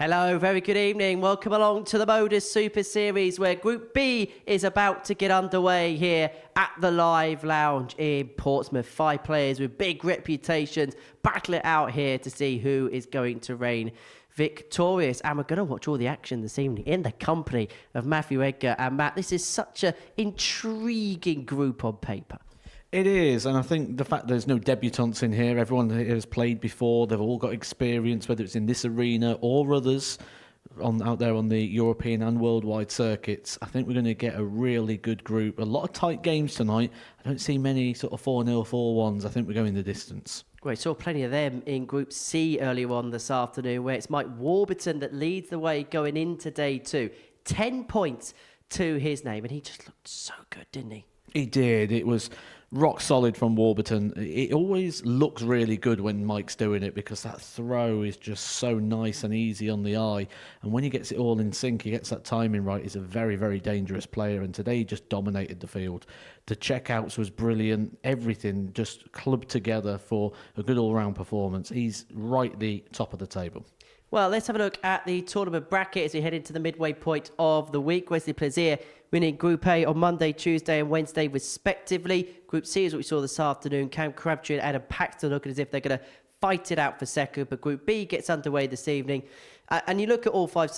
Hello, very good evening. Welcome along to the Modus Super Series where Group B is about to get underway here at the Live Lounge in Portsmouth. 5 players with big reputations battle it out here to see who is going to reign victorious. And we're going to watch all the action this evening in the company of Matthew, Edgar and Matt. This is such an intriguing group on paper. It is, and I think the fact there's no debutants in here, everyone here has played before, they've all got experience, whether it's in this arena or others out there on the European and worldwide circuits. I think we're going to get a really good group. A lot of tight games tonight. I don't see many sort of 4-0, 4-1s. I think we're going the distance. Great, saw plenty of them in Group C earlier on this afternoon, where it's Mike Warburton that leads the way going into day 2. 10 points to his name, and he just looked so good, didn't he? He did. It was rock solid from Warburton. It always looks really good when Mike's doing it because that throw is just so nice and easy on the eye. And when he gets it all in sync, he gets that timing right, he's a very, very dangerous player. And today he just dominated the field. The checkouts was brilliant. Everything just clubbed together for a good all-round performance. He's right the top of the table. Well, let's have a look at the tournament bracket as we head into the midway point of the week. Wesley Plaisir winning Group A on Monday, Tuesday and Wednesday respectively. Group C is what we saw this afternoon. Cam Crabtree and Adam Paxton looking as if they're going to fight it out for second. But Group B gets underway this evening. And you look at all 5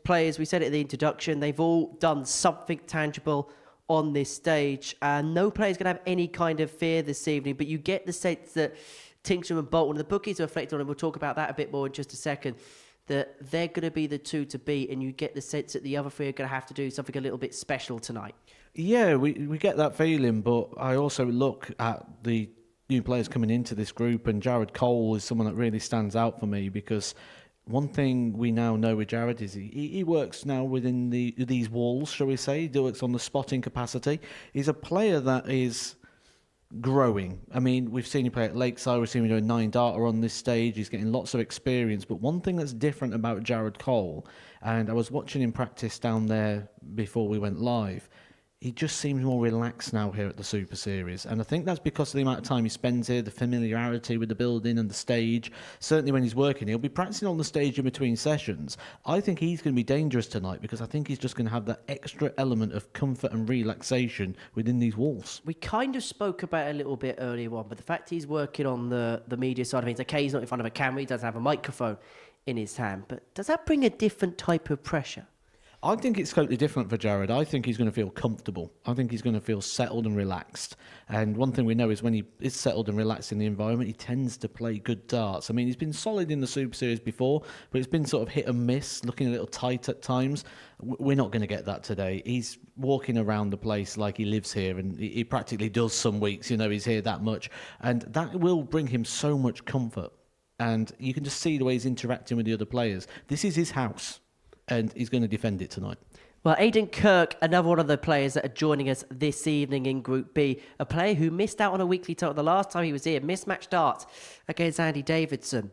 players, we said it in the introduction, they've all done something tangible on this stage. And no player's going to have any kind of fear this evening. But you get the sense that Tingstrom and Bolton, the bookies are reflecting on, and we'll talk about that a bit more in just a second, that they're going to be the 2 to beat, and you get the sense that the other 3 are going to have to do something a little bit special tonight. Yeah, we get that feeling, but I also look at the new players coming into this group, and Jared Cole is someone that really stands out for me because one thing we now know with Jared is he works now within these walls, shall we say. He works on the spotting capacity. He's a player that is growing. I mean, we've seen him play at Lakeside, we've seen him doing 9 data on this stage, he's getting lots of experience, but one thing that's different about Jared Cole, and I was watching him practice down there before we went live, he just seems more relaxed now here at the Super Series, and I think that's because of the amount of time he spends here, the familiarity with the building and the stage. Certainly when he's working, he'll be practicing on the stage in between sessions. I think he's going to be dangerous tonight because I think he's just going to have that extra element of comfort and relaxation within these walls. We kind of spoke about it a little bit earlier on, but the fact he's working on the media side of things, okay, he's not in front of a camera, he doesn't have a microphone in his hand, but does that bring a different type of pressure? I think it's totally different for Jared. I think he's going to feel comfortable. I think he's going to feel settled and relaxed. And one thing we know is when he is settled and relaxed in the environment, he tends to play good darts. I mean, he's been solid in the Super Series before, but it's been sort of hit and miss, looking a little tight at times. We're not going to get that today. He's walking around the place like he lives here, and he practically does some weeks. You know, he's here that much. And that will bring him so much comfort. And you can just see the way he's interacting with the other players. This is his house, and he's going to defend it tonight. Well, Aidan Kirk, another one of the players that are joining us this evening in Group B, a player who missed out on a weekly title the last time he was here, mismatched darts against Andy Davidson.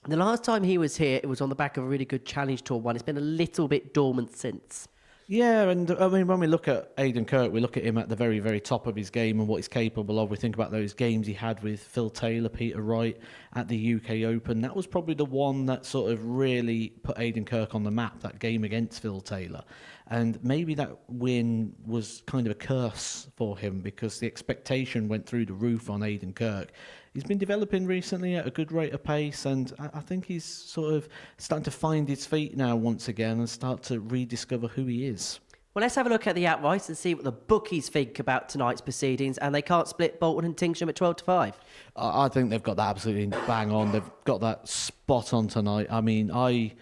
The last time he was here, it was on the back of a really good Challenge Tour one. It's been a little bit dormant since. Yeah, and I mean, when we look at Aidan Kirk, we look at him at the very, very top of his game and what he's capable of. We think about those games he had with Phil Taylor, Peter Wright at the UK Open. That was probably the one that sort of really put Aidan Kirk on the map, that game against Phil Taylor. And maybe that win was kind of a curse for him because the expectation went through the roof on Aidan Kirk. He's been developing recently at a good rate of pace, and I think he's sort of starting to find his feet now once again and start to rediscover who he is. Well, let's have a look at the outrights and see what the bookies think about tonight's proceedings, and they can't split Bolton and Tingstrom at 12-5. I think they've got that absolutely bang on. They've got that spot on tonight. I mean, I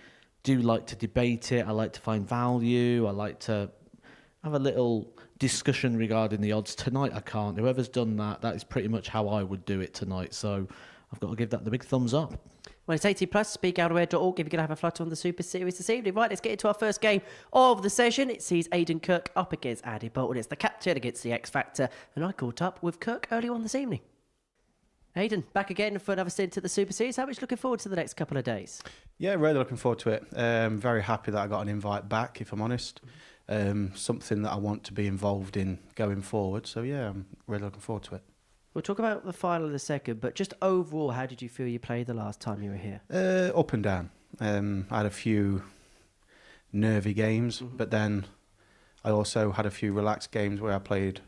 do like to debate it. I like to find value. I like to have a little discussion regarding the odds. Tonight I can't. Whoever's done that, that is pretty much how I would do it tonight. So I've got to give that the big thumbs up. Well, it's 80+, speakoutaware.org if you're going to have a flutter on the Super Series this evening. Right, let's get into our first game of the session. It sees Aidan Kirk up against Andy Bolton. It's the captain against the X Factor. And I caught up with Kirk earlier on this evening. Aidan, back again for another stint at the Super Series. How much looking forward to the next couple of days? Yeah, really looking forward to it. Very happy that I got an invite back, if I'm honest. Something that I want to be involved in going forward. So yeah, I'm really looking forward to it. We'll talk about the final in a second, but just overall, how did you feel you played the last time you were here? Up and down. I had a few nervy games, but then I also had a few relaxed games where I played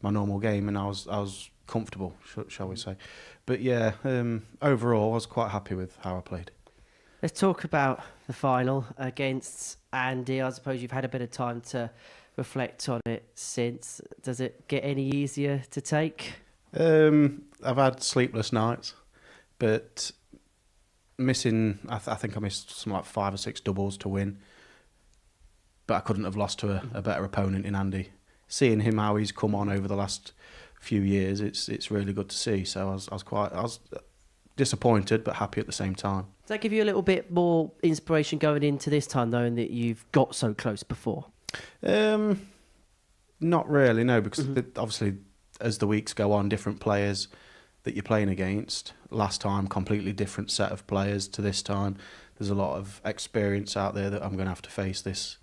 my normal game and I was comfortable, shall we say. But yeah, overall I was quite happy with how I played. Let's talk about the final against Andy. I suppose you've had a bit of time to reflect on it since. Does it get any easier to take? I've had sleepless nights, but missing, I think I missed something like 5 or 6 doubles to win. But I couldn't have lost to a better opponent in Andy. Seeing him how he's come on over the last few years, it's really good to see. So I was disappointed but happy at the same time. Does that give you a little bit more inspiration going into this time, knowing that you've got so close before? Not really, no, because obviously as the weeks go on, different players that you're playing against. Last time, completely different set of players to this time. There's a lot of experience out there that I'm going to have to face these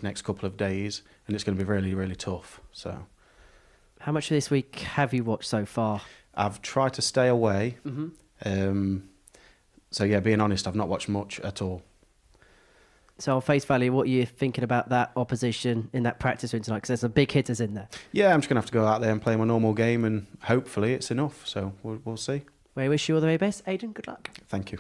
next couple of days, and it's going to be really, really tough. So, how much of this week have you watched so far? I've tried to stay away. So yeah, being honest, I've not watched much at all. So on face value, what are you thinking about that opposition in that practice room tonight? Because there's some big hitters in there. Yeah, I'm just going to have to go out there and play my normal game, and hopefully it's enough. So we'll see. We wish you all the very best. Aidan, good luck. Thank you.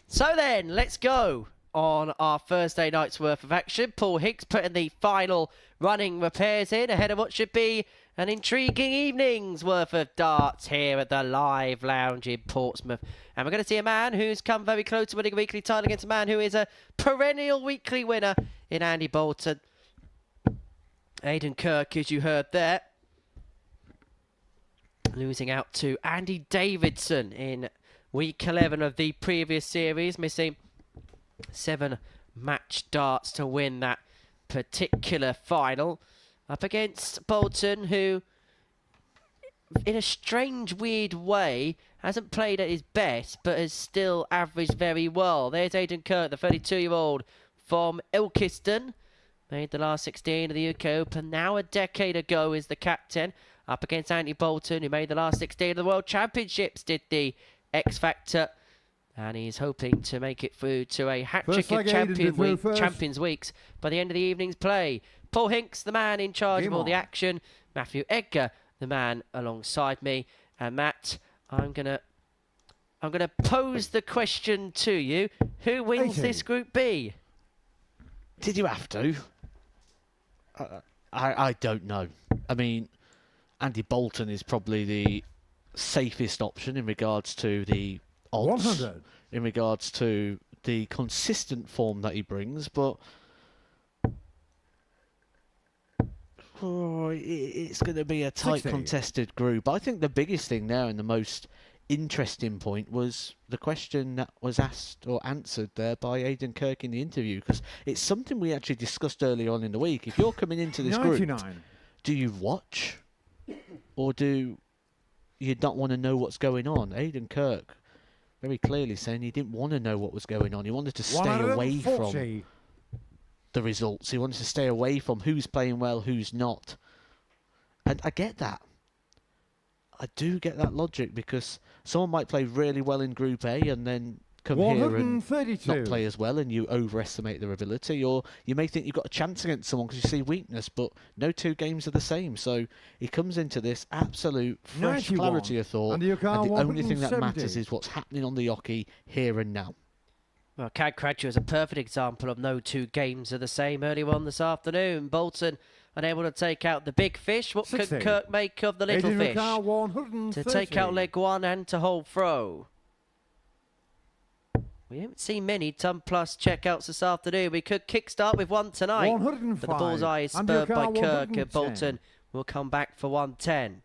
So then, let's go on our Thursday night's worth of action. Paul Hicks putting the final running repairs in ahead of what should be an intriguing evening's worth of darts here at the Live Lounge in Portsmouth. And we're going to see a man who's come very close to winning a weekly title against a man who is a perennial weekly winner in Andy Bolton. Aidan Kirk, as you heard there, losing out to Andy Davidson in week 11 of the previous series, missing 7 match darts to win that particular final. Up against Bolton, who, in a strange, weird way, hasn't played at his best, but has still averaged very well. There's Aidan Kirk, the 32-year-old from Ilkeston. Made the last 16 of the UK Open. Now a decade ago is the captain. Up against Andy Bolton, who made the last 16 of the World Championships, did the X Factor. And he's hoping to make it through to a hat-trick of Champions Weeks by the end of the evening's play. Paul Hinks, the man in charge of all the action. Matthew Edgar, the man alongside me. And Matt, I'm gonna pose the question to you. Who wins this Group B? Did you have to? I don't know. I mean, Andy Bolton is probably the safest option in regards to the odds, 100. in regards to the consistent form that he brings, but it's going to be a tight 60. contested group. I think the biggest thing there and the most interesting point was the question that was asked or answered there by Aidan Kirk in the interview, because it's something we actually discussed earlier on in the week. If you're coming into this 99. group, do you watch or do you not want to know what's going on? Aidan Kirk very clearly saying he didn't want to know what was going on. He wanted to stay away from the results. He wanted to stay away from who's playing well, who's not. And I get that. I do get that logic, because someone might play really well in Group A and then come here and not play as well, and you overestimate their ability, or you may think you've got a chance against someone because you see weakness, but no 2 games are the same. So he comes into this absolute fresh clarity of thought, and the only thing that matters is what's happening on the hockey here and now. Well, Cad Cratchit is a perfect example of no 2 games are the same. Earlier on this afternoon, Bolton unable to take out the big fish. What could Kirk make of the little fish? To take out leg 1 and to hold throw. We haven't seen many ton plus checkouts this afternoon. We could kickstart with 1 tonight. But the bullseye is spurred by Kirk, and Bolton will come back for 110.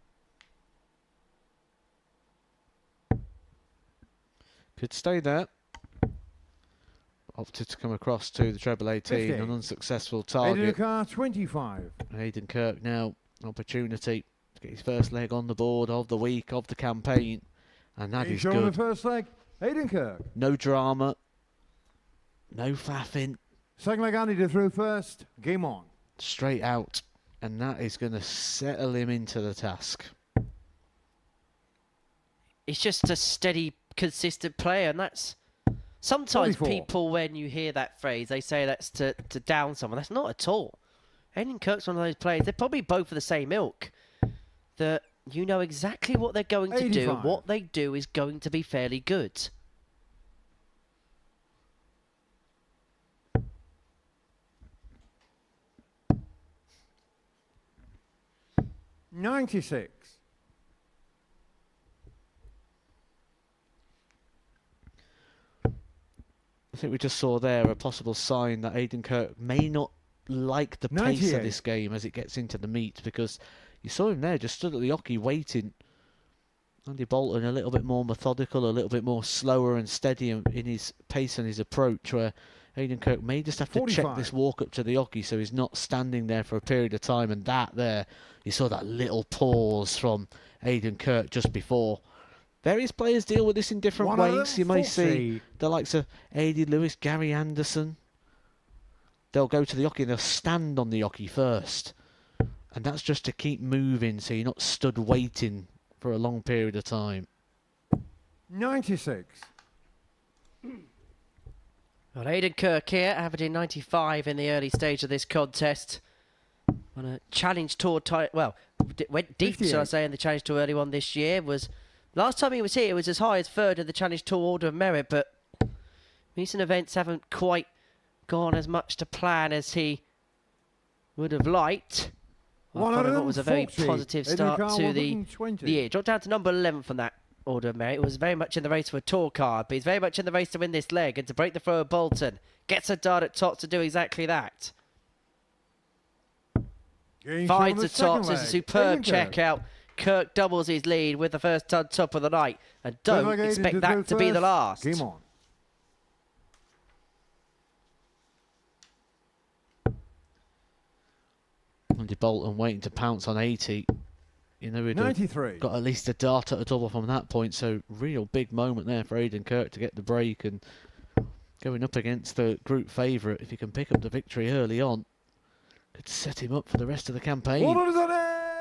Could stay there. Opted to come across to the treble 18, 50. an unsuccessful target. Aidan 25. Aidan Kirk now, opportunity to get his first leg on the board of the week, of the campaign. And that is good. The first leg, Aidan Kirk. No drama, no faffing. Second leg, Andy through first. Game on. Straight out. And that is going to settle him into the task. He's just a steady, consistent player, and that's Sometimes 44. people, when you hear that phrase, they say that's to down someone. That's not at all. Aiden Kirk's one of those players. They're probably both of the same ilk. That you know exactly what they're going to do. 85. What they do is going to be fairly good. $96. I think we just saw there a possible sign that Aiden Kirk may not like the pace 98. of this game as it gets into the meat, because you saw him there just stood at the hockey waiting. Andy Bolton a little bit more methodical, a little bit more slower and steady in his pace and his approach, where Aiden Kirk may just have to check 45. this walk up to the hockey so he's not standing there for a period of time. And that there, you saw that little pause from Aiden Kirk just before. Various players deal with this in different ways. You may see 140. the likes of A.D. Lewis, Gary Anderson. They'll go to the hockey and they'll stand on the hockey first. And that's just to keep moving so you're not stood waiting for a long period of time. 96. Well, Aiden Kirk here, averaging 95 in the early stage of this contest. On a Challenge Tour went deep, 58. shall I say, in the Challenge Tour early on this year. Last time he was here, it was as high as third in the Challenge Tour Order of Merit, but recent events haven't quite gone as much to plan as he would have liked. Following what was a very 140. positive Aiden start Kirk, to the 120. year. Dropped down to number 11 from that Order of Merit. It was very much in the race for a tour card, but he's very much in the race to win this leg and to break the throw of Bolton. Gets a dart at Tots to do exactly that. Gain Finds from the Tots. second It's a leg. superb Aiden Kirk. checkout. Kirk doubles his lead with the first top of the night. And don't Perfect Aiden expect to that throw to be the first. last. Game on. Andy Bolton waiting to pounce on 80. You know, we'd have 93. got at least a dart at a double from that point. So real big moment there for Aiden Kirk to get the break, and going up against the group favourite. If he can pick up the victory early on, could set him up for the rest of the campaign.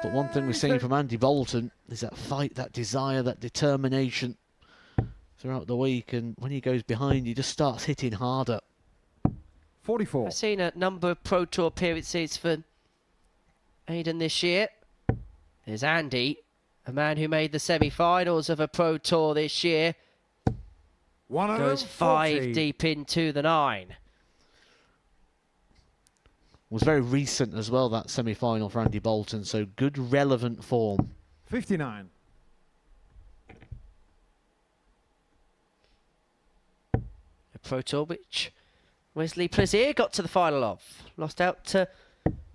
But one thing we've seen from Andy Bolton is that fight, that desire, that determination throughout the week. And when he goes behind, he just starts hitting harder. 44. I've seen a number of Pro Tour appearances for Aiden this year. There's Andy, a man who made the semi-finals of a Pro Tour this year. Goes 5 deep into the 9. Was very recent as well, that semi-final for Andy Bolton. So good, relevant form. 59. A Pro Tour which Wesley Plaisir got to the final of. Lost out to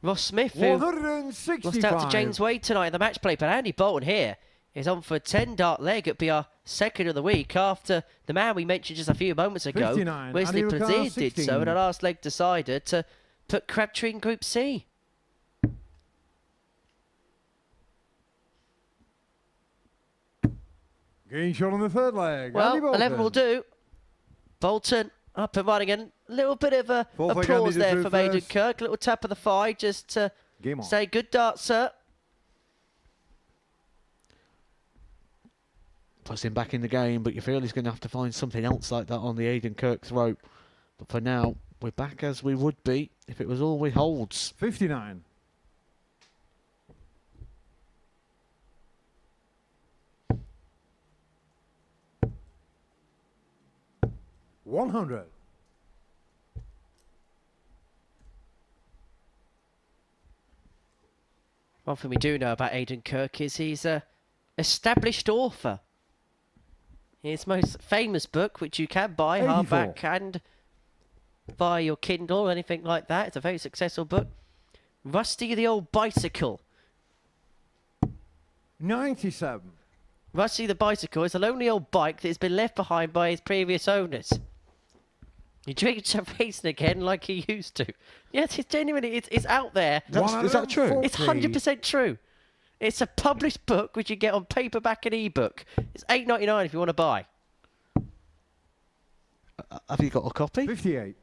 Ross Smith, who 165. lost out to James Wade tonight in the match play. But Andy Bolton here is on for a 10-dart leg. It'll be our second of the week after the man we mentioned just a few moments ago, 59. Wesley Andy Plaisir, Ricard, did 16. so in the last leg decided to put Crabtree in Group C. Gain shot on the third leg. Well, Andy Bolton. 11 will do. Bolton up and running, and a little bit of a Fourth leg, applause Andy there through from Aiden first. Kirk. A little tap of the thigh just to Game on. say good dart, sir. Puts him back in the game, but you feel he's going to have to find something else like that on the Aiden Kirk throat. But for now, we're back as we would be if it was all we holds. 59. $100. One thing we do know about Aiden Kirk is he's a established author. His most famous book, which you can buy 84. hardback and buy your Kindle or anything like that. It's a very successful book. Rusty the Old Bicycle. 97. Rusty the Bicycle is a lonely old bike that has been left behind by his previous owners. He drinks a racing again like he used to. Yes, it's genuinely, it's out there. Is that true? It's 100% true. It's a published book which you get on paperback and ebook. It's $8.99 if you want to buy. Have you got a copy? 58.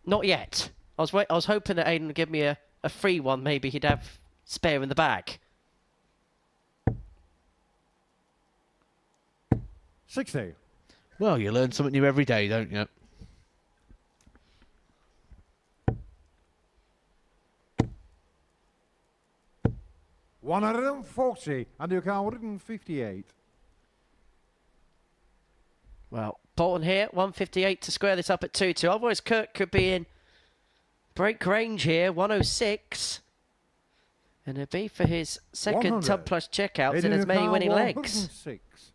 Not yet. I was hoping that Aiden would give me a free one. Maybe he'd have spare in the bag. 60. Well, you learn something new every day, don't you? $140 and you can 158. Well, Bolton here, 158 to square this up at 2-2. Otherwise, Kirk could be in break range here, 106. And it'd be for his second 100. tub plus checkouts Aidan and as many O'Connor, winning legs. 106.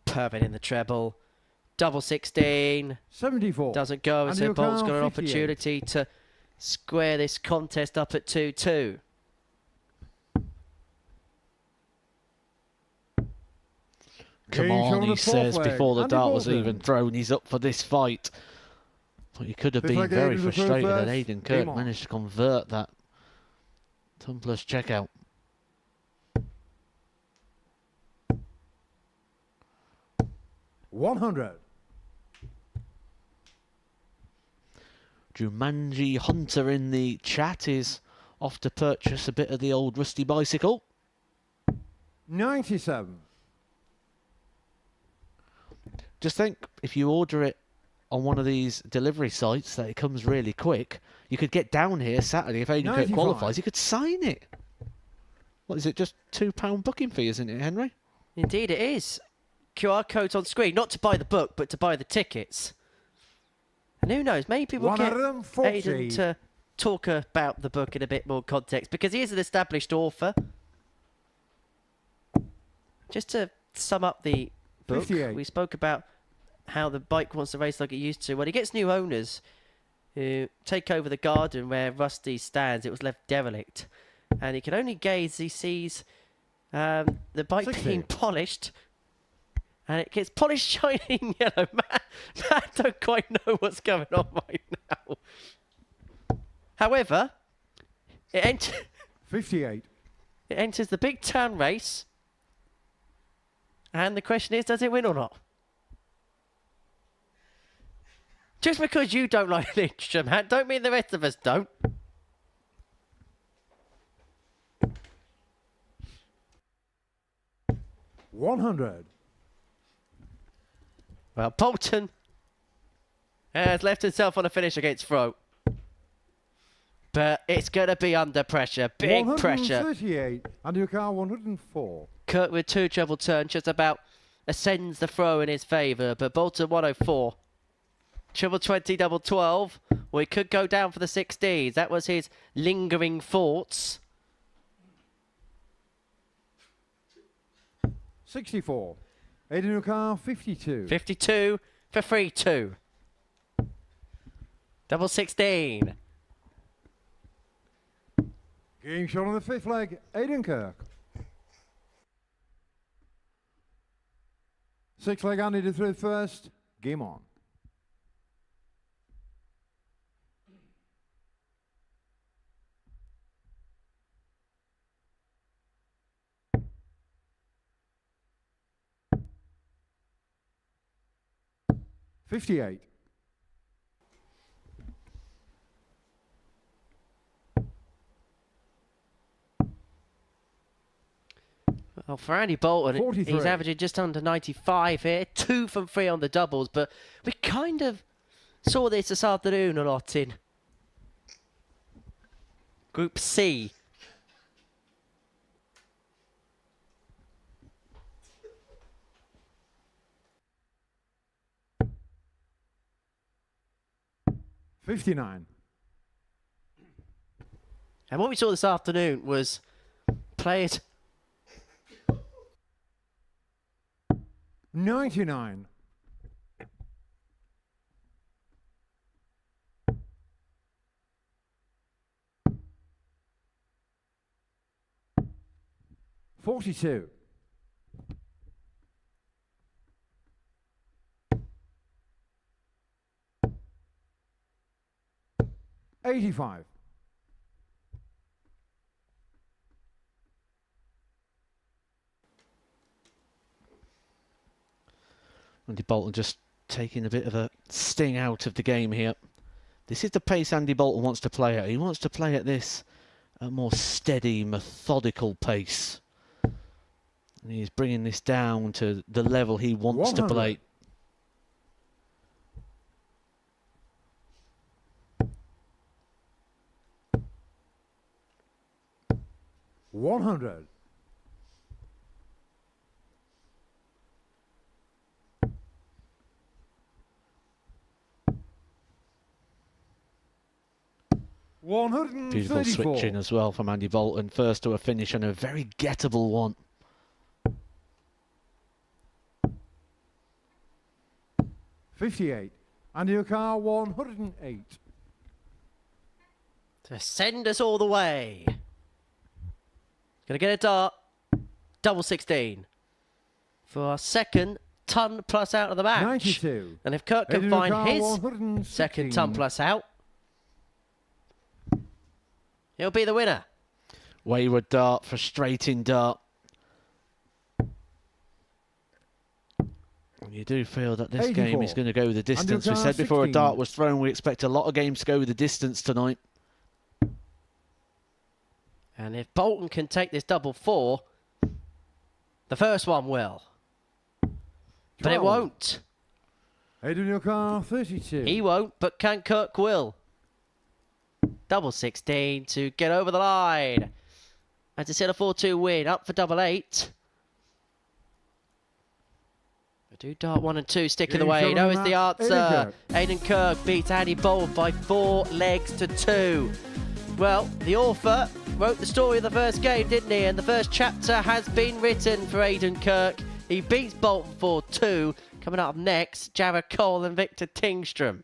Perfect in the treble. Double 16. 74. Doesn't go, And so you Bolt's count got an 58. opportunity to square this contest up at 2-2. Come Game on, shown he the fourth says leg. before the Andy dart was Bolton. even thrown. He's up for this fight. But he could have Fifth been leg very Aidan to throw frustrated that first. Aidan Game Kirk on. managed to convert that Tumblers checkout. $100. Jumanji Hunter in the chat is off to purchase a bit of the old rusty bicycle. 97. Just think, if you order it on one of these delivery sites that it comes really quick, you could get down here Saturday if Aidan Kirk 95. qualifies. You could sign it. What is it? Just £2 booking fee, isn't it, Henry? Indeed it is. QR codes on screen, not to buy the book, but to buy the tickets. And who knows, maybe we'll get 140. Aidan to talk about the book in a bit more context, because he is an established author. Just to sum up the book, 58. we spoke about how the bike wants to race like it used to. When he gets new owners who take over the garden where Rusty stands, it was left derelict. And he can only gaze, he sees the bike 60. being polished. And it gets polished, shining yellow. Man, don't quite know what's going on right now. However, it 58. enters the big town race. And the question is, does it win or not? Just because you don't like Tingstrom, Hat, don't mean the rest of us don't. $100. Well, Bolton has left himself on a finish against Throat. But it's going to be under pressure. Big pressure. 138 and you can 104. Kirk with two treble turns just about ascends the throw in his favour. But Bolton 104. Triple 20, double 12. Well, he could go down for the 60s. That was his lingering thoughts. 64. Aidan O'Connor 52. 52 for 3-2. Double 16. Game shot on the fifth leg. Aidan Kirk. Sixth leg Andy to throw first. Game on. $58. Well, for Andy Bolton, he's 43. averaging just under 95 here. 2 from 3 on the doubles, but we kind of saw this afternoon a lot in Group C. $59. And what we saw this afternoon was players 99. $42. $85. Andy Bolton just taking a bit of a sting out of the game here. This is the pace Andy Bolton wants to play at. He wants to play at this more steady, methodical pace. And he's bringing this down to the level he wants to 100. play. $100. Beautiful 134. switching as well from Andy Bolton. First to a finish and a very gettable one. 58. And your car 108. To send us all the way. Gonna get a dart. Double 16. For our second ton plus out of the match. 92. And if Kirk can Adrian find Carr, his 116. second ton plus out, he'll be the winner. Wayward dart, frustrating dart. And you do feel that this game is 84. going to go with the distance. We Undercar said before a 16. dart was thrown, we expect a lot of games to go with the distance tonight. And if Bolton can take this double 4, the first one will. But it 12. won't. Adrian Carr 32. He won't, but can Kirk will. Double 16 to get over the line. And to set a 4-2 win, up for double 8. I do dart 1 and 2, stick in the Game way. shown No on is the the map, answer. Aidan Kirk beats Andy Bolton by 4 legs to 2. Well, the author wrote the story of the first game, didn't he? And the first chapter has been written for Aidan Kirk. He beats Bolton 4-2. Coming up next, Jared Cole and Victor Tingstrom.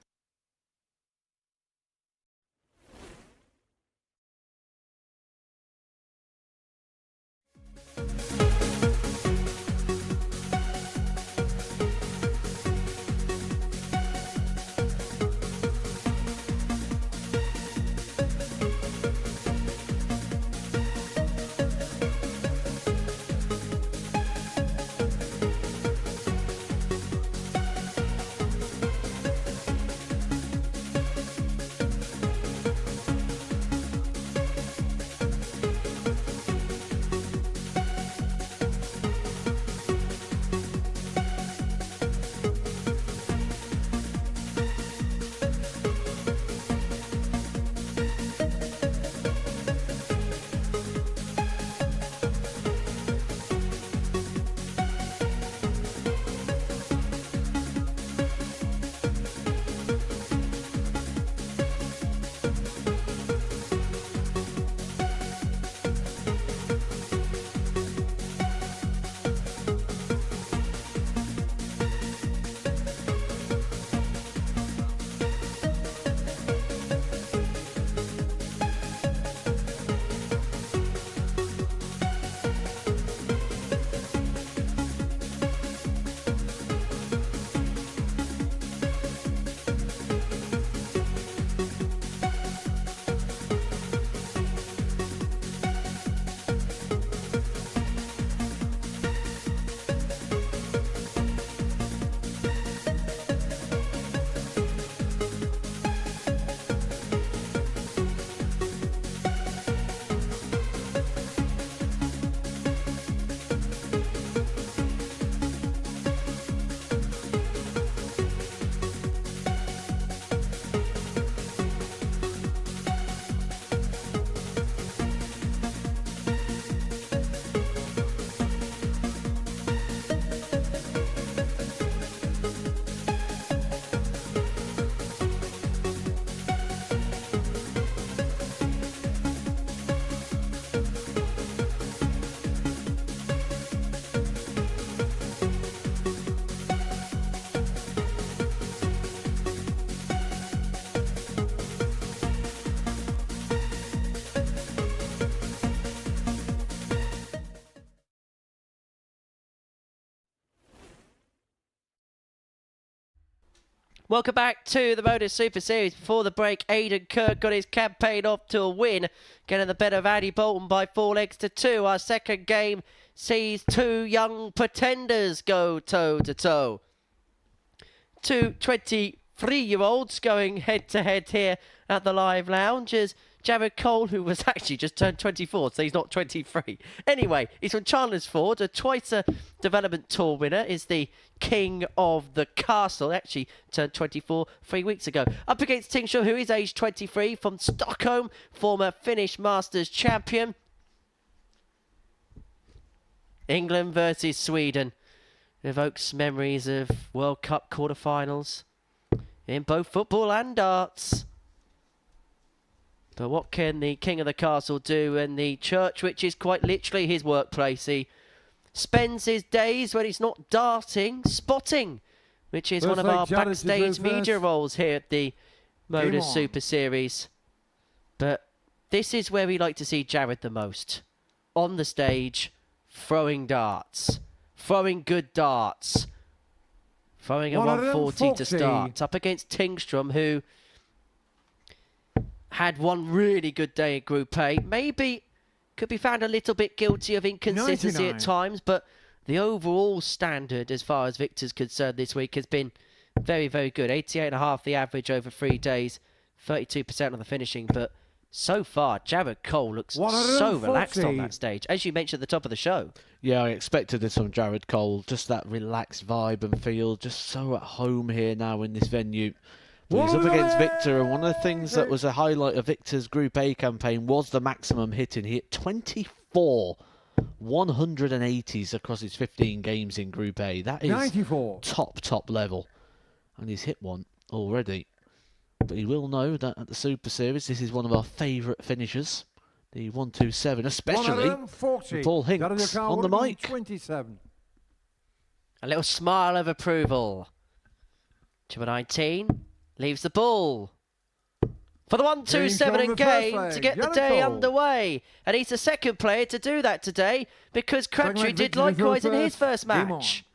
Welcome back to the Modus Super Series. Before the break, Aidan Kirk got his campaign off to a win, getting the better of Andy Bolton by 4 legs to 2. Our second game sees 2 young pretenders go toe-to-toe. 2 23-year-olds going head-to-head here at the Live Lounge as Jared Cole, who was actually just turned 24, so he's not 23. Anyway, he's from Chandlersford, a twice a development tour winner, is the king of the castle. Actually turned 24 3 weeks ago. Up against Tingstrom, who is aged 23, from Stockholm, former Finnish Masters champion. England versus Sweden evokes memories of World Cup quarterfinals in both football and darts. But what can the king of the castle do in the church, which is quite literally his workplace? He spends his days when he's not darting, spotting, which is one of our backstage media roles here at the Modus Super Series. But this is where we like to see Jared the most. On the stage, throwing darts, throwing good darts, throwing a 140 to start, up against Tingstrom, who had one really good day in Group A. Maybe could be found a little bit guilty of inconsistency 99. at times, but the overall standard as far as Victor's concerned this week has been very, very good. 88.5 the average over 3 days, 32% on the finishing, but so far, Jared Cole looks so relaxed on that stage, as you mentioned at the top of the show. Yeah, I expected this from Jared Cole, just that relaxed vibe and feel, just so at home here now in this venue. But he's up against Victor, and one of the things that was a highlight of Victor's Group A campaign was the maximum hitting. He hit 24 180s across his 15 games in Group A. That is 94. top level. And he's hit one already. But he will know that at the Super Series, this is one of our favourite finishers. The 127, especially Paul Hinks on the mic. 27. A little smile of approval. Number 19 leaves the ball for the 127 and game to get the day underway. And he's the second player to do that today, because Crabtree did likewise in his first match.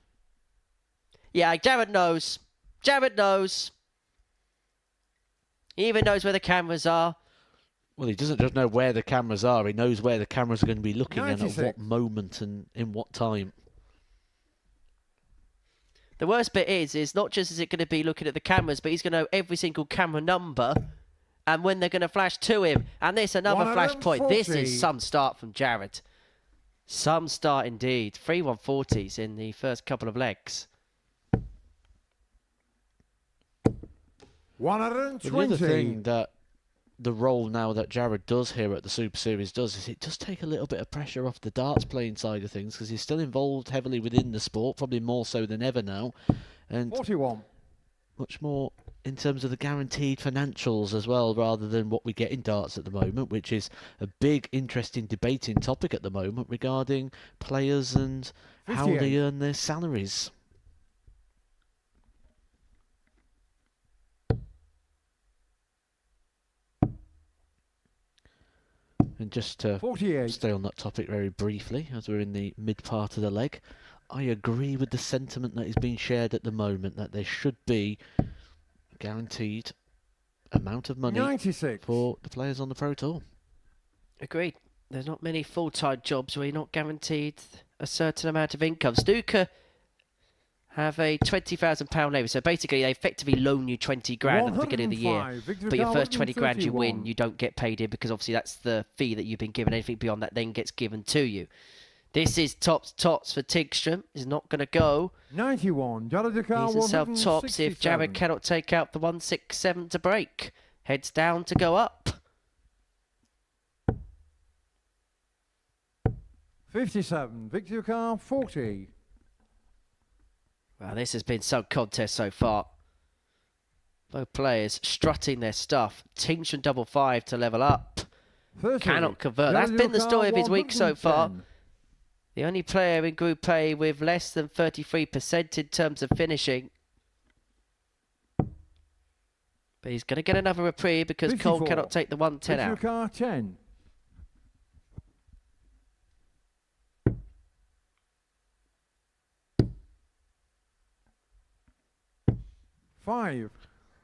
Yeah, Jared knows. Jared knows. He even knows where the cameras are. Well, he doesn't just know where the cameras are. He knows where the cameras are going to be looking and 96. at what moment and in what time. The worst bit is not just is it going to be looking at the cameras, but he's going to know every single camera number and when they're going to flash to him. And there's another flash point. This is some start from Jared. Some start indeed. 3 140s in the first couple of legs. 120. The other thing that the role now that Jared does here at the Super Series does is it does take a little bit of pressure off the darts playing side of things, because he's still involved heavily within the sport, probably more so than ever now, and 41. much more in terms of the guaranteed financials as well, rather than what we get in darts at the moment, which is a big, interesting debating topic at the moment regarding players and how 58. they earn their salaries. And just to 48. stay on that topic very briefly, as we're in the mid part of the leg, I agree with the sentiment that is being shared at the moment, that there should be a guaranteed amount of money 96. for the players on the Pro Tour. Agreed. There's not many full-time jobs where you're not guaranteed a certain amount of income. Snooker have a £20,000 level. So basically, they effectively loan you 20 grand at the beginning of the year. 105. But your first 20 grand you 131. win, you don't get paid in, because obviously that's the fee that you've been given. Anything beyond that then gets given to you. This is tops for Tingstrom. He's not going to go. 91. Jared Dakar, He's himself tops if Jared cannot take out the 167 to break. Heads down to go up. 57. Victor Dakar, 40. Well, this has been some contest so far. Both players strutting their stuff. Tingstrom double 5 to level up. 30. Cannot convert. Jared That's been the Dakar, story of his week so far. 110. The only player in Group A with less than 33% in terms of finishing. But he's going to get another reprieve because Cole 54. cannot take the 110 Victor out. Dakar, 10. Five.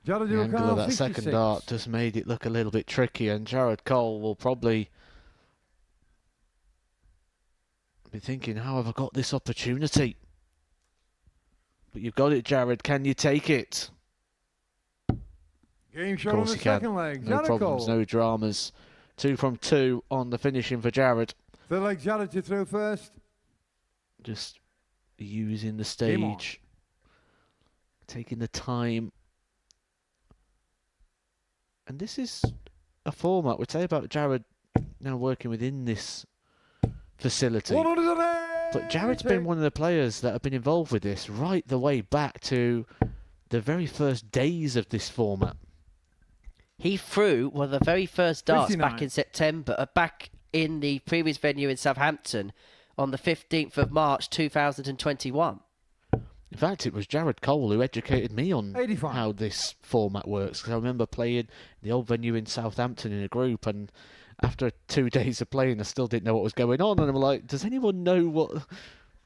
Jared The angle Dakar, of that 56. second dart just made it look a little bit tricky, and Jared Cole will probably be thinking, how have I got this opportunity? But you've got it, Jared. Can you take it? Game Of shot on course the he can. second leg. No Jared problems, Cole. no dramas. 2 from 2 on the finishing for Jared. Third leg, Jared to throw first. Just using the Game on. stage, taking the time. And this is a format, we tell you about Jared now working within this facility. 180. But Jared's been one of the players that have been involved with this right the way back to the very first days of this format. He threw one of the very first darts 59. back in September, back in the previous venue in Southampton on the 15th of March 2021. In fact, it was Jared Cole who educated me on 85. how this format works. Because I remember playing the old venue in Southampton in a group, and after 2 days of playing, I still didn't know what was going on. And I'm like, does anyone know what...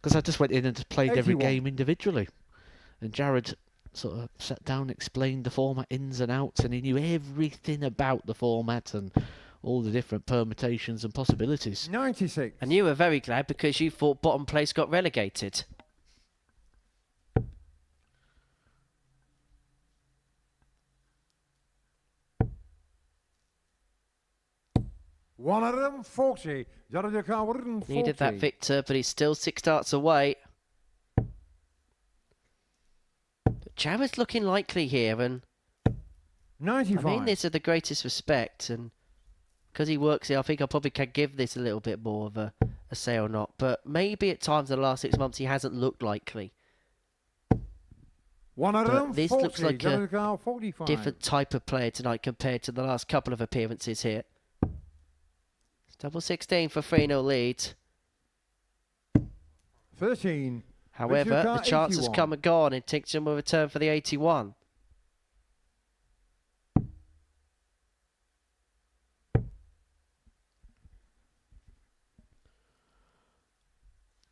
Because I just went in and just played every 81. game individually. And Jared sort of sat down, explained the format ins and outs, and he knew everything about the format and all the different permutations and possibilities. 96. And you were very glad because you thought bottom place got relegated. $140. Jared Cole, 140. Needed that victor, but he's still 6 darts away. But Jared's looking likely here, and 95. I mean this with the greatest respect, and because he works here, I think I probably can give this a little bit more of a say or not. But maybe at times in the last 6 months he hasn't looked likely. 140. But this looks like Jared Cole, 45. Different type of player tonight compared to the last couple of appearances here. It's double 16 for 3-0 lead. 13. However, the Car, chance has 81. come and gone, and Tingstrom will return for the 81.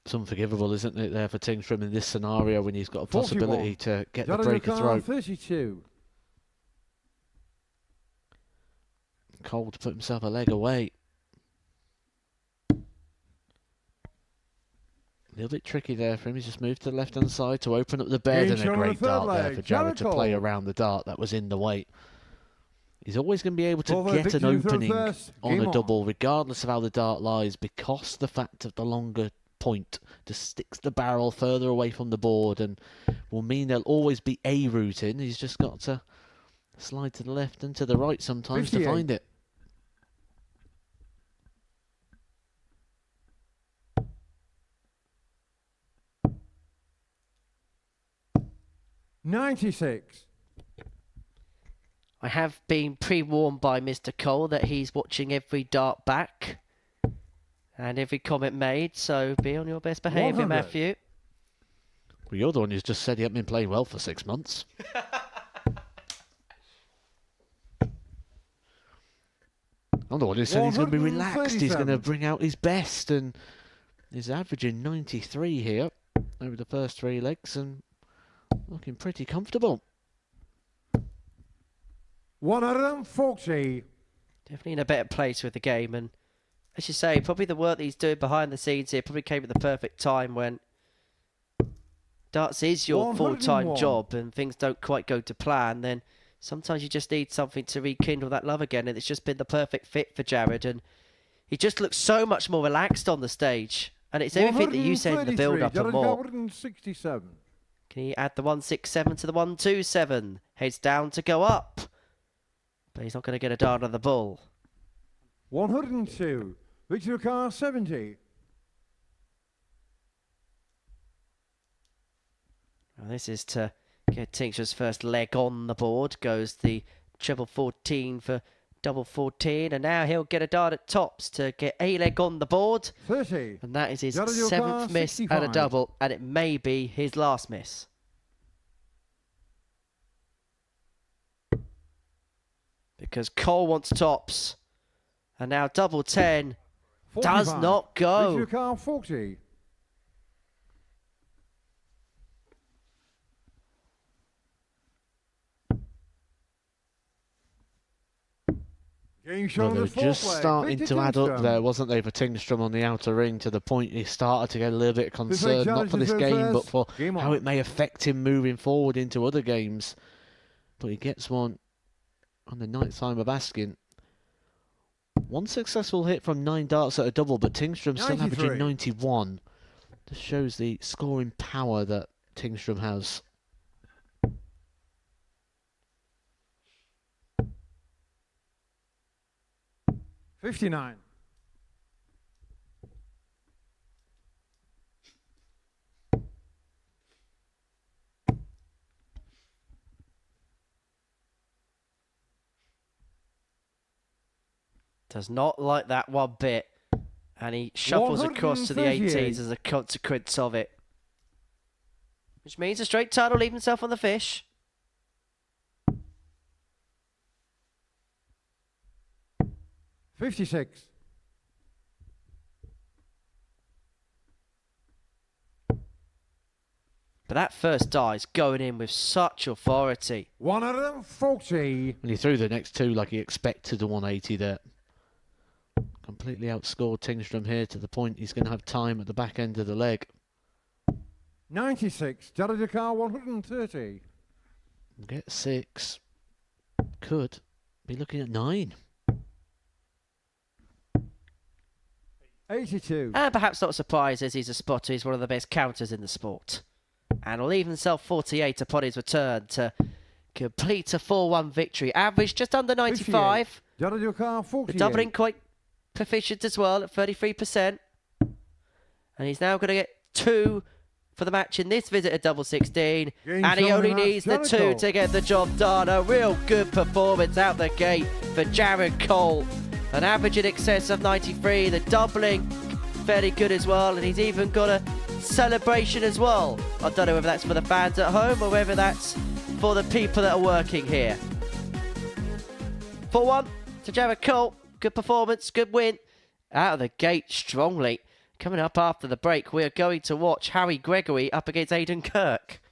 It's unforgivable, isn't it, there for Tingstrom in this scenario when he's got a 41. possibility to get the Jared breaker Cole, throw. 32. Cole to put himself a leg away. A little bit tricky there for him. He's just moved to the left-hand side to open up the bed, Game and a shot on great the third dart there leg. for Jared to play Cole. around the dart that was in the way. He's always going to be able to Although get Victor an to throw opening first, on game a on. double, regardless of how the dart lies, because the fact of the longer point just sticks the barrel further away from the board and will mean there'll always be a route in. He's just got to slide to the left and to the right sometimes 58. to find it. $96. I have been pre-warned by Mr. Cole that he's watching every dart back and every comment made, so be on your best behaviour, 100. Matthew. Well, you're the one who's just said he hasn't been playing well for 6 months. I'm the one who said he's going to be relaxed. He's going to 137. bring out his best, and he's averaging 93 here over the first 3 legs and looking pretty comfortable. 140. Definitely in a better place with the game, and as you say, probably the work that he's doing behind the scenes here probably came at the perfect time when darts is your full-time 101. job and things don't quite go to plan. Then sometimes you just need something to rekindle that love again, and it's just been the perfect fit for Jared, and he just looks so much more relaxed on the stage, and it's everything that you said in the 133. build-up and Jared more. Cole, 167. Can he add the 167 to the 127? Heads down to go up, but he's not going to get a dart on the ball. 102. Victor Car, 70. Well, this is to get Tincture's first leg on the board. Goes the treble 14 for double 14, and now he'll get a dart at tops to get a leg on the board. 30. And that is his Jared Car, 7th miss at a 65. double, and it may be his last miss. Because Cole wants tops, and now double 10 does 45. not go. Victor Car, 40. Game show Well, on they the were fourth just leg. starting Victor to add up Tingstrom. there, wasn't they, for Tingstrom on the outer ring, to the point he started to get a little bit leg concerned, not challenge for is this game, but reversed. for Game how on. it may affect him moving forward into other games. But he gets one on the ninth time of asking. One successful hit from 9 darts at a double, but Tingstrom still 93. averaging 91. This shows the scoring power that Tingstrom has. $59. Does not like that one bit. And he shuffles across to the 138. 18s as a consequence of it. Which means a straight tide will leave himself on the fish. $56. But that first die's going in with such authority. 140. And he threw the next two like he expected a 180 there. Completely outscored Tingstrom here to the point he's going to have time at the back end of the leg. 96. Dakar 130. Get 6. Could be looking at 9. 82. And perhaps not surprised as he's a spotter, he's one of the best counters in the sport. And will leave himself 48 upon his return to complete a 4-1 victory. Average just under 95. Dakar 48. The doubling quite proficient as well at 33%. And he's now going to get 2 for the match in this visit at double 16. Game And he time only and that's needs the 2 Jericho. to get the job done. A real good performance out the gate for Jared Cole. An average in excess of 93. The doubling fairly good as well. And he's even got a celebration as well. I don't know whether that's for the fans at home or whether that's for the people that are working here. 4-1 to Jared Cole. Good performance, good win. Out of the gate strongly. Coming up after the break, we are going to watch Harry Gregory up against Aidan Kirk.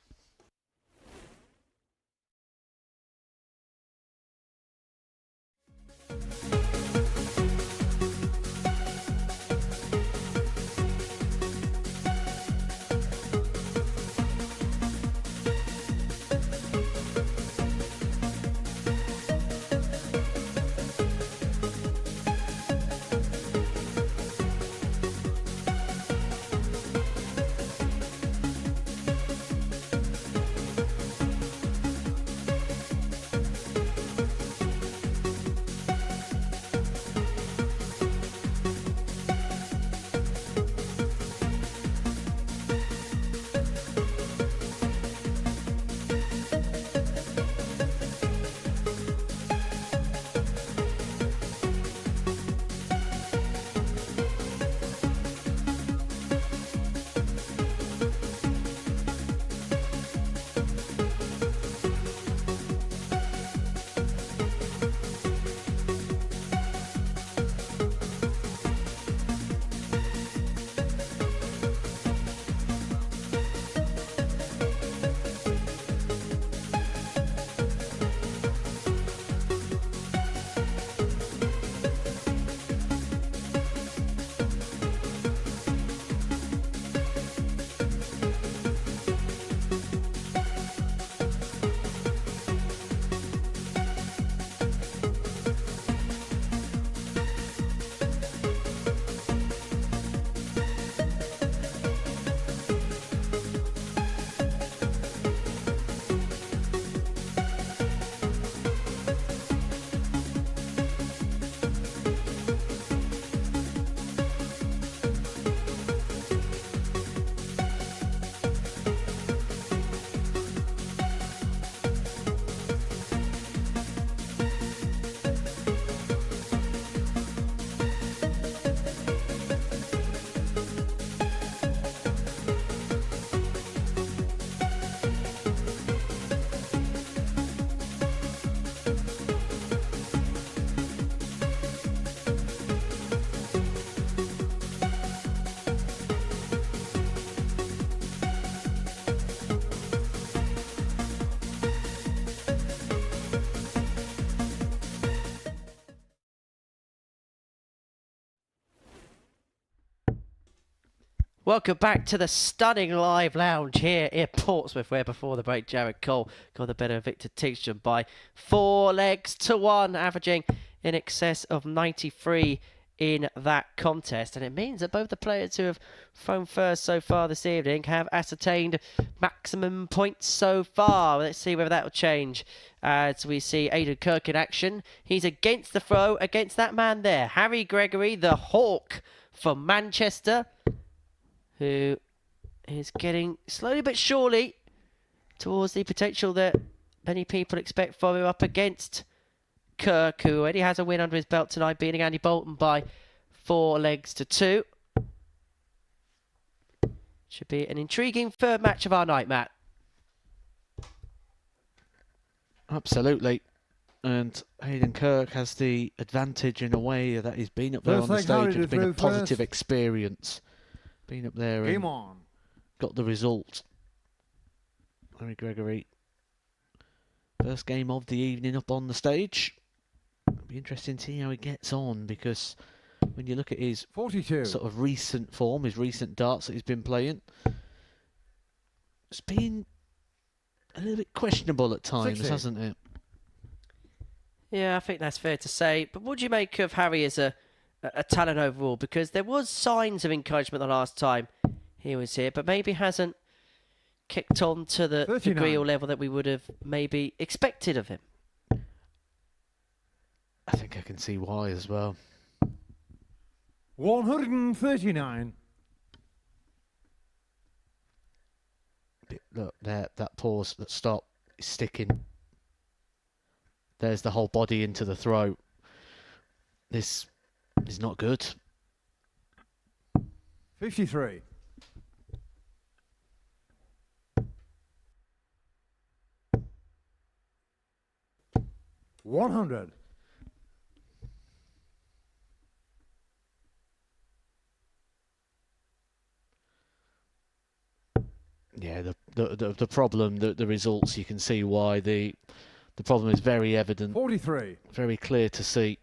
Welcome back to the stunning live lounge here in Portsmouth, where before the break, Jared Cole got the better of Victor Tingstrom by 4 legs to 1, averaging in excess of 93 in that contest. And it means that both the players who have thrown first so far this evening have ascertained maximum points so far. Let's see whether that will change as we see Aidan Kirk in action. He's against the throw, against that man there, Harry Gregory, the Hawk from Manchester, who is getting slowly but surely towards the potential that many people expect from him, up against Kirk, who already has a win under his belt tonight, beating Andy Bolton by 4 legs to 2. Should be an intriguing third match of our night, Matt. Absolutely. And Aidan Kirk has the advantage in a way that he's been up there on the stage. It's been a positive experience. Been up there and got the result. Harry Gregory, first game of the evening up on the stage. It'll be interesting to see how he gets on, because when you look at his 42 sort of recent form, his recent darts that he's been playing, it's been a little bit questionable at times, 60. hasn't it? Yeah, I think that's fair to say. But what do you make of Harry as a talent overall? Because there was signs of encouragement the last time he was here, but maybe hasn't kicked on to the 39. degree or level that we would have maybe expected of him. I think I can see why as well. 139. Look, there, that pause, that stop is sticking. There's the whole body into the throat. This is not good. 53. $100. Yeah, the problem, the results, you can see why the problem is very evident. 43. Very clear to see.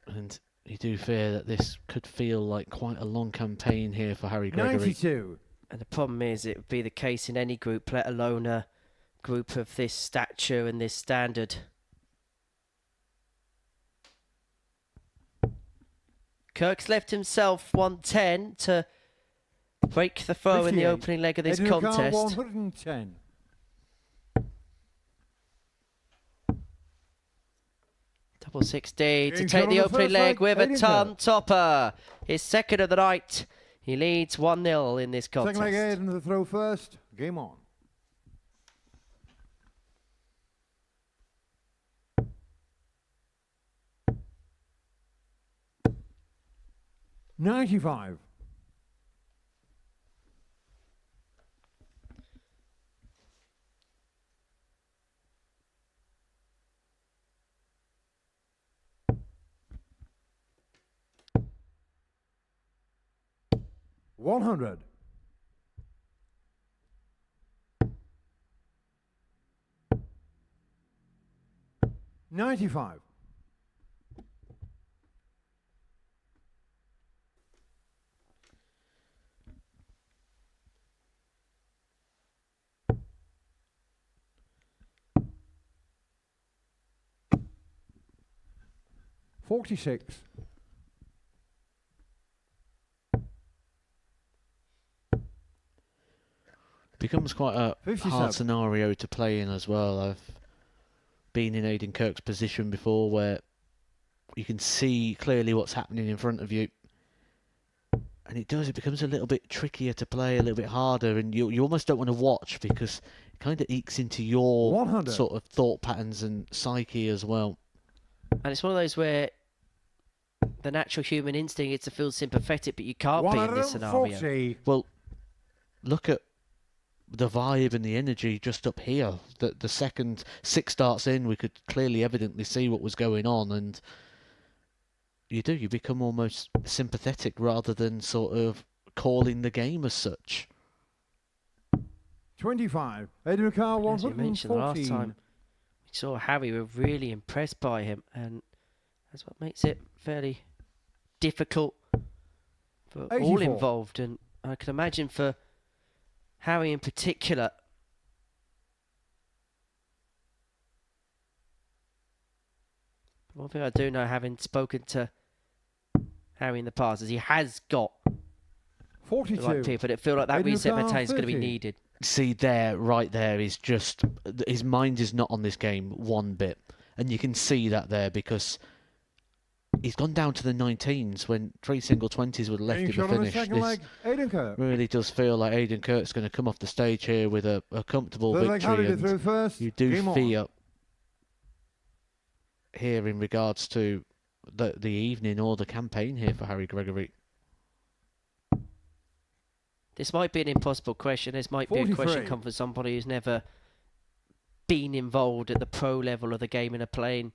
And you do fear that this could feel like quite a long campaign here for Harry Gregory. 92. And the problem is, it would be the case in any group, let alone a group of this stature and this standard. Kirk's left himself 110 to break the throw in the 58. opening leg of this Edinburgh contest. 110. Double 60 to Game's take on the the opening first leg leg, with a Edinburgh. ton topper. His second of the night. He leads 1-0 in this contest. Second leg ahead and the throw first. Game on. $95. $100. $95. $46. Becomes quite a 57. hard scenario to play in as well. I've been in Aidan Kirk's position before, where you can see clearly what's happening in front of you, and it becomes a little bit trickier to play, a little bit harder, and you almost don't want to watch, because it kind of ekes into your 100. sort of thought patterns and psyche as well. And it's one of those where the natural human instinct is to feel sympathetic, but you can't be in this scenario. 140. Well, look at the vibe and the energy just up here. The second 6 starts in, we could clearly evidently see what was going on, and you become almost sympathetic rather than sort of calling the game as such. 25. Edinburgh As you mentioned the last 114. time we saw Harry, we were really impressed by him, and that's what makes it fairly difficult for all 84. involved, and I can imagine for Harry in particular. One thing I do know, having spoken to Harry in the past, is he has got the 42. right people. But it feels like that Adrian reset Carr, mentality is going to be 30. needed. See, right there is just... His mind is not on this game one bit. And you can see that there because he's gone down to the 19s when 3 single 20s would have left Getting him shot a on the finish. second This leg. Aidan Kirk. really does feel like Aidan Kirk's going to come off the stage here with a comfortable Third leg victory. handed it And through first. you do Game on. fear here in regards to the evening or the campaign here for Harry Gregory. This might be an impossible question. This might be a question 43. come from somebody who's never been involved at the pro level of the game in a playing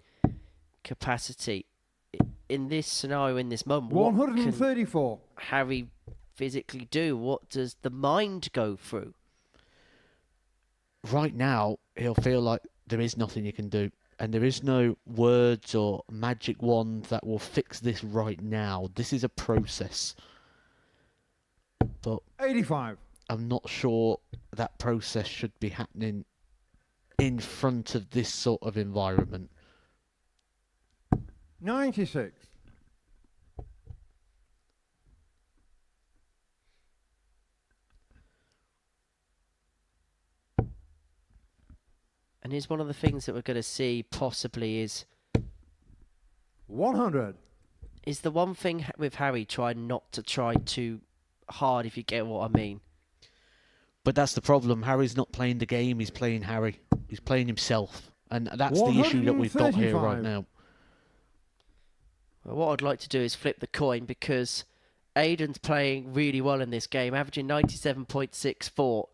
capacity. In this scenario, in this moment, what can 134. Harry physically do? What does the mind go through? Right now, he'll feel like there is nothing you can do. And there is no words or magic wand that will fix this right now. This is a process. But 85. I'm not sure that process should be happening in front of this sort of environment. 96. And here's one of the things that we're going to see possibly is 100. the one thing with Harry, try not to try too hard, if you get what I mean. But that's the problem. Harry's not playing the game, he's playing Harry. He's playing himself. And that's the issue that we've got here right 135. now. Well, what I'd like to do is flip the coin, because Aidan's playing really well in this game, averaging 97.64.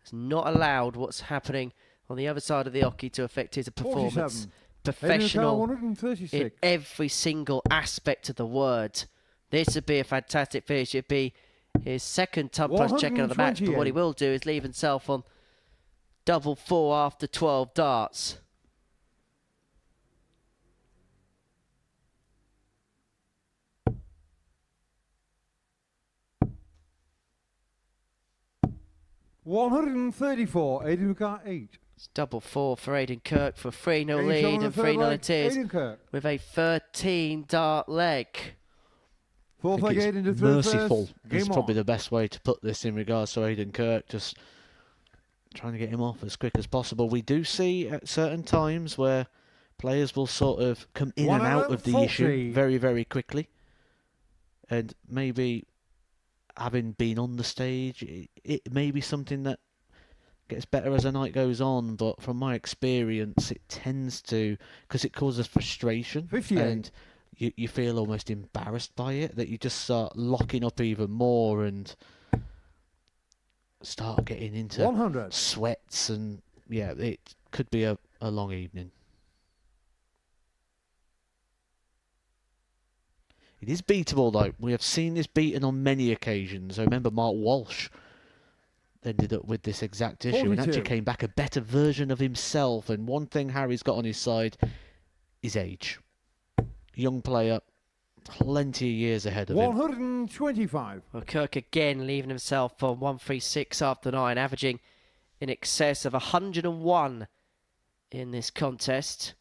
Has not allowed what's happening on the other side of the hockey to affect his performance. 47. Professional 136. in every single aspect of the word. This would be a fantastic finish. It'd be his second ton plus check of the match, but what he 128. will do is leave himself on double 4 after 12 darts. $134. Aidan Kirk 8. It's double 4 for Aidan Kirk for a 3-0 Getting shot lead on the and third 3-0 leg. it is Aidan Kirk. with a 13 dart leg. Fourth I leg think Aidan it's to through merciful. first. That's Game probably on. the best way to put this in regards to Aidan Kirk. Just trying to get him off as quick as possible. We do see at certain times where players will sort of come in and out of the issue 140. very, very quickly. And maybe having been on the stage, it may be something that gets better as the night goes on. But from my experience, it tends to, because it causes frustration. 58. And you feel almost embarrassed by it, that you just start locking up even more and start getting into 100. sweats, and yeah, it could be a long evening. It is beatable though. We have seen this beaten on many occasions. I remember Mark Walsh ended up with this exact issue and 42. actually came back a better version of himself. And one thing Harry's got on his side is age. Young player, plenty of years ahead of him. 125. Well, Kirk again leaving himself on 136 after 9, averaging in excess of 101 in this contest.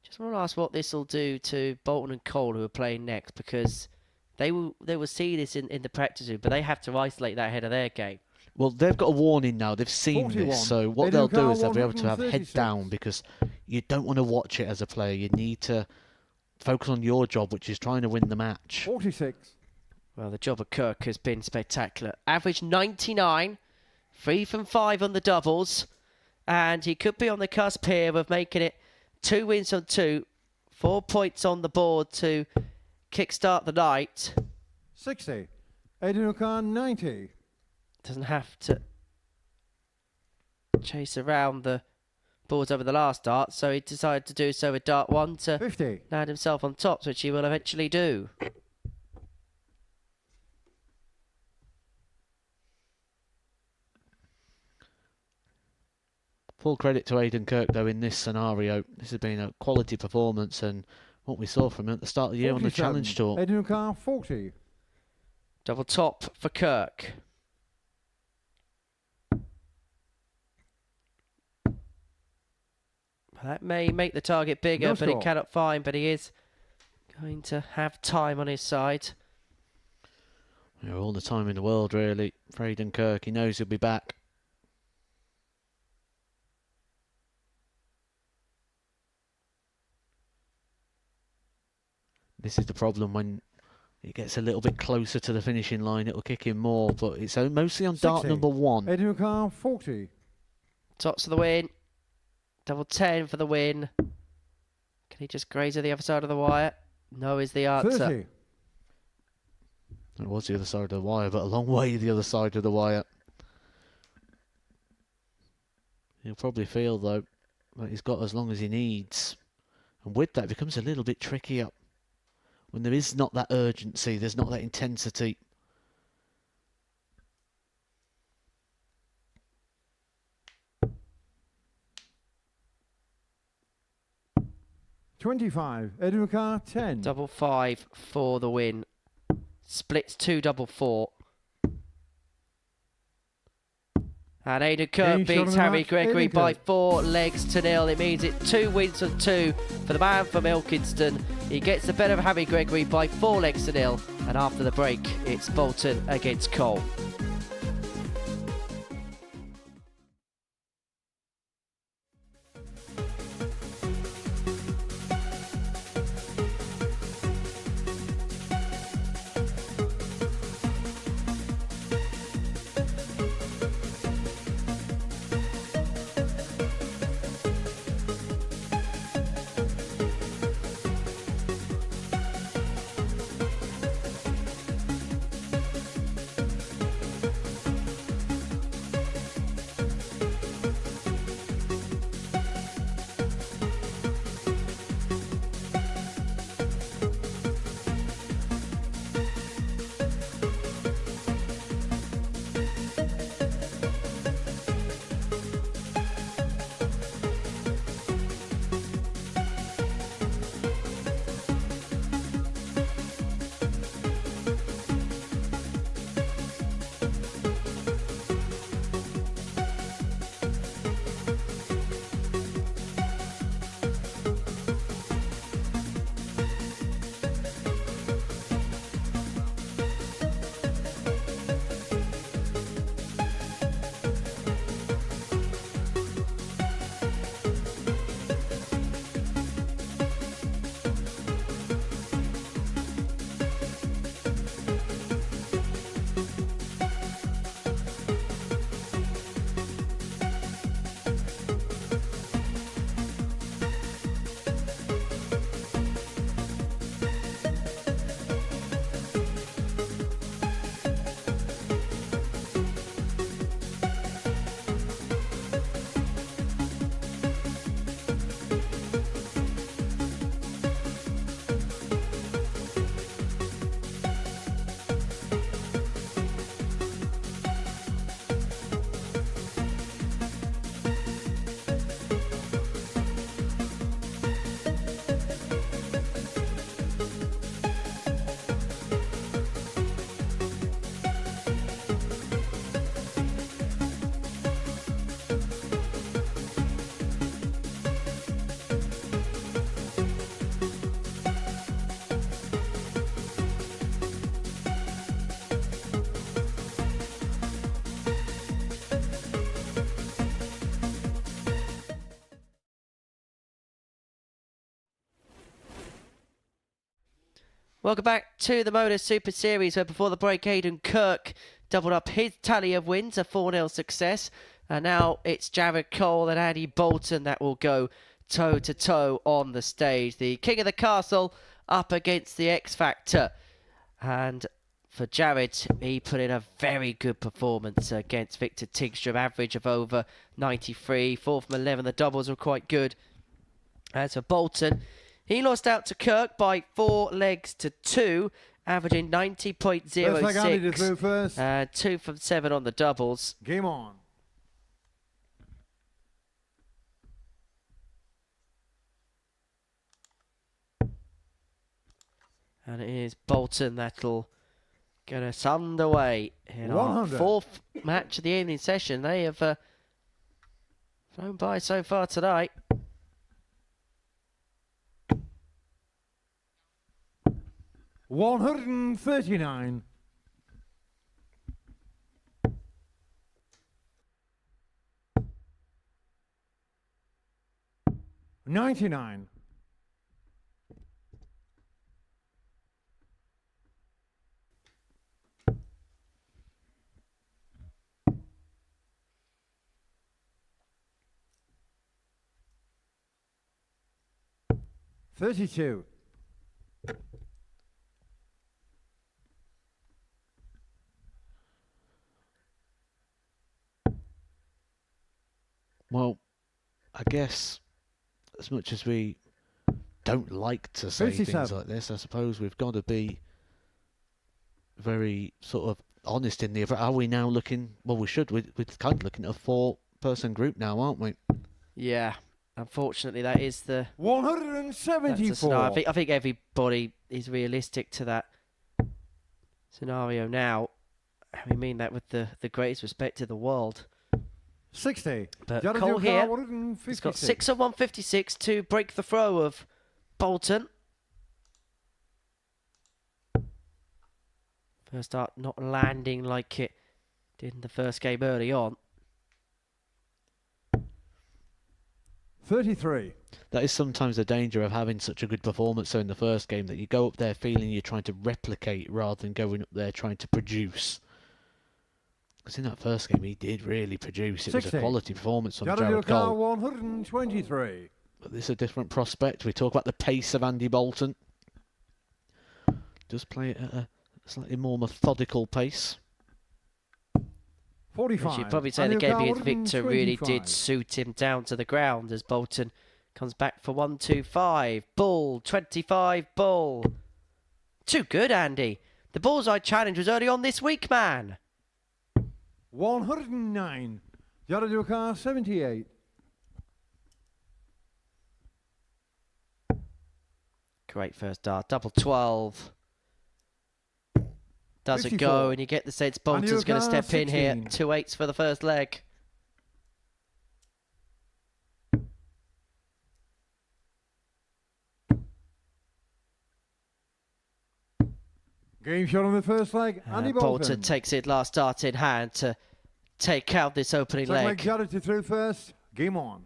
Just want to ask what this will do to Bolton and Cole, who are playing next, because they will see this in the practice room, but they have to isolate that ahead of their game. Well, they've got a warning now. They've seen 41. this. So what They they'll do do count is they'll be able to have head 136. down, because you don't want to watch it as a player. You need to focus on your job, which is trying to win the match. 46. Well, the job of Kirk has been spectacular. Average 99, 3 from 5 on the doubles, and he could be on the cusp here of making it 2 wins on 2, 4 points on the board to kickstart the night. 60. Aidan Khan 90. Doesn't have to chase around the boards over the last dart, so he decided to do so with dart 1 to 50. land himself on top, which he will eventually do. Full credit to Aidan Kirk, though, in this scenario. This has been a quality performance, and what we saw from him at the start of the year on the 47. Challenge Tour. Aidan Khan 40. Double top for Kirk. That may make the target bigger, No but he score. cannot find. But he is going to have time on his side. Yeah, all the time in the world, really. Fraden Kirk, he knows he'll be back. This is the problem when it gets a little bit closer to the finishing line. It'll kick in more, but it's mostly on dart 60. number 1. Adrian Car 40. Tops for the win. Double 10 for the win. Can he just graze to the other side of the wire? No is the answer. 30. It was the other side of the wire, but a long way the other side of the wire. He'll probably feel, though, that he's got as long as he needs. And with that, it becomes a little bit trickier. When there is not that urgency, there's not that intensity. $25. Adrian Car 10. Double 5 for the win. Splits 2 double 4. And Aidan Kirk Game shot of beats the Harry match, Gregory Aidan by Kirk. 4 legs to 0. It means it's 2 wins on 2 for the man from Ilkeston. He gets the better of Harry Gregory by 4 legs to 0. And after the break, it's Bolton against Cole. Welcome back to the Modus Super Series, where before the break, Aidan Kirk doubled up his tally of wins, a 4-0 success. And now it's Jared Cole and Andy Bolton that will go toe-to-toe on the stage. The King of the Castle up against the X Factor. And for Jared, he put in a very good performance against Victor Tingstrom, average of over 93, 4 from 11. The doubles were quite good. As for Bolton, he lost out to Kirk by 4 legs to 2, averaging Looks like Andy to throw 90.06. first. 2 from 7 on the doubles. Game on. And it is Bolton that'll get us underway in our 100. fourth match of the evening session. They have flown by so far tonight. $139. 99. 32. 'Well, I guess as much as we don't like to say things 57. like this, I suppose we've got to be very sort of honest in the... Are we now looking... Well, we should. We're kind of looking at a 4-person group now, aren't we? Yeah, unfortunately, that is the... That's the 174. scenario. I think everybody is realistic to that scenario now. I mean that with the greatest respect to the world. 60. But Gotta Cole do here, 156. he's got 6 of 156 to break the throw of Bolton. First start not landing like it did in the first game early on. 33. That is sometimes the danger of having such a good performance so in the first game, that you go up there feeling you're trying to replicate rather than going up there trying to produce. Because in that first game, he did really produce. It was 60. a quality performance from Gotta do Jared Cole. 123. But this is a different prospect. We talk about the pace of Andy Bolton. Does play it at a slightly more methodical pace. 45. I should probably say the game against Victor really did suit him down to the ground as Bolton comes back for 1-2-5. Bull, 25 Bull. Too good, Andy. The bullseye challenge was early on this week, man. 109. Gotta do 78. Great first dart. Double 12. Doesn't 54. go, and you get the sense Bolton's going to step in here. 16. 2 8s for the first leg. Game shot on the first leg. Andy Bolton takes it last start in hand to take out this opening Second leg. Gotta do through first. Game on.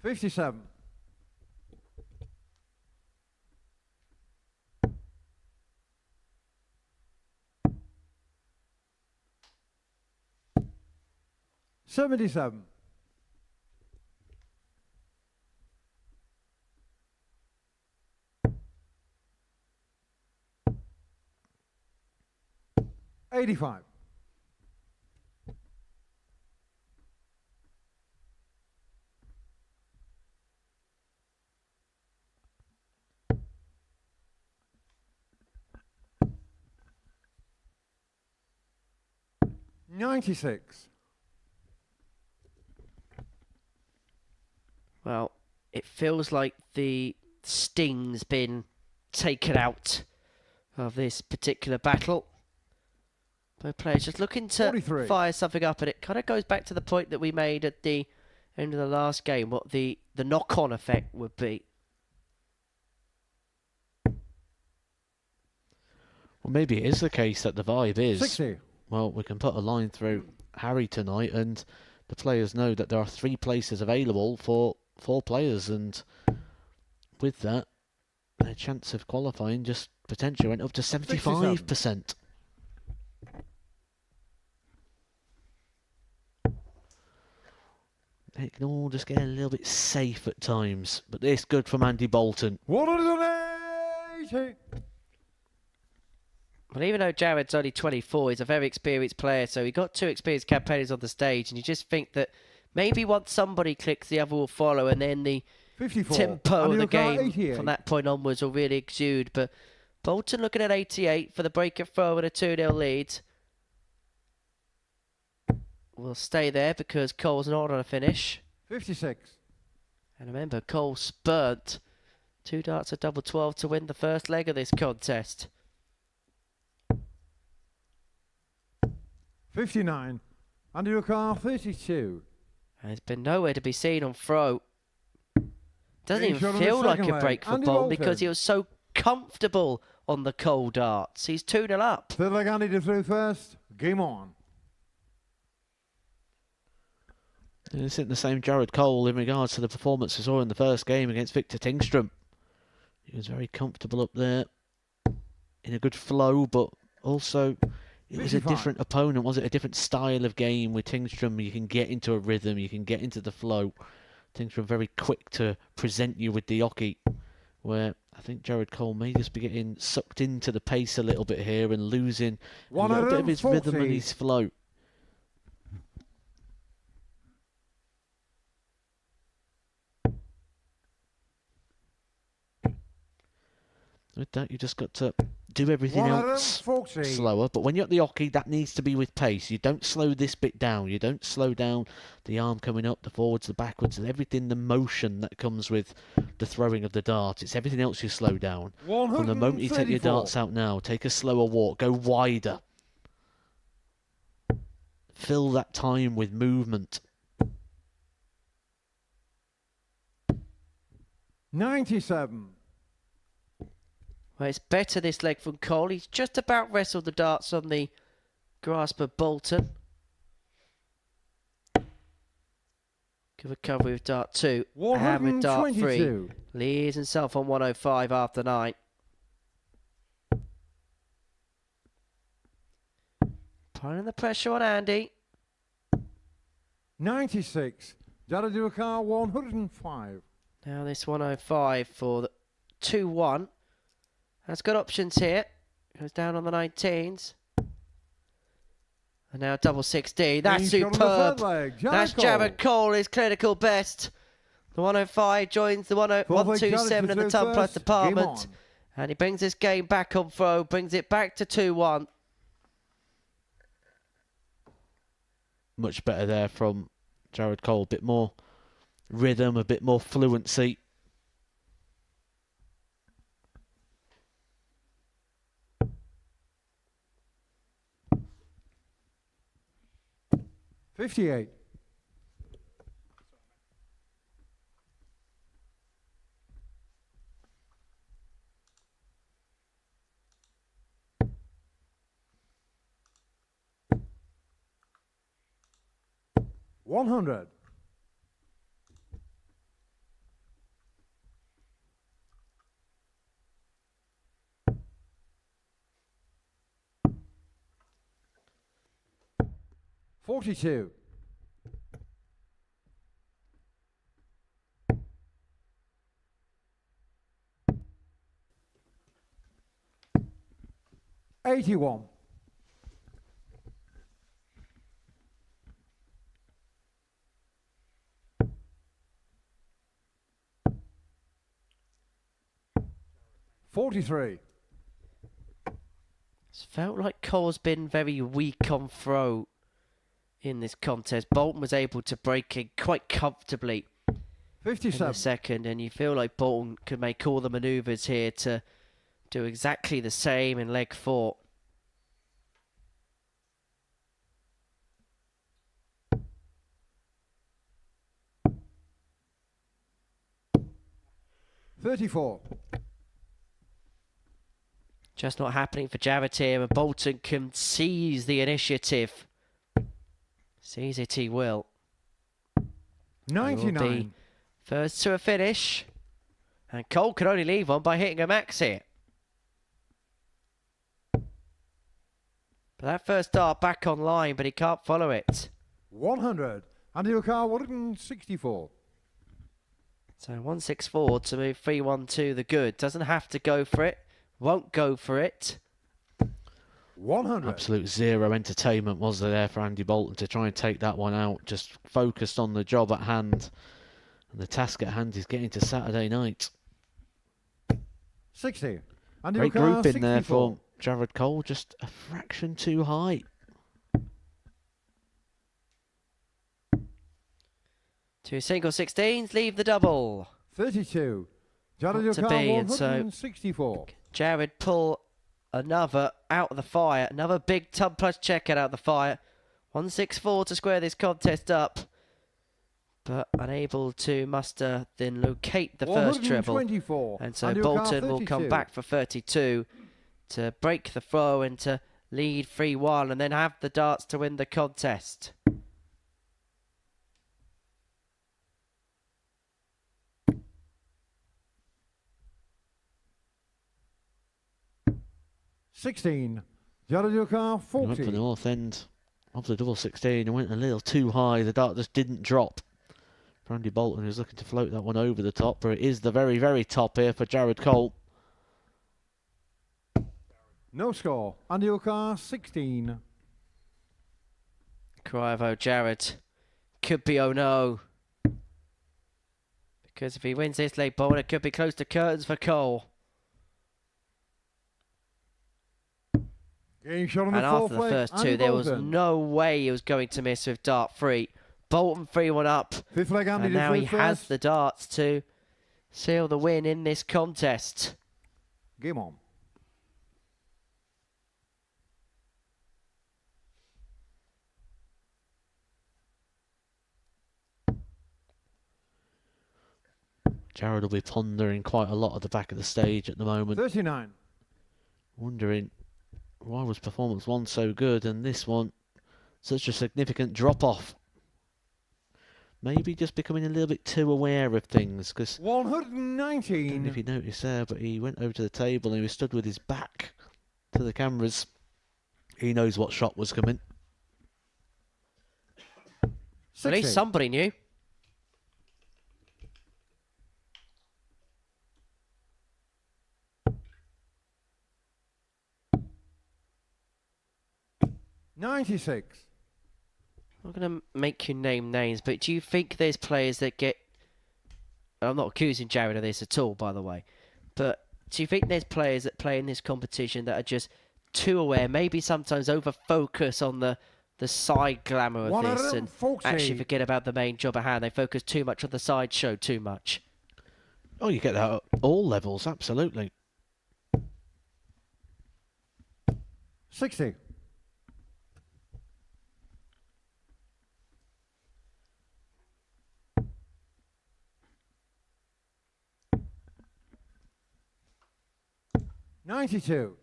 $57. 77. 85. 96. Well, it feels like the sting's been taken out of this particular battle. Both players just looking to 43. fire something up, and it kind of goes back to the point that we made at the end of the last game, what the knock-on effect would be. Well, maybe it is the case that the vibe is, 60. well, we can put a line through Harry tonight and the players know that there are 3 places available for 4 players, and with that, their chance of qualifying just potentially went up to 75%. It can all just get a little bit safe at times, but this good from Andy Bolton. 180. Well, even though Jared's only 24, he's a very experienced player, so he got 2 experienced campaigners on the stage, and you just think that maybe once somebody clicks, the other will follow, and then the 54. tempo of the game 88. from that point onwards will really exude. But Bolton looking at 88 for the break of throw and a 2-0 lead. We'll stay there because Cole's not on a finish. 56. And remember, Cole spurnt 2 darts at double 12 to win the first leg of this contest. 59. Andy Ricard, 32. And it's been nowhere to be seen on throw. Doesn't Being even shot on the feel like second a leg, break for Andy Bolton Bolton. because he was so comfortable on the Cole darts. He's 2-0 up. Third leg, Andy to through first. Game on. It's in the same Jared Cole in regards to the performance we saw in the first game against Victor Tingstrom. He was very comfortable up there in a good flow, but also it was a 55. different opponent, was it? A different style of game with Tingstrom. You can get into a rhythm, you can get into the flow. Tingstrom very quick to present you with the oki, where I think Jared Cole may just be getting sucked into the pace a little bit here and losing a little bit of his rhythm and 140. his flow. With that, you just got to do everything else 140. slower. But when you're at the oki, that needs to be with pace. You don't slow this bit down. You don't slow down the arm coming up, the forwards, the backwards, and everything, the motion that comes with the throwing of the dart. It's everything else you slow down. From the moment you take your 134. darts out now, take a slower walk, go wider. Fill that time with movement. 97. Well, it's better this leg from Cole. He's just about wrestled the darts on the grasp of Bolton. Good recovery with dart 2. And with dart 3. 122. Leaves himself on 105 after 9. Putting the pressure on Andy. 96. Jared Ricard, 105. Now this 105 for the 2-1. Has got options here. Goes down on the 19s. And now double 16. That's Being shot on the superb. third leg, Jared That's Cole. Jared Cole, his clinical best. The 105 joins the Fourth leg, Jared 127 in the to ton through plus first. Game department. on. And he brings this game back on throw, brings it back to 2-1. Much better there from Jared Cole. A bit more rhythm, a bit more fluency. $58. $100. $42. $81. $43. It's felt like Cole's been very weak on throw in this contest. Bolton was able to break in quite comfortably in the 57. second, and you feel like Bolton could make all the manoeuvres here to do exactly the same in leg 4. $34. Just not happening for Jared here, and Bolton can seize the initiative. Seize it he will. He will be 99. first to a finish, and Cole can only leave one by hitting a max here. But that first dart back online, but he can't follow it. 100. Andy Ricard, 164. So 164 to move 3-1-2 the good. Doesn't have to go for it. Won't go for it. 100. Absolute zero entertainment was there for Andy Bolton to try and take that one out. Just focused on the job at hand. And the task at hand is getting to Saturday night. 60. Andy Great Ricard, group in there 64. for Jared Cole. Just a fraction too high. Two single 16s leave the double. 32. Jared Not to Yokar, be, and so 164. Jared pull another out of the fire. Another big tub plus checkout out of the fire. 164 to square this contest up. But unable to muster, then locate the first treble. 124. And so Andy Yokar, Bolton will come 32. back for 32 to break the throw and to lead 3-1 and then have the darts to win the contest. $16. Jared Yokar, He went for the 40. north end of the double 16 and went a little too high. The dart just didn't drop. For Andy Bolton, who's looking to float that one over the top, but it is the very, very top here for Jared Cole. No score. Andy Yokar, 16. Cry of oh Jared. Could be oh no. Because if he wins this late ball, it could be close to curtains for Cole. Game shot on And the after fourth the leg, first Andy two, there was Bolton. no way he was going to miss with dart 3. Bolton 3-1 up. Fifth leg, Andy And to now he third has first. the darts to seal the win in this contest. Game on. Jared will be pondering quite a lot at the back of the stage at the moment. 39. Wondering why was performance 1 so good and this one such a significant drop off. Maybe just becoming a little bit too aware of things, because I don't know if 119. you noticed there, but he went over to the table and he was stood with his back to the cameras. He knows what shot was coming. At 60. least somebody knew. $96. I'm not going to make you name names, but do you think there's players that get... I'm not accusing Jared of this at all, by the way. But do you think there's players that play in this competition that are just too aware, maybe sometimes over-focus on the side glamour of this and 140. actually forget about the main job at hand? They focus too much on the side show too much. Oh, you get that at all levels, absolutely. 60. $92.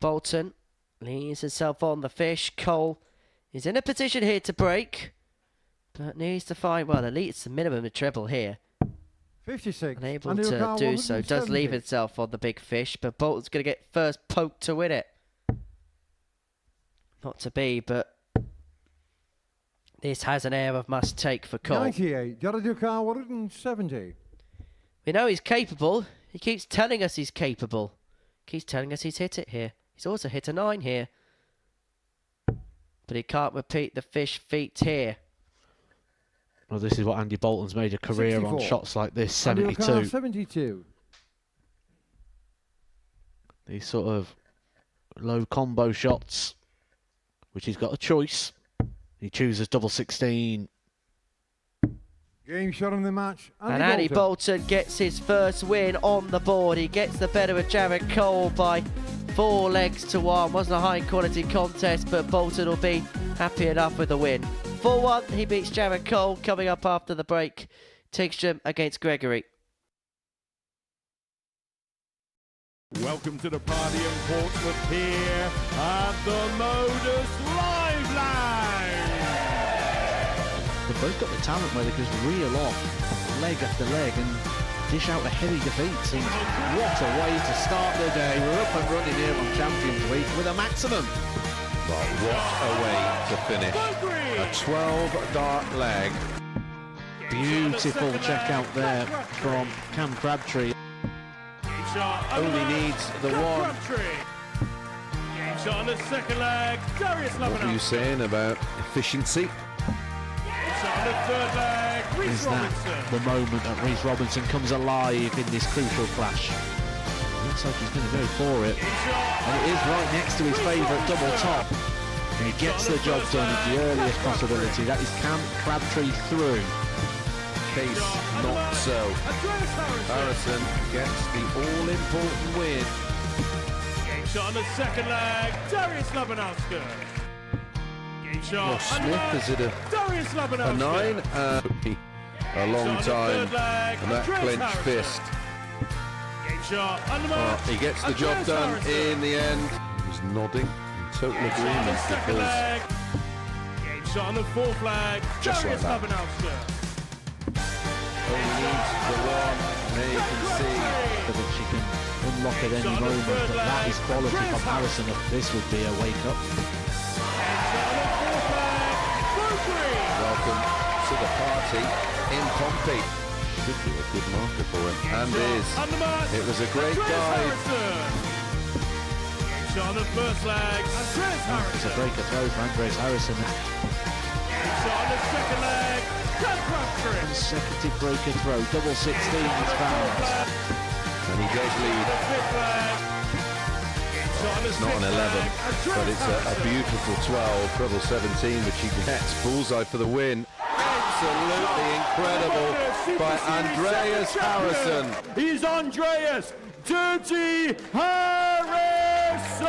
Bolton leans himself on the fish. Cole is in a position here to break, but needs to find, well, at least the minimum of treble here. 56. Unable Andy to Yokar, do so. Does leave 170. himself on the big fish, but Bolton's going to get first poke to win it. Not to be, but this has an air of must take for Cole. 98. Jared Yokar, 170. We know he's capable. He keeps telling us he's capable. Keeps telling us he's hit it here. He's also hit a 9 here. But he can't repeat the fish feat here. Well, this is what Andy Bolton's made a career 64. on, shots like this, Andy 72. Yokar, 72. These sort of low combo shots, which he's got a choice. He chooses double 16. Game shot in the match. And Andy Bolton gets his first win on the board. He gets the better of Jared Cole by 4 legs to 1. Wasn't a high quality contest, but Bolton will be happy enough with the win. 4-1, he beats Jared Cole. Coming up after the break, Tingstrom against Gregory. Welcome to the party in Portsmouth here at the Modus Live Line. They've both got the talent where they can just reel off leg after leg and dish out a heavy defeat. And what a way to start the day. We're up and running here on Champions Week with a maximum. But what a way to finish. A 12-dart leg. Beautiful check out there from Cam Crabtree. Only needs the one. Game shot on the second leg. Darius What were you saying about efficiency? Shot on the third leg. Is Reece that Robinson. the moment that Reece Robinson comes alive in this crucial clash? Looks like he's going to go for it. Game shot. And it is right next to his favourite double top. And he gets the job done at the earliest possibility. That is Cam Crabtree through. Case not so. Harrison gets the all-important win. Game shot on the second leg. Darius Labanowski. Game shot. Ross Smith, is it Darius a Labanowski. 9? A long time. And that clenched fist. Game shot. He gets the job done in the end. He's nodding in total agreement because Game shot on the fourth leg. Just Darius like that. Labanowski. he needs the one. There you can see. That she can unlock at any moment, but that is quality from Harrison. This would be a wake-up. Welcome to the party in Pompey. Should be a good marker for him. And is. It was a great dive. Shot on the first leg. It's a breaker throw for Andres Harrison. Shot on the second leg. Consecutive breaker throw, double 16 is found. And he does lead. It's not an 11, but it's a beautiful 12, treble 17, which he gets. Bullseye for the win. Absolutely incredible by Andreas Harrison. He's Andreas Dirty Harrison!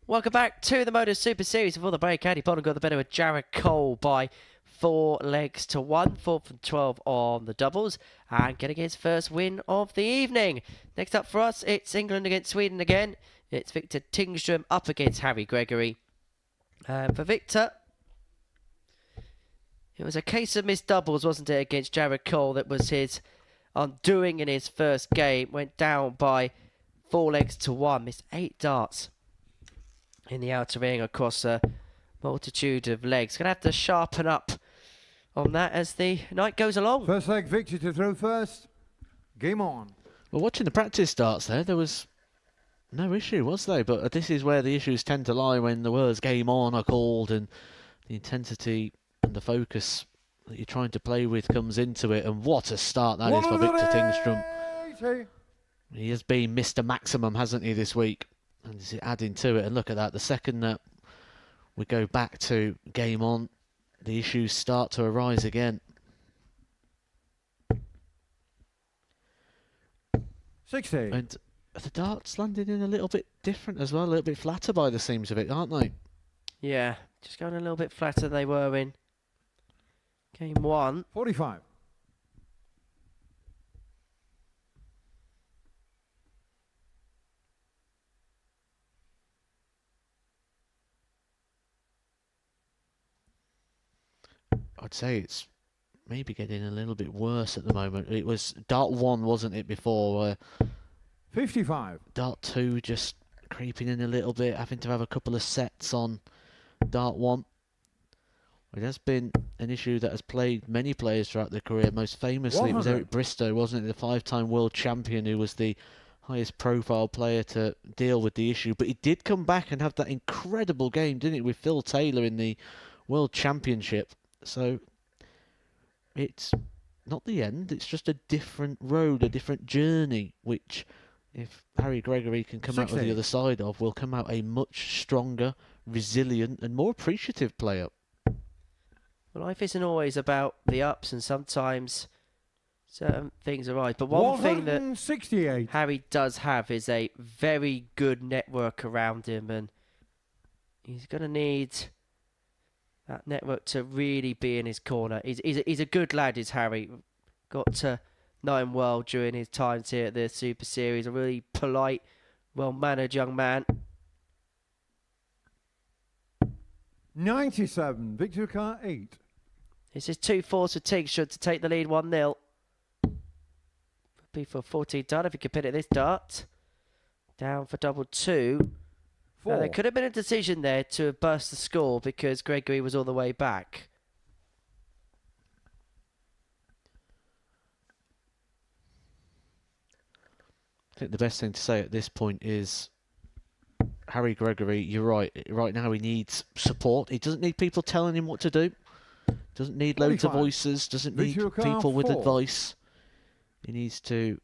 Welcome back to the Modus Super Series. Before the break, Andy Bolton got the better of Jared Cole by 4 legs to 1. 4 from 12 on the doubles and getting his first win of the evening. Next up for us, it's England against Sweden again. It's Victor Tingstrom up against Harry Gregory. For Victor, it was a case of missed doubles, wasn't it, against Jared Cole? That was his undoing in his first game. Went down by 4 legs to 1. Missed 8 darts in the outer ring across a multitude of legs. Gonna have to sharpen up on that as the night goes along. First leg victory to throw first. Game on. Well, watching the practice starts there was no issue, was there? But this is where the issues tend to lie when the words game on are called and the intensity and the focus that you're trying to play with comes into it. And what a start that is for Victor Tingstrom. He has been Mr. Maximum, hasn't he, this week? And is it adding to it? And look at that. The second that we go back to game on, the issues start to arise again. 60. And the darts landing in a little bit different as well, a little bit flatter by the seams of it, aren't they? Yeah, just going a little bit flatter than they were in game 1. 45. I'd say it's maybe getting a little bit worse at the moment. It was dart 1, wasn't it, before? 55. Dart 2 just creeping in a little bit, having to have a couple of sets on dart 1. It has been an issue that has plagued many players throughout their career. Most famously, it was Eric Bristow, wasn't it, the 5-time world champion, who was the highest profile player to deal with the issue. But he did come back and have that incredible game, didn't he, with Phil Taylor in the World Championship. So it's not the end, it's just a different road, a different journey, which if Harry Gregory can come out of the other side of, will come out a much stronger, resilient and more appreciative player. Well, life isn't always about the ups, and sometimes certain things arise. But one thing that Harry does have is a very good network around him, and he's going to need that network to really be in his corner. He's a good lad, is Harry. Got to know him well during his times here at the Super Series. A really polite, well-mannered young man. 97. Victor Car 8. This is 2-4 for Tingstrom to take the lead 1-0. Be for 14 done if he can pin it this dart. Down for double 2. Now, there could have been a decision there to have burst the score because Gregory was all the way back. I think the best thing to say at this point is, Harry Gregory, you're right. Right now he needs support. He doesn't need people telling him what to do. Doesn't need loads of 45. voices. Doesn't need Victory car people with 4. advice. He needs to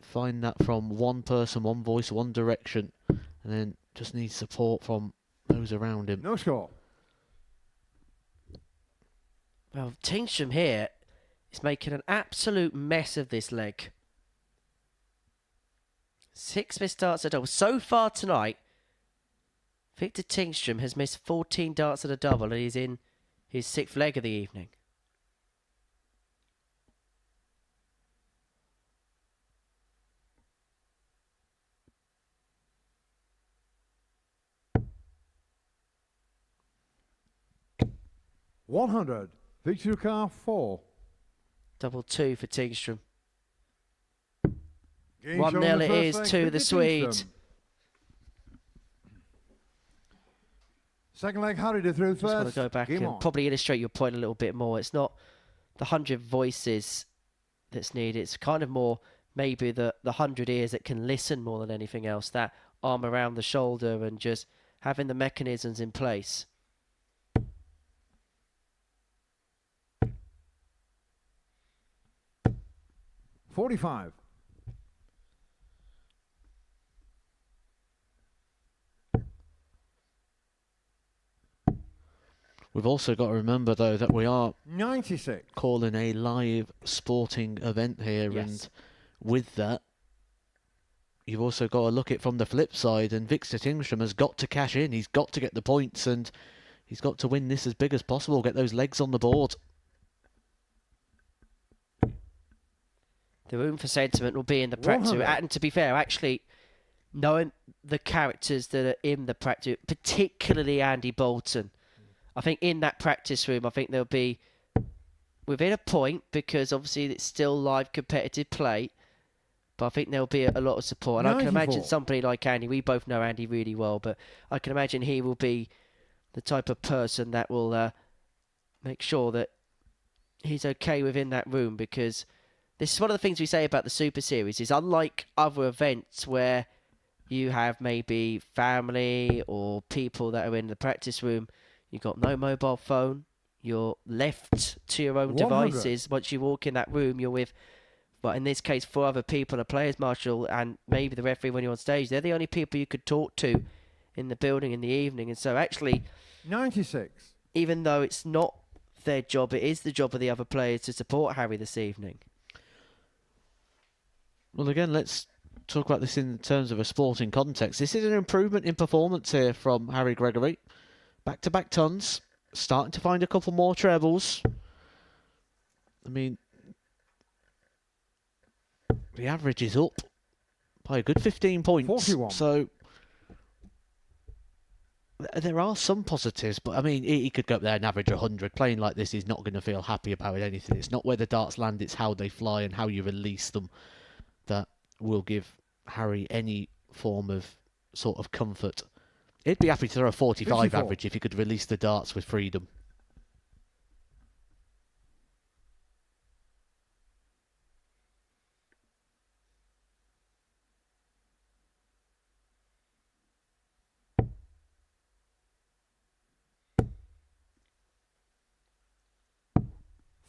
find that from one person, one voice, one direction, and then just needs support from those around him. No score. Well, Tingstrom here is making an absolute mess of this leg. 6 missed darts at double. So far tonight, Victor Tingstrom has missed 14 darts at a double, and he's in his 6th leg of the evening. $100. Victory car 4. Double 2 for Tingstrom. Game 1-0 shown in the it first is leg, to Victor the Swede. Tingstrom. Second leg, Harry to through Just want first. to go back Game and on. probably illustrate your point a little bit more. It's not the 100 voices that's needed. It's kind of more maybe the 100 ears that can listen more than anything else. That arm around the shoulder and just having the mechanisms in place. $45. We've also got to remember, though, that we are 96. calling a live sporting event here, Yes. and with that, you've also got to look at it from the flip side, and Victor Tingstrom has got to cash in. He's got to get the points, and he's got to win this as big as possible, get those legs on the board. The room for sentiment will be in the practice. 100. And to be fair, actually, knowing the characters that are in the practice, particularly Andy Bolton, I think in that practice room, I think there'll be within a point, because obviously it's still live competitive play, but I think there'll be a lot of support. And I can imagine 94. somebody like Andy, we both know Andy really well, but I can imagine he will be the type of person that will make sure that he's okay within that room, because this is one of the things we say about the Super Series is unlike other events where you have maybe family or people that are in the practice room, you've got no mobile phone, you're left to your own 100. devices. Once you walk in that room, you're with, well, in this case, 4 other people, a players marshal, and maybe the referee when you're on stage. They're the only people you could talk to in the building in the evening. And so actually, 96. even though it's not their job, it is the job of the other players to support Harry this evening. Well, again, let's talk about this in terms of a sporting context. This is an improvement in performance here from Harry Gregory. Back-to-back tons, starting to find a couple more trebles. I mean, the average is up by a good 15 points. 41. So there are some positives, but I mean, he could go up there and average 100. Playing like this, he's not going to feel happy about anything. It's not where the darts land, it's how they fly and how you release them that will give Harry any form of sort of comfort. He'd be happy to throw a 45 54. average if he could release the darts with freedom.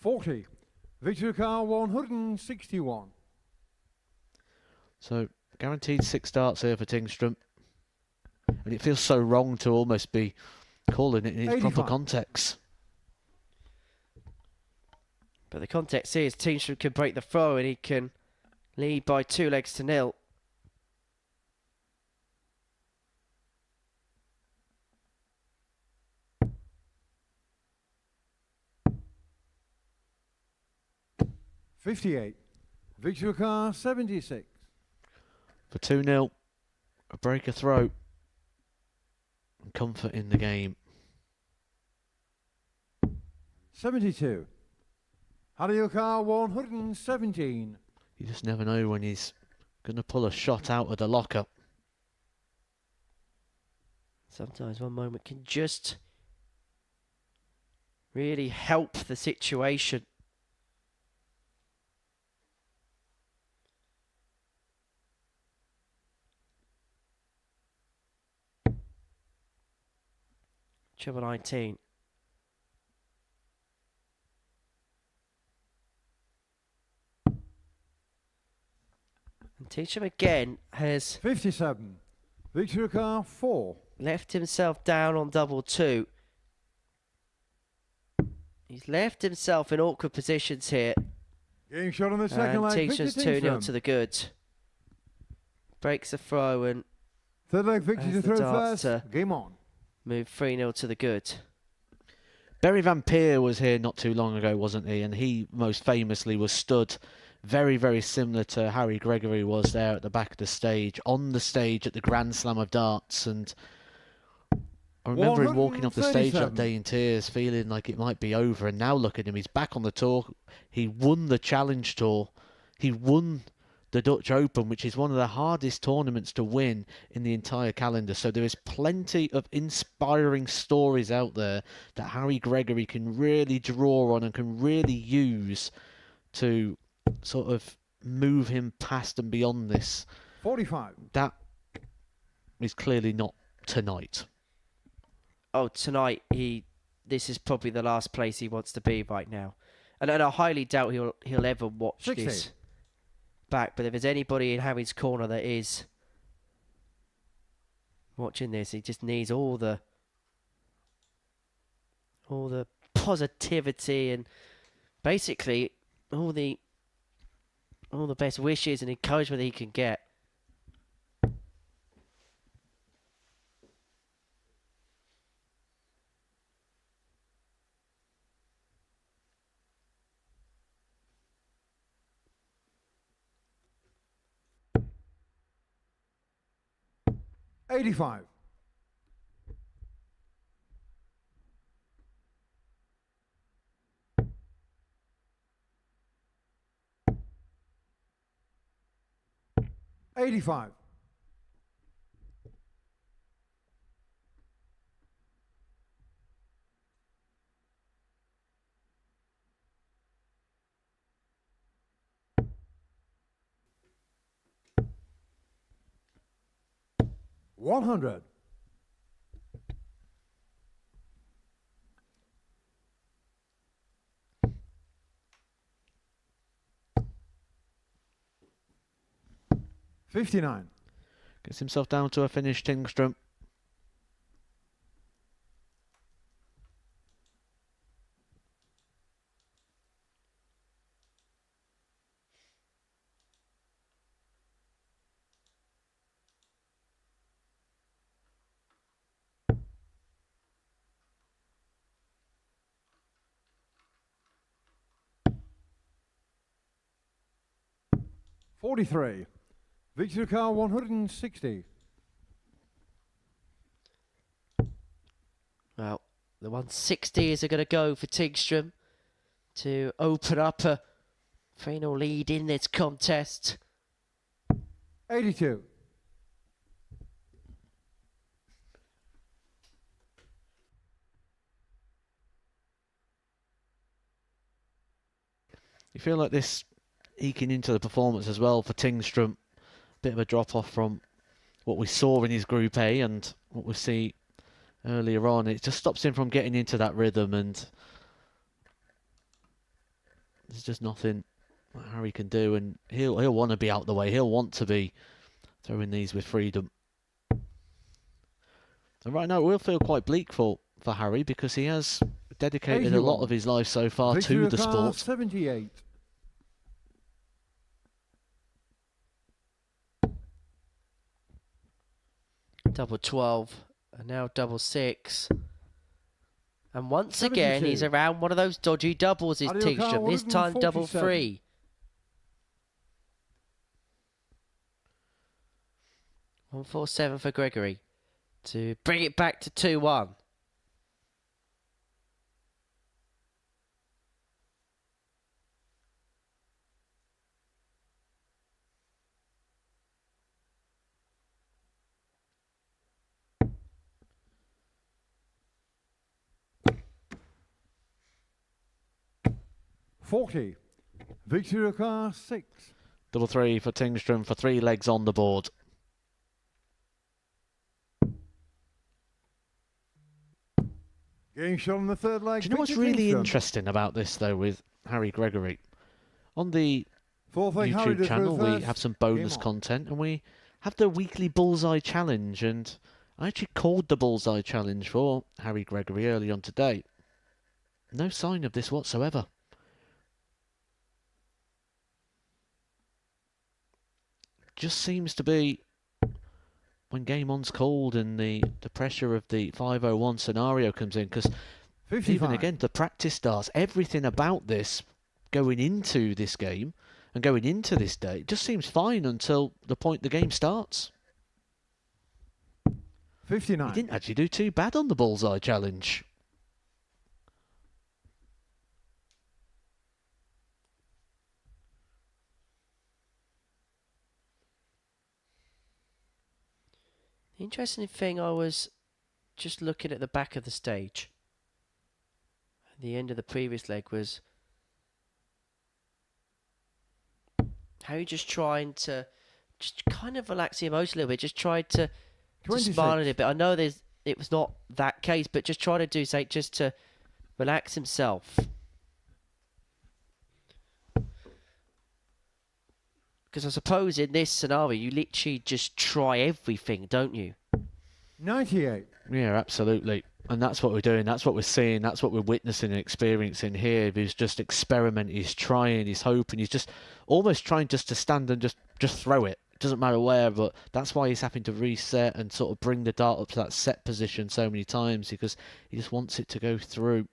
$40. Victory car 161. So, guaranteed 6 darts here for Tingstrom. And it feels so wrong to almost be calling it in its proper 85. context. But the context here is Tingstrom can break the throw and he can lead by 2 legs to 0. $58. Victory car 76. For 2-0, a break a throw. And comfort in the game. 72. Harry car 117. You just never know when he's going to pull a shot out of the locker. Sometimes one moment can just really help the situation. Treble 19. And Tingstrom again has 57. Victory car 4. left himself down on double 2. He's left himself in awkward positions here. Game shot on the second And leg. Tingstrom's 2-0 to the good. Breaks the throw and Third leg victory to As the throw darts first. Game on. move 3-0 to the good. Barry Van Peer was here not too long ago, wasn't he? And he most famously was stood very, very similar to Harry Gregory was there at the back of the stage, on the stage at the Grand Slam of Darts. And I remember him walking off the stage that 137. day in tears, feeling like it might be over. And now look at him, he's back on the tour. He won the Challenge Tour. He won the Dutch Open, which is one of the hardest tournaments to win in the entire calendar. So there is plenty of inspiring stories out there that Harry Gregory can really draw on and can really use to sort of move him past and beyond this. 45. That is clearly not tonight. Oh, tonight this is probably the last place he wants to be right now. And I highly doubt he'll ever watch 60. this back. But if there's anybody in Harry's corner that is watching this, he just needs all the positivity and basically all the best wishes and encouragement that he can get. $85. $85. $100. $59. Gets himself down to a finish, Tingstrom. $43. Victory car 160. Well, the 160s are going to go for Tingstrom to open up a 3-0 lead in this contest. 82. You feel like this eking into the performance as well for Tingstrom. Bit of a drop off from what we saw in his Group A and what we see earlier on. It just stops him from getting into that rhythm, and there's just nothing that Harry can do. And he'll want to be out the way. He'll want to be throwing these with freedom. So right now it will feel quite bleak for Harry, because he has dedicated a lot of his life so far to the car sport. 78. Double 12 and now double 6. And once again, he's 72. around one of those dodgy doubles, is Audio car Tingstrom. This time double 147. 3. $147 for Gregory to bring it back to 2-1. $40. Victory car 6. Double 3 for Tingstrom for 3 legs on the board. Getting shot on the third leg. Do you know what's Victor really Tingstrom. interesting about this, though, with Harry Gregory? On the Fourth leg, Harry YouTube does channel, we first. have some bonus Game on. content, and we have the weekly Bullseye Challenge, and I actually called the Bullseye Challenge for Harry Gregory early on today. No sign of this whatsoever. Just seems to be when game on's called and the pressure of the 501 scenario comes in, because 55. even again, the practice starts, everything about this going into this game and going into this day, it just seems fine until the point the game starts. 59. He didn't actually do too bad on the Bullseye Challenge. The interesting thing, I was just looking at the back of the stage. At the end of the previous leg was Harry just trying to just kind of relax the emotion a little bit, just tried to 26. smile a little bit. I know it was not that case, but just try to do something just to relax himself. Because I suppose in this scenario, you literally just try everything, don't you? 98. Yeah, absolutely. And that's what we're doing. That's what we're seeing. That's what we're witnessing and experiencing here. He's just experimenting. He's trying. He's hoping. He's just almost trying just to stand and just throw it. It doesn't matter where, but that's why he's having to reset and sort of bring the dart up to that set position so many times, because he just wants it to go through.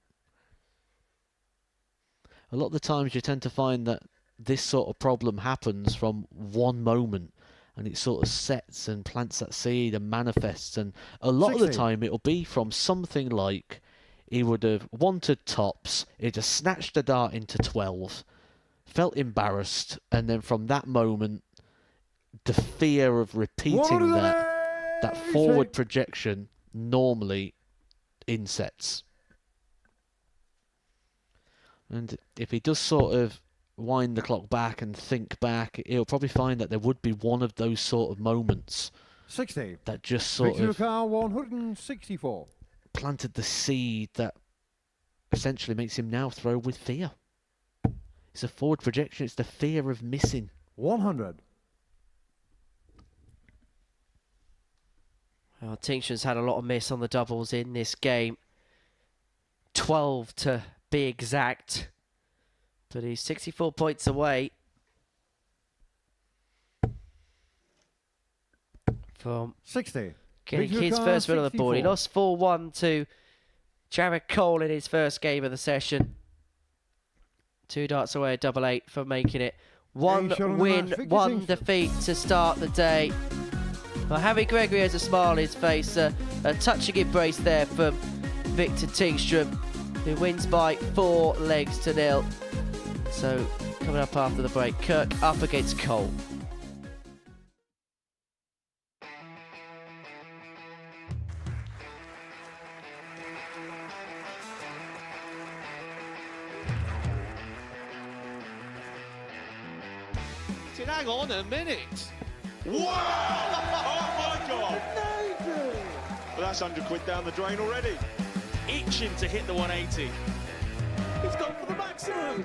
A lot of the times you tend to find that this sort of problem happens from one moment, and it sort of sets and plants that seed and manifests, and a lot of the 60. time it'll be from something like he would have wanted tops, he just snatched the dart into 12, felt embarrassed, and then from that moment the fear of repeating that forward projection normally insets. And if he does sort of wind the clock back and think back, he'll probably find that there would be one of those sort of moments 60. that just sort Victor of Car 164. planted the seed that essentially makes him now throw with fear. It's a forward projection, it's the fear of missing. 100. Well, Tingstrom's had a lot of miss on the doubles in this game. 12 to be exact. But he's 64 points away from 60. getting Victor his Car first win on the board. He 64. lost 4-1 to Jared Cole in his first game of the session. 2 darts away, double 8 for making it. One shot on the win, match, Victor one Tingstrom. defeat to start the day. Well, Harry Gregory has a smile on his face. A touching embrace there from Victor Tingstrom, who wins by 4 legs to 0. So, coming up after the break, Kirk up against Cole. Hang on a minute. Wow! Oh my God! Well, that's 100 quid down the drain already. Itching to hit the 180. He's gone for the maximum.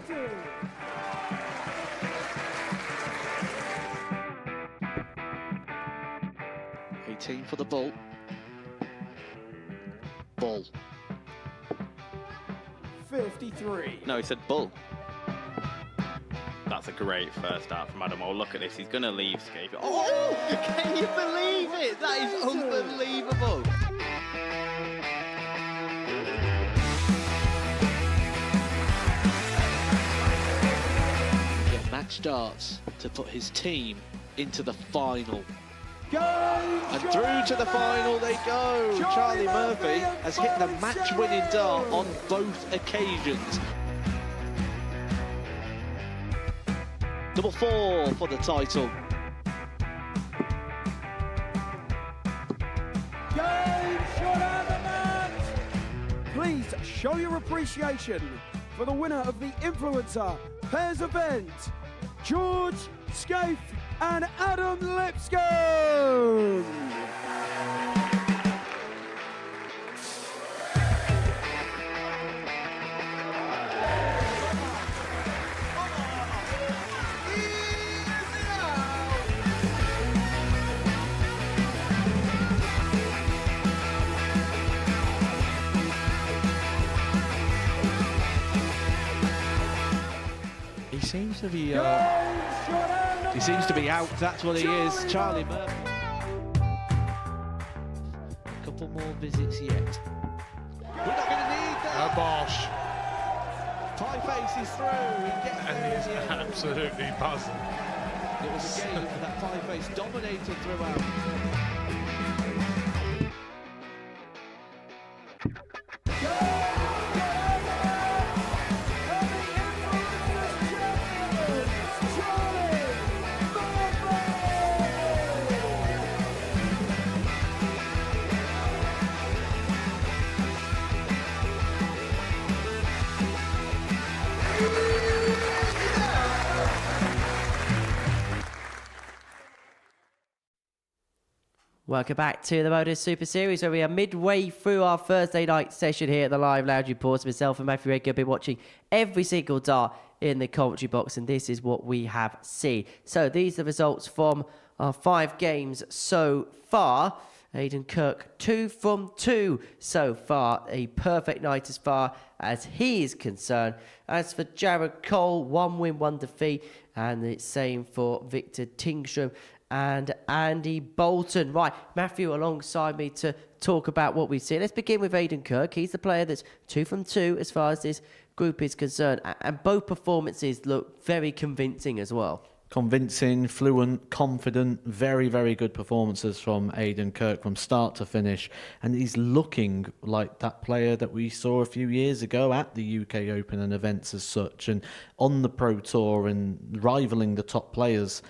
Team for the bull. Bull. 53. No, he said bull. That's a great first out from Adam. Oh, look at this. He's going to leave Scape. Oh, can you believe it? That is unbelievable. Get match darts to put his team into the final. And through to the final they go. Charlie Murphy has hit the match-winning dart on both occasions. Double 4 for the title. Please show your appreciation for the winner of the Influencer Pairs event, George Scaife and Adam Lipscomb. seems to be out. That's what he is. Charlie Murphy. A couple more visits yet. We're not going to need that. Bosch. Pie Face is through. And he's absolutely buzzing. It was a game that Pie Face dominated throughout. Welcome back to the Modus Super Series, where we are midway through our Thursday night session here at the Live Lounge Reports. Myself and Matthew Edgar have been watching every single dart in the commentary box, and this is what we have seen. So these are the results from our 5 games so far. Aidan Kirk, 2 from 2 so far. A perfect night as far as he is concerned. As for Jared Cole, 1 win, 1 defeat. And the same for Victor Tingstrom and Andy Bolton. Right, Matthew alongside me to talk about what we've seen. Let's begin with Aidan Kirk. He's the player that's 2 from 2 as far as this group is concerned. And both performances look very convincing as well. Convincing, fluent, confident, very, very good performances from Aidan Kirk from start to finish. And he's looking like that player that we saw a few years ago at the UK Open and events as such, and on the Pro Tour and rivaling the top players.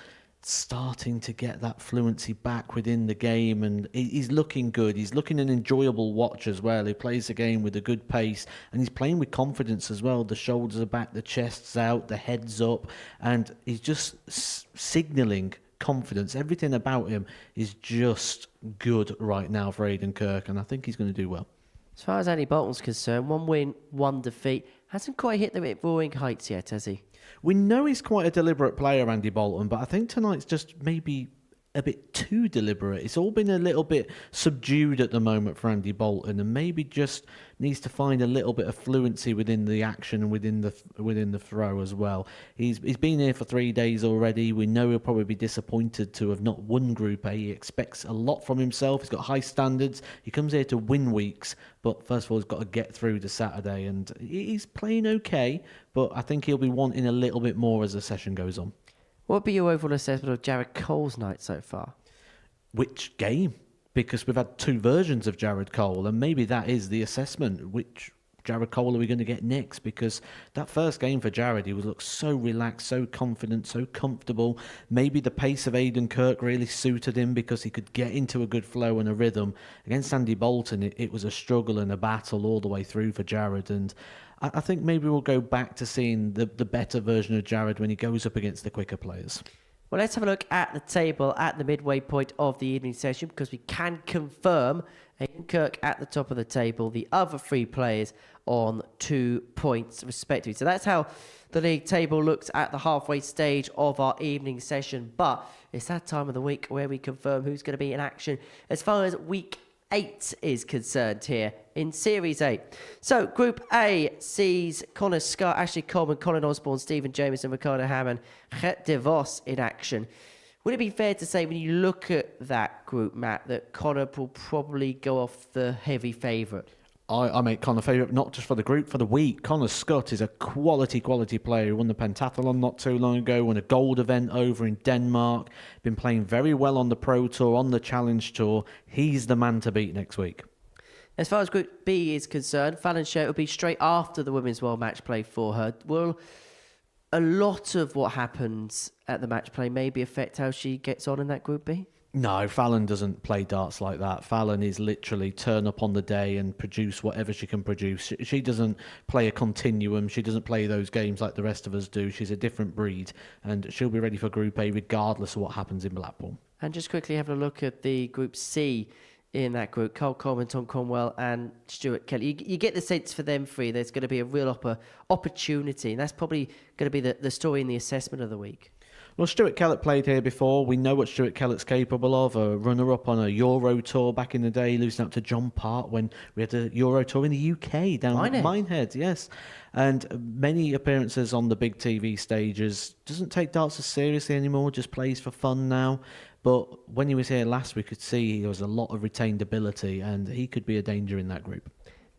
Starting to get that fluency back within the game, and he's looking good. He's looking an enjoyable watch as well. He plays the game with a good pace, and he's playing with confidence as well. The shoulders are back, the chest's out, the head's up, and he's just signalling confidence. Everything about him is just good right now for Aidan Kirk, and I think he's going to do well. As far as Andy Bolton's concerned, 1 win, 1 defeat. Hasn't quite hit the roaring heights yet, has he? We know he's quite a deliberate player, Andy Bolton, but I think tonight's just maybe a bit too deliberate. It's all been a little bit subdued at the moment for Andy Bolton, and maybe just needs to find a little bit of fluency within the action and within the throw as well. He's been here for 3 days already. We know he'll probably be disappointed to have not won Group A. He expects a lot from himself. He's got high standards. He comes here to win weeks, but first of all, he's got to get through to Saturday, and he's playing okay, but I think he'll be wanting a little bit more as the session goes on. What would be your overall assessment of Jared Cole's night so far? Which game? Because we've had 2 versions of Jared Cole, and maybe that is the assessment. Which Jared Cole are we going to get next? Because that first game for Jared, he looked so relaxed, so confident, so comfortable. Maybe the pace of Aidan Kirk really suited him because he could get into a good flow and a rhythm. Against Andy Bolton, it was a struggle and a battle all the way through for Jared, and I think maybe we'll go back to seeing the better version of Jared when he goes up against the quicker players. Well, let's have a look at the table at the midway point of the evening session, because we can confirm Aidan Kirk at the top of the table, the other 3 players on 2 points respectively. So that's how the league table looks at the halfway stage of our evening session. But it's that time of the week where we confirm who's going to be in action as far as week 8 is concerned here in Series 8. So Group A sees Connor Scott, Ashley Coleman, Colin Osborne, Stephen Jameson, Ricardo Hammond, Chet DeVos in action. Would it be fair to say when you look at that group, Matt, that Connor will probably go off the heavy favourite? I make Connor favourite, not just for the group, for the week. Connor Scott is a quality player. He won the pentathlon not too long ago, won a gold event over in Denmark, been playing very well on the Pro Tour, on the Challenge Tour. He's the man to beat next week. As far as Group B is concerned, Fallon Sher will be straight after the Women's World Match Play for her. Will a lot of what happens at the match play maybe affect how she gets on in that Group B? No, Fallon doesn't play darts like that. Fallon is literally turn up on the day and produce whatever she can produce. She doesn't play a continuum. She doesn't play those games like the rest of us do. She's a different breed, and she'll be ready for Group A regardless of what happens in Blackpool. And just quickly having a look at the Group C in that group, Carl Coleman, Tom Conwell and Stuart Kelly. You get the sense for them 3 there's going to be a real opportunity, and that's probably going to be the story in the assessment of the week. Well, Stuart Kellett played here before. We know what Stuart Kellett's capable of. A runner-up on a Euro tour back in the day, losing out to John Part when we had a Euro tour in the UK down at Minehead, yes. And many appearances on the big TV stages. Doesn't take darts as seriously anymore, just plays for fun now. But when he was here last, we could see there was a lot of retained ability, and he could be a danger in that group.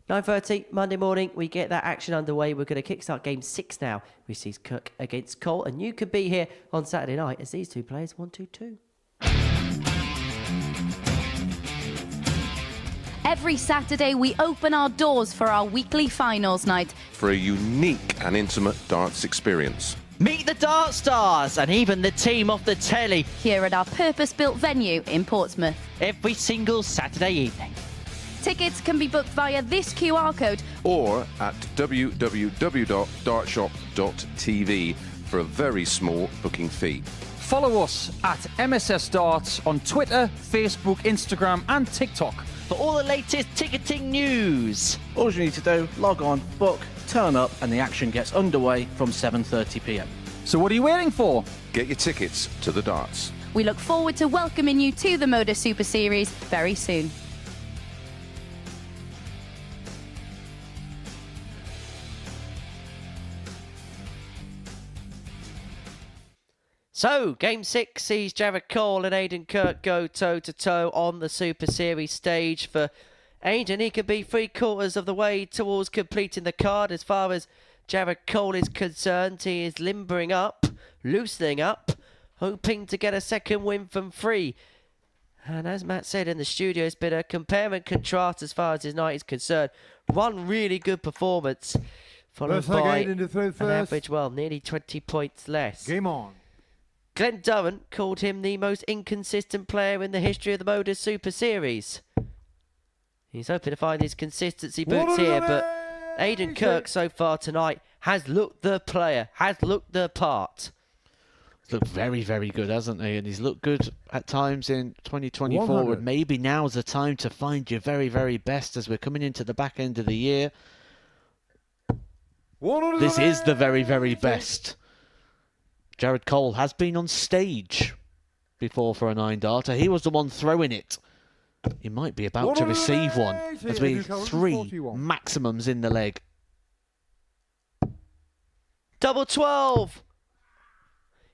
9:30 Monday morning, we get that action underway. We're going to kickstart game 6 now, which sees Kirk against Cole. And you could be here on Saturday night as these two players 1-2-2. Every Saturday, we open our doors for our weekly finals night. For a unique and intimate darts experience. Meet the Dart Stars and even the team off the telly. Here at our purpose-built venue in Portsmouth. Every single Saturday evening. Tickets can be booked via this QR code or at www.dartshop.tv for a very small booking fee. Follow us at MSS Darts on Twitter, Facebook, Instagram and TikTok. For all the latest ticketing news. All you need to do, log on, book, turn up and the action gets underway from 7:30 p.m. So what are you waiting for? Get your tickets to the darts. We look forward to welcoming you to the Modus Super Series very soon. So, Game 6 sees Jared Cole and Aidan Kirk go toe-to-toe on the Super Series stage. For Aidan, he could be 3/4 of the way towards completing the card. As far as Jared Cole is concerned, he is limbering up, loosening up, hoping to get a second win from 3. And as Matt said in the studio, it's been a compare and contrast as far as his night is concerned. One really good performance, followed by an average, nearly 20 points less. Game on. Glenn Durrant called him the most inconsistent player in the history of the Modus Super Series. He's hoping to find his consistency boots here, but Aidan Kirk so far tonight has looked the player, has looked the part. He's looked very, very good, hasn't he? And he's looked good at times in 2024. And maybe now's the time to find your very, very best as we're coming into the back end of the year. This is the very, very best. Jared Cole has been on stage before for a 9-darter. He was the one throwing it. He might be about to receive one. There's been 3 maximums in the leg. Double 12.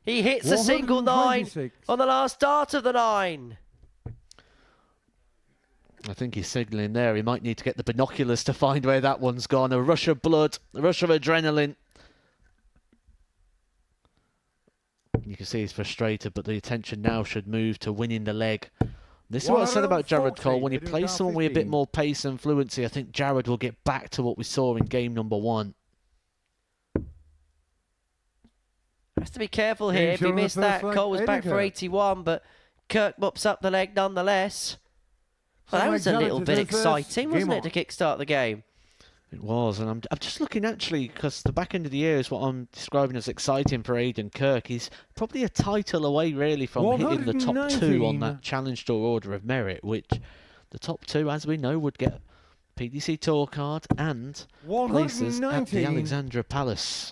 He hits a single 9 on the last dart of the 9. I think he's signalling there. He might need to get the binoculars to find where that one's gone. A rush of blood, a rush of adrenaline. You can see he's frustrated, but the attention now should move to winning the leg. This is what I said about Jared Cole. When you play someone with a bit more pace and fluency, I think Jared will get back to what we saw in game number 1. Has to be careful here. If he missed that, Cole was back for 81, but Kirk mops up the leg nonetheless. Well, that was a little bit exciting, wasn't it, to kickstart the game? It was, and I'm just looking actually, because the back end of the year is what I'm describing as exciting for Aidan Kirk. He's probably a title away, really, from hitting the top 2 on that Challenge Tour Order of Merit, which the top 2, as we know, would get PDC Tour card and places at the Alexandra Palace.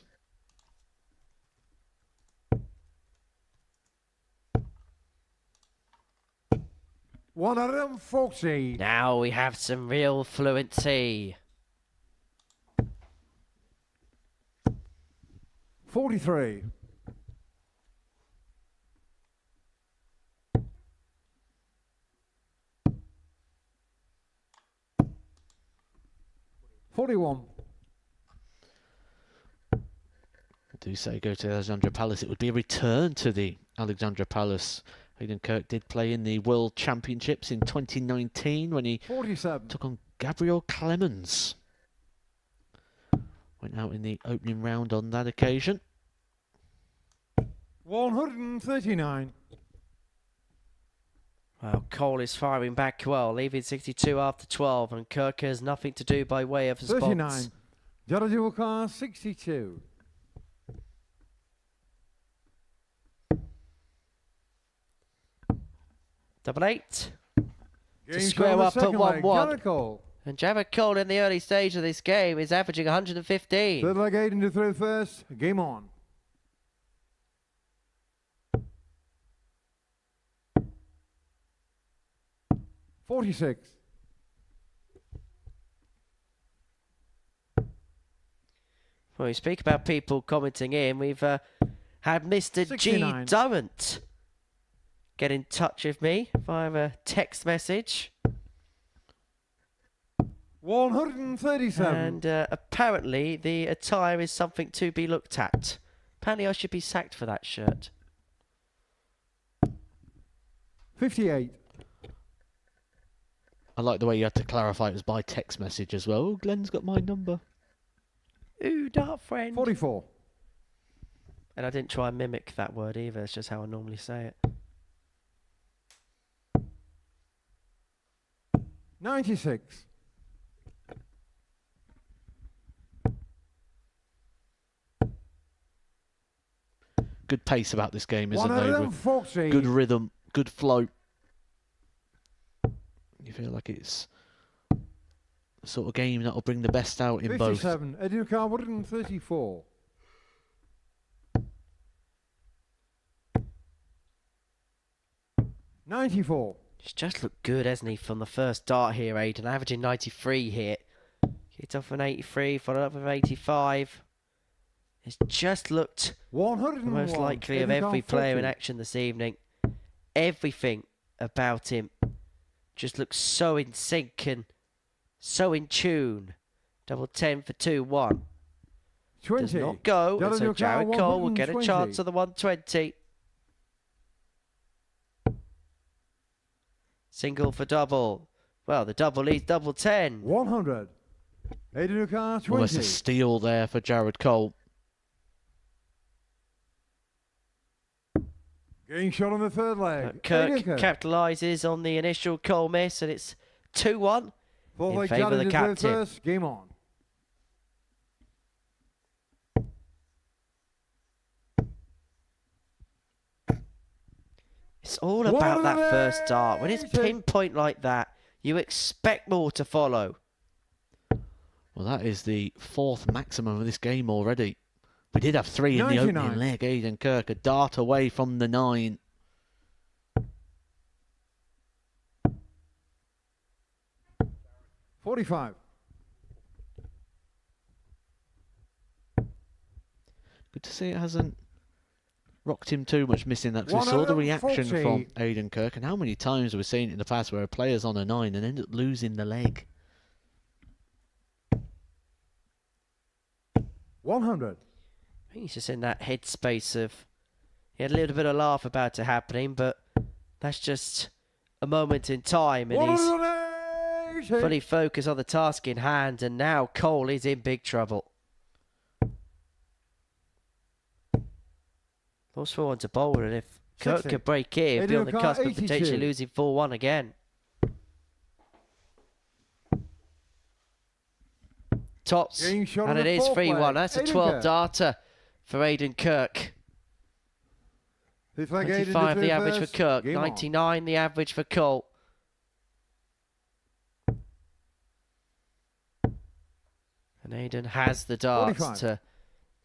$140. Now we have some real fluency. 43. 41. I do say go to Alexandra Palace. It would be a return to the Alexandra Palace. Aidan Kirk did play in the World Championships in 2019 when he 47. took on Gabriel Clemens. Went out in the opening round on that occasion. 139. Well, Cole is firing back well, leaving 62 after 12, and Kirk has nothing to do by way of response. 39. Jared 62. Double 8. To square up at 1-1. And Jared Cole in the early stage of this game is averaging 115. Third leg, Aidan to throw first. Game on. 46. Well, we speak about people commenting in. We've had Mr. 69. G. Durrant get in touch with me via a text message. 137. And apparently the attire is something to be looked at. Apparently I should be sacked for that shirt. 58. I like the way you had to clarify it was by text message as well. Oh, Glenn's got my number. Ooh, dart friend. 44. And I didn't try and mimic that word either. It's just how I normally say it. 96. Good pace about this game, isn't there? 140. Good rhythm, good flow. You feel like it's the sort of game that will bring the best out in both. 57. Educar 134. $94. He's just looked good, hasn't he, from the first dart here, Aidan. Averaging 93 here. Kicked off an 83, followed up with 85. It's just looked the most likely of every player in action this evening. Everything about him just looks so in sync and so in tune. Double 10 for 2-1. 20. Does not go, and so Jared Cole will get a chance of the 120. Single for double. Well, the double leads double 10. 100. Educar 20. Almost a steal there for Jared Cole. Getting shot on the third leg. Kirk capitalises on the initial Cole miss, and it's 2-1 in favour of the captain. First. Game on. It's all about that first dart. When it's pinpoint like that, you expect more to follow. Well, that is the fourth maximum of this game already. We did have 3 in the opening leg. Aidan Kirk, a dart away from the 9. $45. Good to see it hasn't rocked him too much missing that. We saw the reaction from Aidan Kirk, and how many times we've seen it in the past where a player's on a 9 and end up losing the leg. 100. I think he's just in that headspace of... He had a little bit of laugh about it happening, but that's just a moment in time, and he's fully focused on the task in hand, and now Cole is in big trouble. Lost 4-1 to Bolton, and if Kirk could break here, he'd be on the cusp of potentially losing 4-1 again. Tops, and it is 3-1. That's a 12 darter for Aidan Kirk. 25 the average for Kirk, 99 the average for Cole. And Aidan has the darts to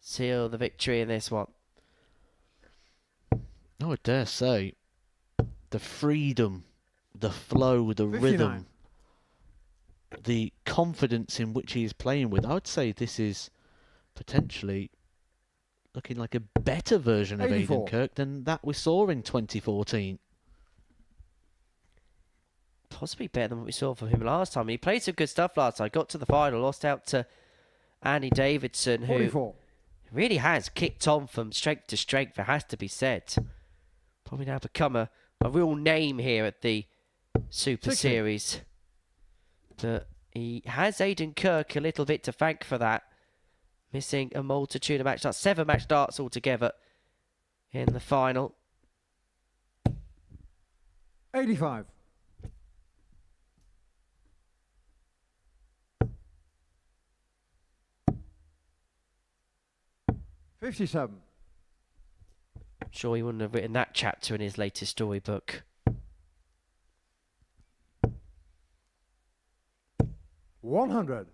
seal the victory in this one. I would dare say the freedom, the flow, the rhythm, the confidence in which he is playing with. I would say this is potentially looking like a better version of Aidan Kirk than that we saw in 2014. Possibly better than what we saw from him last time. He played some good stuff last time. Got to the final, lost out to Andy Davidson, who really has kicked on from strength to strength, it has to be said. Probably now become a real name here at the Super Series. But he has Aidan Kirk a little bit to thank for that. Missing a multitude of match darts, 7 match darts altogether in the final. 85. $57. I'm sure he wouldn't have written that chapter in his latest storybook. 100.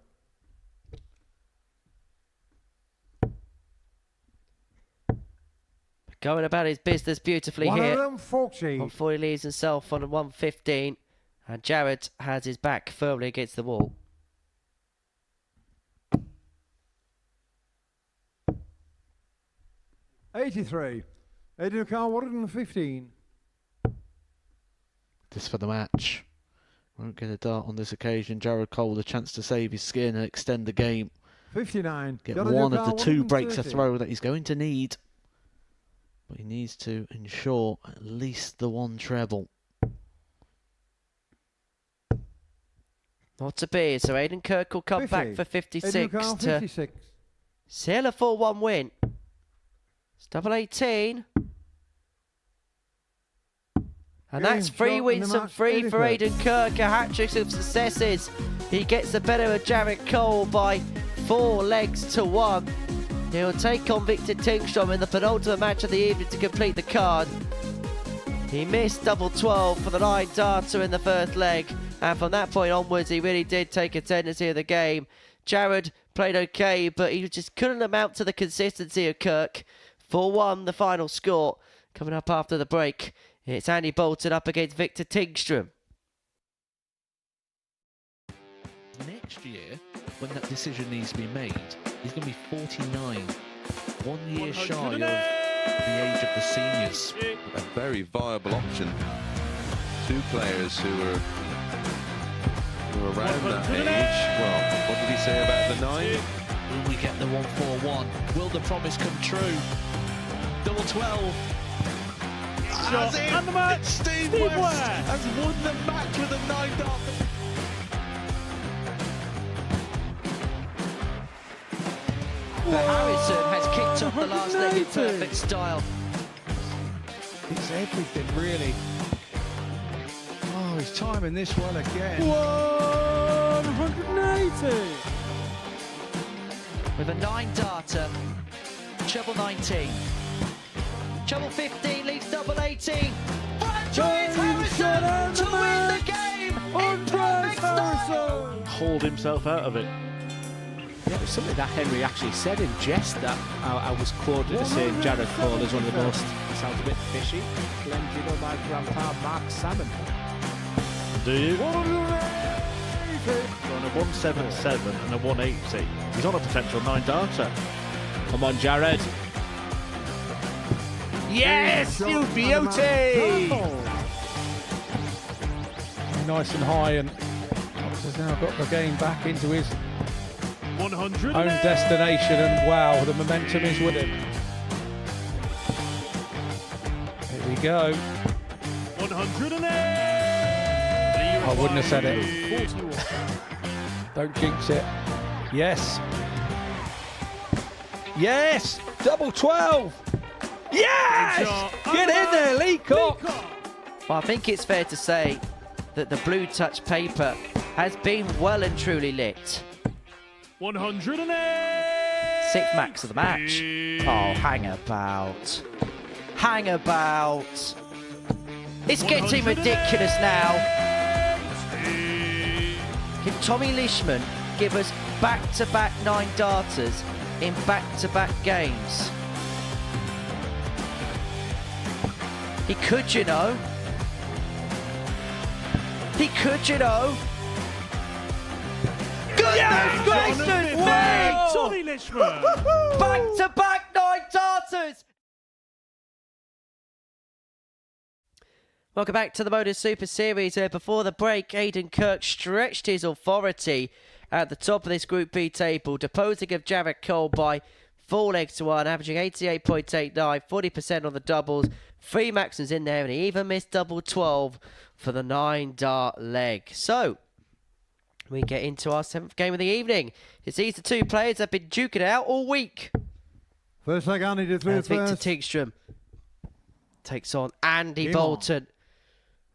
Going about his business beautifully here. 140. Before he leaves himself on a 115. And Jared has his back firmly against the wall. $83. Aidan Carr, 115. This for the match. Won't get a dart on this occasion. Jared Cole a chance to save his skin and extend the game. 59. Get one of the two breaks a throw that he's going to need. But he needs to ensure at least the one treble. Not to be, so Aidan Kirk will come 50. back for 56 Aidan Carr, to 56. seal a 4-1 win. It's double 18. And that's 3 wins and 3 for Aidan Kirk, a hat-trick of successes. He gets the better of Jared Cole by 4 legs to 1. He'll take on Victor Tingstrom in the penultimate match of the evening to complete the card. He missed double 12 for the 9 darter in the first leg, and from that point onwards he really did take a tendency of the game. Jared played okay, but he just couldn't amount to the consistency of Kirk. 4-1 the final score. Coming up after the break, it's Andy Bolton up against Victor Tingstrom. Next year, when that decision needs to be made, he's going to be 49. 1 year shy of the age of the seniors. A very viable option. 2 players who are around that age. Well, what did he say about the 9? Will we get the 141? Will the promise come true? Double 12. Shot and the match. Steve West has won the match with a 9 dart. Harrison has kicked off the last leg in perfect style. It's everything, really. Oh, he's timing this well again. 180. With a 9 darter, treble 19. Treble 15 leaves double 18. Franchise Harrison to win the game in perfect style. Hauled himself out of it. Yeah, it was something that Henry actually said in jest that I was quoted as saying Jared Cole is one of the most, sounds a bit fishy. Glenn, do you know my grandpa Mark Salmon? Do you? On a 177 and a 180. He's on a potential 9 darter. Come on, Jared. Yes, you beauty! Nice and high, and has now got the game back into his 100 own destination, and wow, the momentum is with him. Here we go. 108. I wouldn't have said it. Don't jinx it. Yes. Yes! Double 12! Yes! Get in there, Lee Cook! Well, I think it's fair to say that the blue touch paper has been well and truly lit. 108. 6th max of the match. Oh, hang about. Hang about. It's getting ridiculous now. Can Tommy Leishman give us back-to-back 9 darters in back-to-back games? He could, you know. He could, you know. Goodness gracious me! Tommy Leishman. Back-to-back 9 darters! Welcome back to the Modus Super Series. Before the break, Aidan Kirk stretched his authority at the top of this Group B table, deposing of Jared Cole by 4 legs to 1, averaging 88.89, 40% on the doubles, 3 maxims in there, and he even missed double 12 for the 9 dart leg. So, we get into our 7th game of the evening. It's these 2 players that have been duking it out all week. First leg, Andy did through As Victor first. Tingstrom takes on Andy Bolton.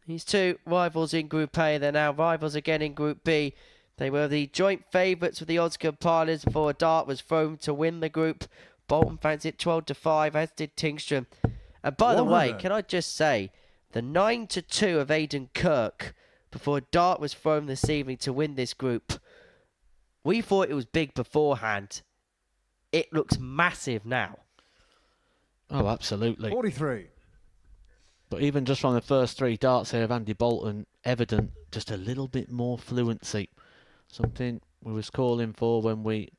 These 2 rivals in Group A. They're now rivals again in Group B. They were the joint favourites with the odds compilers before a dart was thrown to win the group. Bolton fancied it 12-5, as did Tingstrom. And by the way, can I just say, the 9-2 of Aidan Kirk before a dart was thrown this evening to win this group. We thought it was big beforehand. It looks massive now. Oh, absolutely. 43. But even just from the first 3 darts here of Andy Bolton, evident just a little bit more fluency. Something we was calling for when we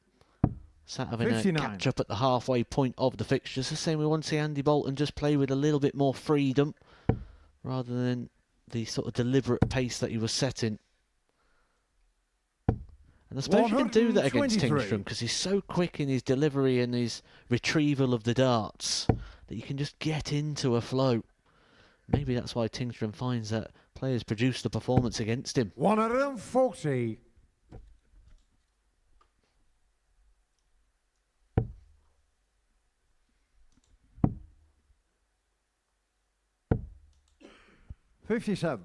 sat having 59. a catch up at the halfway point of the fixtures. The same we want to see Andy Bolton just play with a little bit more freedom rather than the sort of deliberate pace that he was setting. And I suppose you can do that against 123. Tingstrom because he's so quick in his delivery and his retrieval of the darts that you can just get into a flow. Maybe that's why Tingstrom finds that players produce the performance against him. 140. $57.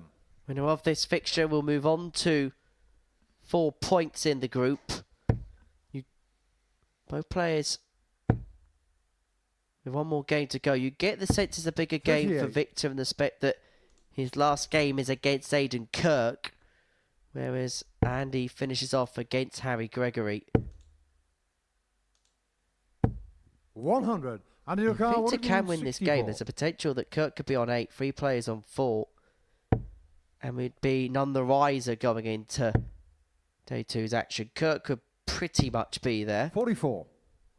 Winner of this fixture will move on to 4 points in the group. Both players with one more game to go. You get the sense it's a bigger game for 58. Victor in the respect that his last game is against Aidan Kirk, whereas Andy finishes off against Harry Gregory. 100. Andy If O'Carr, Victor can win this game, 164. there's a potential that Kirk could be on 8, 3 players on 4, and we'd be none the wiser going into day 2's action. Kirk could pretty much be there. 44.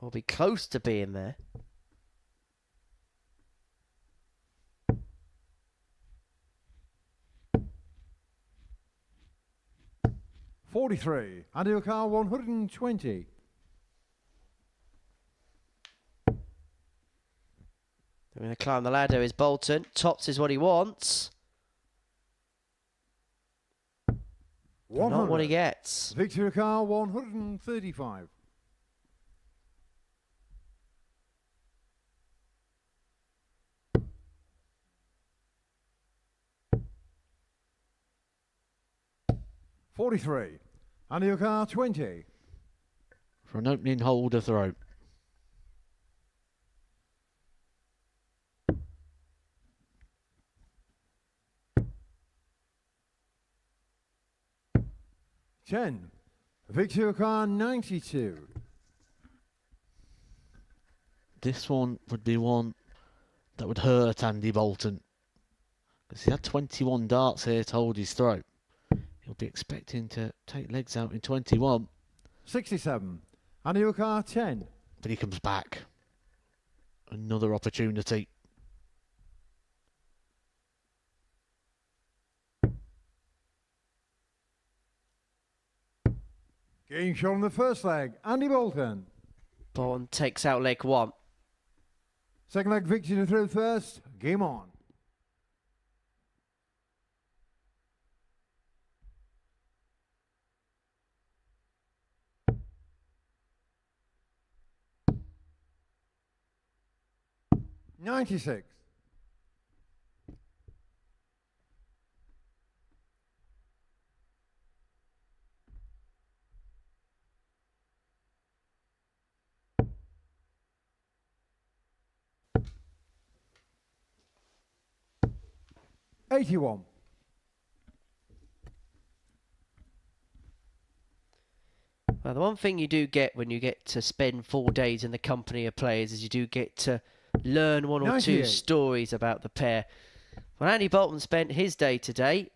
Or be close to being there. $43. Andy O'Carr, 120. They're going to climb the ladder is Bolton. Tops is what he wants. But not what he gets. Victor O'Carr, 135. $43. Andy O'Carr, 20. For an opening hole to throw. $10. Victor O'Carr, 92. This one would be one that would hurt Andy Bolton. Because he had 21 darts here to hold his throw. He'll be expecting to take legs out in 21. 67. Andy O'Carr, 10. But he comes back. Another opportunity. Game shot on the first leg. Andy Bolton. Bolton takes out leg 1. Second leg, Victor to throw first. Game on. $96. $81. Well, the one thing you do get when you get to spend 4 days in the company of players is you do get to learn 1 or 2 98. stories about the pair. Well, Andy Bolton spent his day today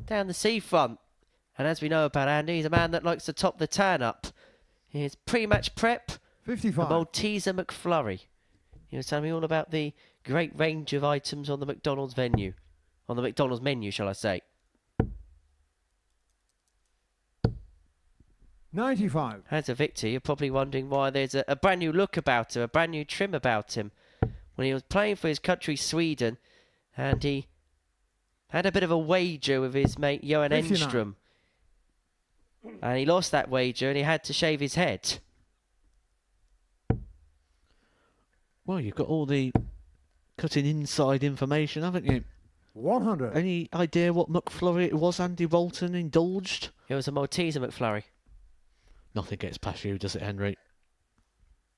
down the seafront. And as we know about Andy, he's a man that likes to top the tan up. His pre-match prep, 55. a Malteser McFlurry. He was telling me all about the great range of items on the McDonald's menu. On the McDonald's menu, shall I say. 95. As a Victor, you're probably wondering why there's a brand new look about him, a brand new trim about him. When he was playing for his country, Sweden, and he had a bit of a wager with his mate Johan 59. Enstrom. And he lost that wager and he had to shave his head. Well, you've got all the cutting inside information, haven't you? 100. Any idea what McFlurry it was Andy Bolton indulged? It was a Malteser McFlurry. Nothing gets past you, does it, Henry?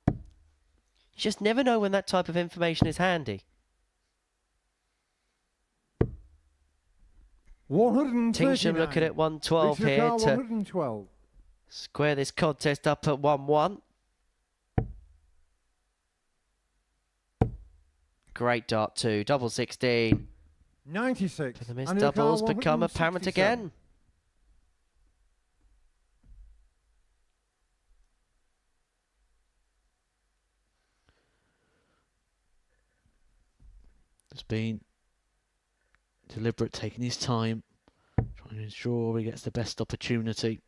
You just never know when that type of information is handy. 139. Tingstrom looking at 112 Victor here O'Carr, to 112. square this contest up at 1-1. Great dart too. Double 16. 96. The missed And your car doubles become apparent 167. again. It's been deliberate, taking his time, trying to ensure he gets the best opportunity.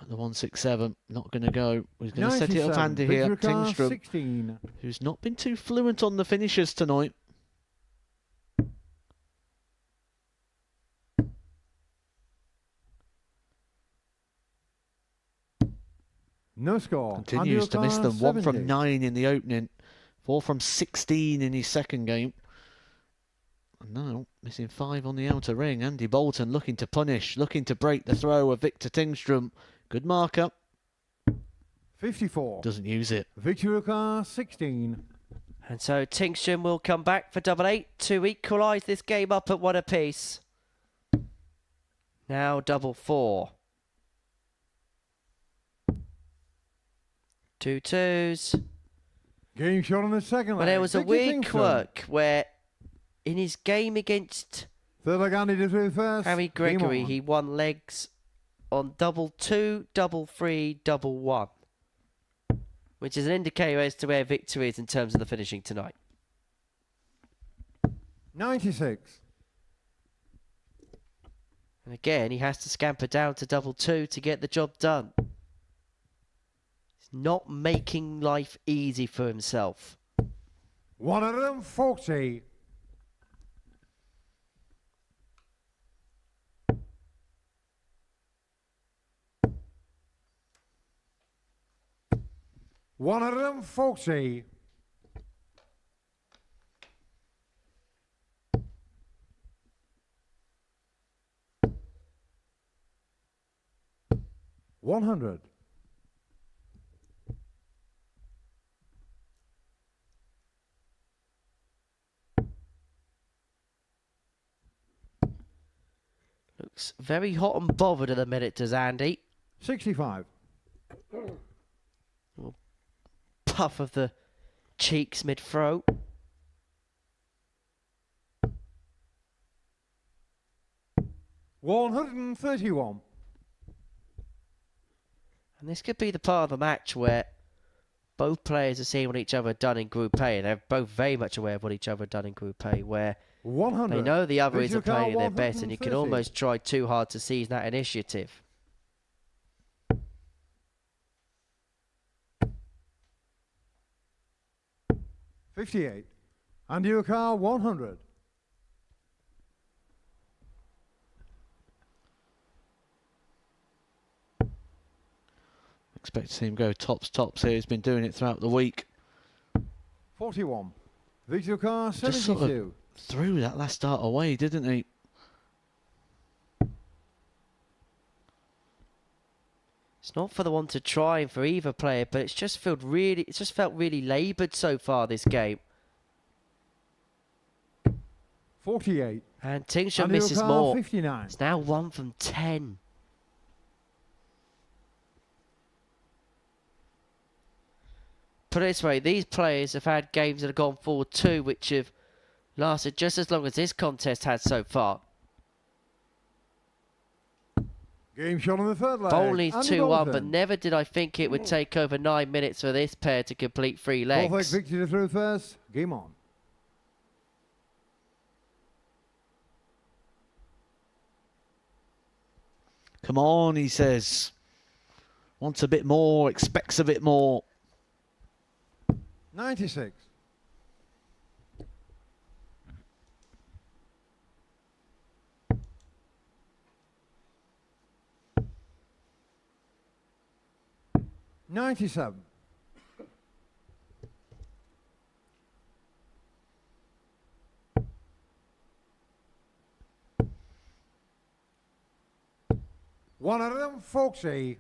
At the 167, not going to go. He's going to set it up handy here. Tingstrom, 16. who's not been too fluent on the finishes tonight. No score. Continues to miss them. 1 from 9 in the opening. 4 from 16 in his second game. And now missing 5 on the outer ring. Andy Bolton looking to punish, looking to break the throw of Victor Tingstrom. Good marker. 54. Doesn't use it. Victory car 16. And so Tingstrom will come back for double 8 to equalise this game up at 1 apiece. Now double 4. 2 twos. Game shot on the second leg. Well, there was a Victor weird Tingstrom. quirk where in his game against Third leg Andy to through first. Harry Game Gregory, on. he won legs on double 2, double 3, double 1. Which is an indicator as to where Victor is in terms of the finishing tonight. 96. And again, he has to scamper down to double 2 to get the job done. He's not making life easy for himself. 140. $140. $100. Looks very hot and bothered at the minute, does Andy? 65. Puff of the cheeks mid-throw. $131. And this could be the part of the match where both players are seeing what each other have done in Group A, and they're both very much aware of what each other have done in Group A, where 100. they know the other isn't Visual playing car their best, and you can 130. almost try too hard to seize that initiative. $58. And your car 100. Expect to see him go tops here. He's been doing it throughout the week. 41. Victor car Just 72. sort of threw that last start away, didn't he? It's not for the one to try for either player, but it's just felt really laboured so far this game. 48. And Tingstrom And your misses car more. 59. It's now 1 from 10. Put it this way, these players have had games that have gone forward too, which have lasted just as long as this contest has so far. Game shot on the third leg. Bolton leads Andy 2-1, Bolton. but never did I think it would take over 9 minutes for this pair to complete 3 Fourth leg legs. Victor to through first. Game on. Come on, he says. Wants a bit more, expects a bit more. 96. $97. $140.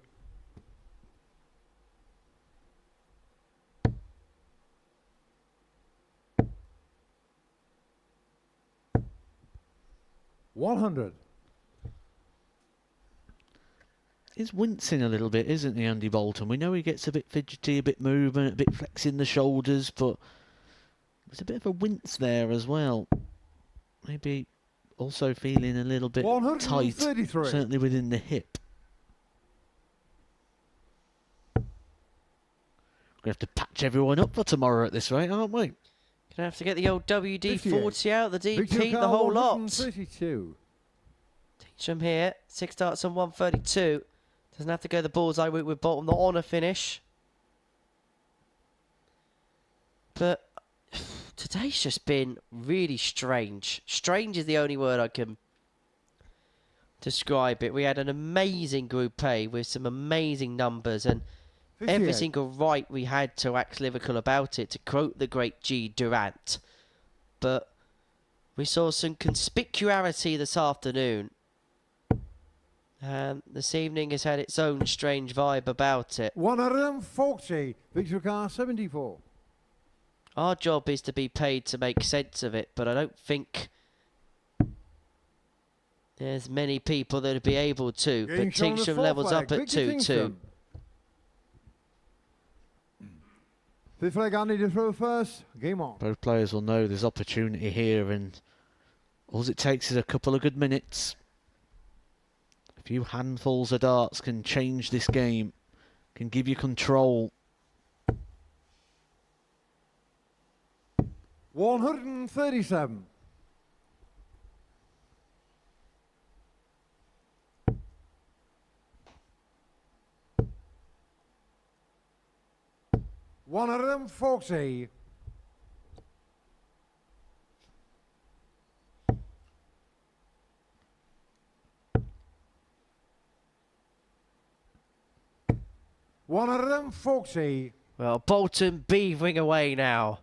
$100. He's wincing a little bit, isn't he, Andy Bolton? We know he gets a bit fidgety, a bit movement, a bit flexing the shoulders, but was a bit of a wince there as well. Maybe also feeling a little bit tight, certainly within the hip. We're going to have to patch everyone up for tomorrow at this rate, aren't we? Gonna have to get the old WD-40 out, the DP, the whole lot. Tingstrom here, 6 starts on 132. Doesn't have to go the bullseye route with Bolton, the honour finish. But today's just been really strange. Strange is the only word I can describe it. We had an amazing Group A with some amazing numbers, and every single right we had to act lyrical about it, to quote the great G. Durant. But we saw some conspicuity this afternoon. And this evening has had its own strange vibe about it. 140, Victor Car 74. Our job is to be paid to make sense of it, but I don't think there's many people that would be able to. But Tingstrom levels up at 2-2. Fifth leg, Andy to throw first. Game on. Both players will know there's opportunity here, and all it takes is a couple of good minutes. A few handfuls of darts can change this game, can give you control. 137. One of them 40. One of them 40. Well, Bolton beavering away now.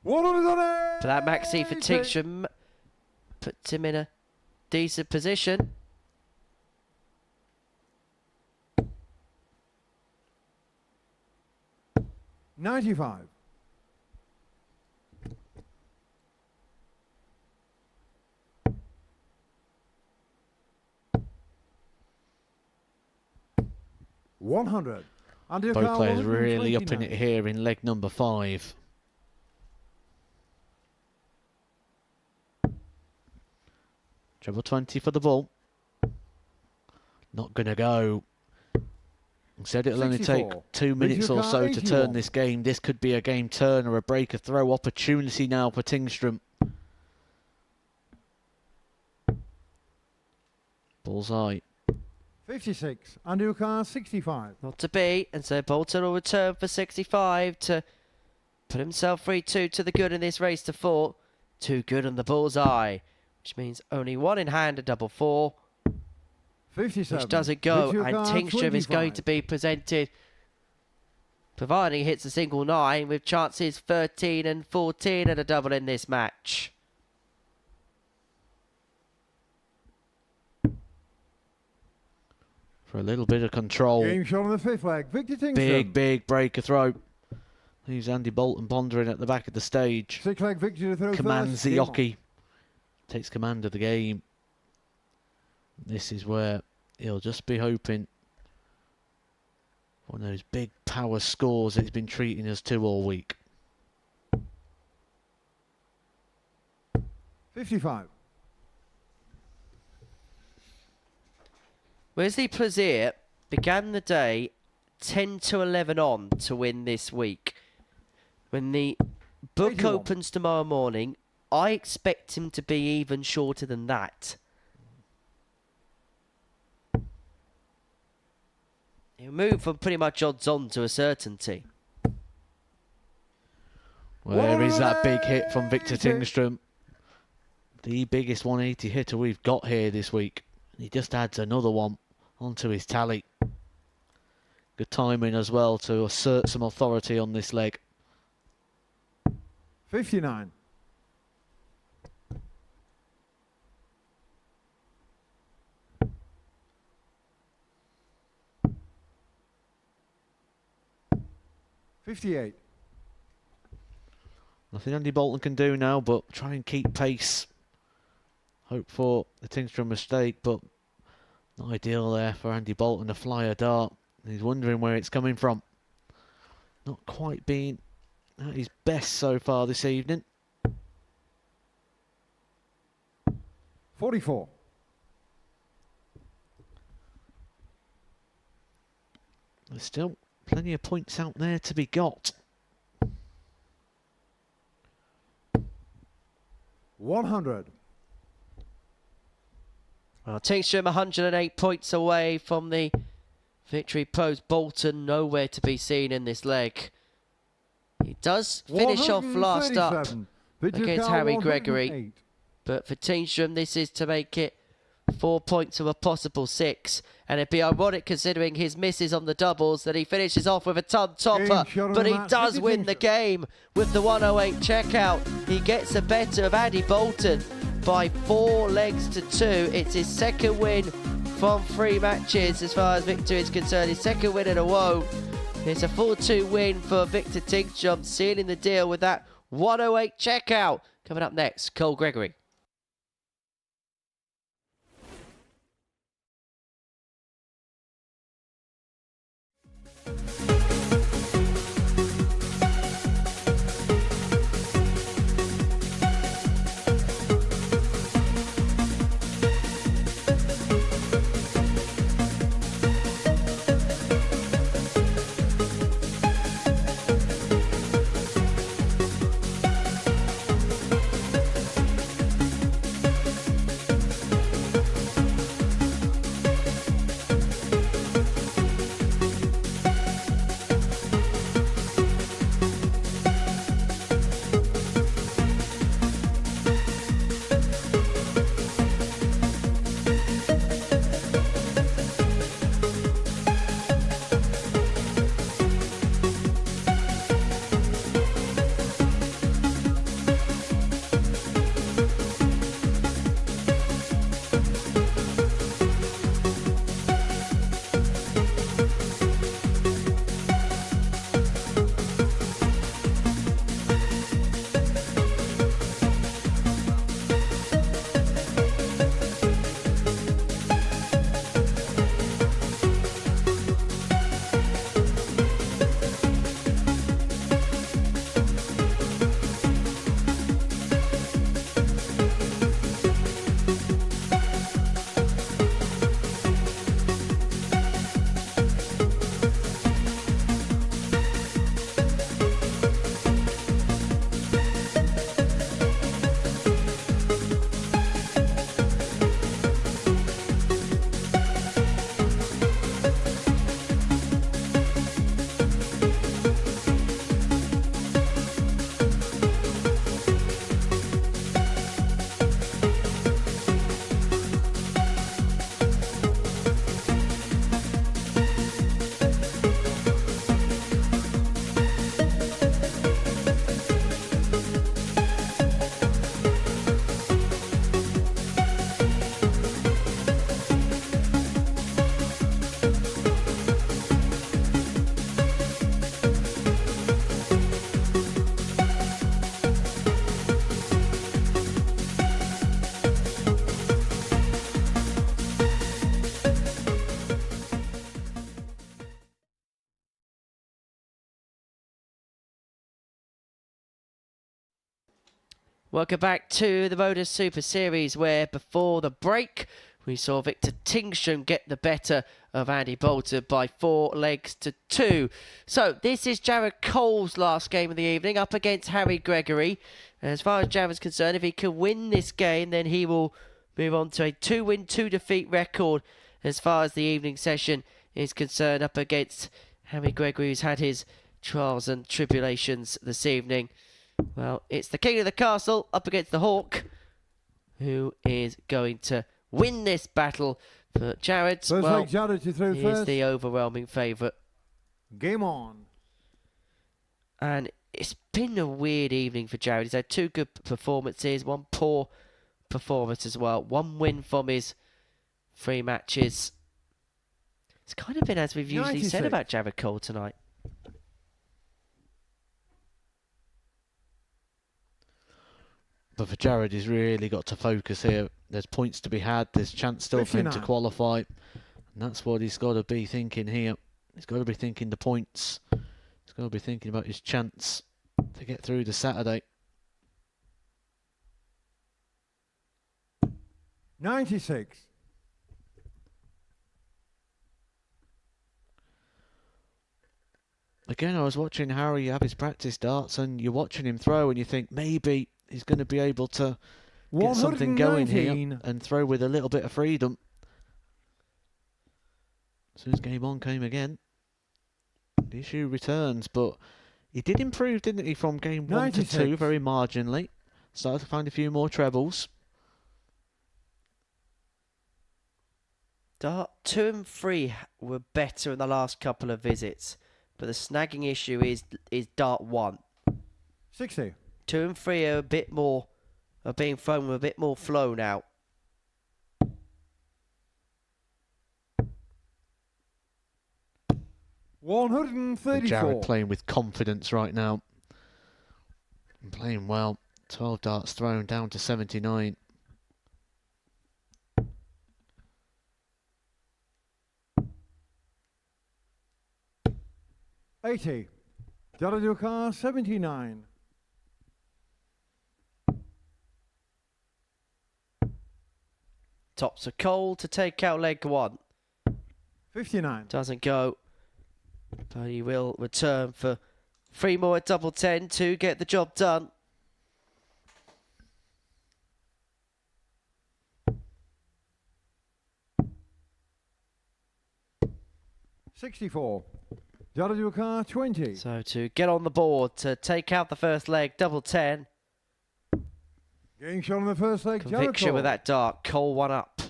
That maxi for Tingstrom puts him in a decent position. $95. $100. Both players really up in it here in leg number 5. Treble 20 for the ball. Not going to go. Said it'll only take 2 minutes or so to turn this game. This could be a game turn or a break, a throw opportunity now for Tingstrom. Bullseye. 56. Undercar 65. Not to be, and so Bolton will return for 65 to put himself 3-2 to the good in this race to 4. Too good on the bullseye, which means only one in hand, a double 4. 57. Which doesn't go, and Tingstrom is going to be presented, providing he hits a single 9, with chances 13 and 14 and a double in this match. For a little bit of control. Game shot on the fifth leg. Victor Tingstrom. Big breaker throw. Leaves Andy Bolton pondering at the back of the stage. Sixth leg victory to throw Commands first. the hockey. Takes command of the game. This is where he'll just be hoping for one of those big power scores that he's been treating us to all week. 55. Wesley Plaisir began the day 10-11 on to win this week. When the book 81. opens tomorrow morning, I expect him to be even shorter than that. He'll move from pretty much odds on to a certainty. Well, there is that big hit from Victor Tingstrom. The biggest 180 hitter we've got here this week. He just adds another one onto his tally. Good timing as well to assert some authority on this leg. 59. $58. Nothing Andy Bolton can do now but try and keep pace. Hope for the Tingstrom mistake, but Not ideal there for Andy Bolton to fly a dart. He's wondering where it's coming from. Not quite been at his best so far this evening. 44. There's still plenty of points out there to be got. 100. Well, Tingstrom 108 points away from the victory post. Bolton nowhere to be seen in this leg. He does finish off last up against Harry Gregory. But for Tingstrom, this is to make it 4 points of a possible 6. And it'd be ironic considering his misses on the doubles that he finishes off with a ton topper. But he does win the game with the 108 checkout. He gets the better of Andy Bolton by 4 legs to 2. It's his second win from 3 matches as far as victory is concerned. His second win in a row. It's a 4-2 win for Victor Tingstrom, sealing the deal with that 108 checkout. Coming up next, Cole Gregory. Welcome back to the Modus Super Series, where before the break we saw Victor Tingstrom get the better of Andy Bolton by 4 legs to 2. So this is Jared Cole's last game of the evening up against Harry Gregory. As far as Jared's concerned, if he can win this game, then he will move on to a 2-win, 2-defeat record as far as the evening session is concerned, up against Harry Gregory, who's had his trials and tribulations this evening. Well, it's the king of the castle up against the hawk, who is going to win this battle. But Jared, well, Jared, you through he first. is the overwhelming favourite. Game on. And it's been a weird evening for Jared. He's had 2 good performances, 1 poor performance as well. 1 win from his 3 matches. It's kind of been as we've usually said about Jared Cole tonight. But for Jared, he's really got to focus here. There's points to be had. There's chance still for him to qualify. And that's what he's got to be thinking here. He's got to be thinking the points. He's got to be thinking about his chance to get through to Saturday. 96. Again, I was watching Harry have his practice darts, and you're watching him throw, and you think maybe he's going to be able to get something going here and throw with a little bit of freedom. As soon as game on came again, the issue returns, but he did improve, didn't he, from game 1 to 2, very marginally. Started to find a few more trebles. Dart 2 and 3 were better in the last couple of visits, but the snagging issue is Dart 1. 60. 2 and 3 are a bit more, are being thrown with a bit more flow now. Jared playing with confidence right now. And playing well. 12 darts thrown down to 79. $80. Daraduka 79. Tops are cold to take out leg 1. 59. Doesn't go. But he will return for 3 more at double 10 to get the job done. $64. Daraduka 20. So to get on the board to take out the first leg, double 10. Getting shot on the first leg, Conviction with that dart. Cole one up.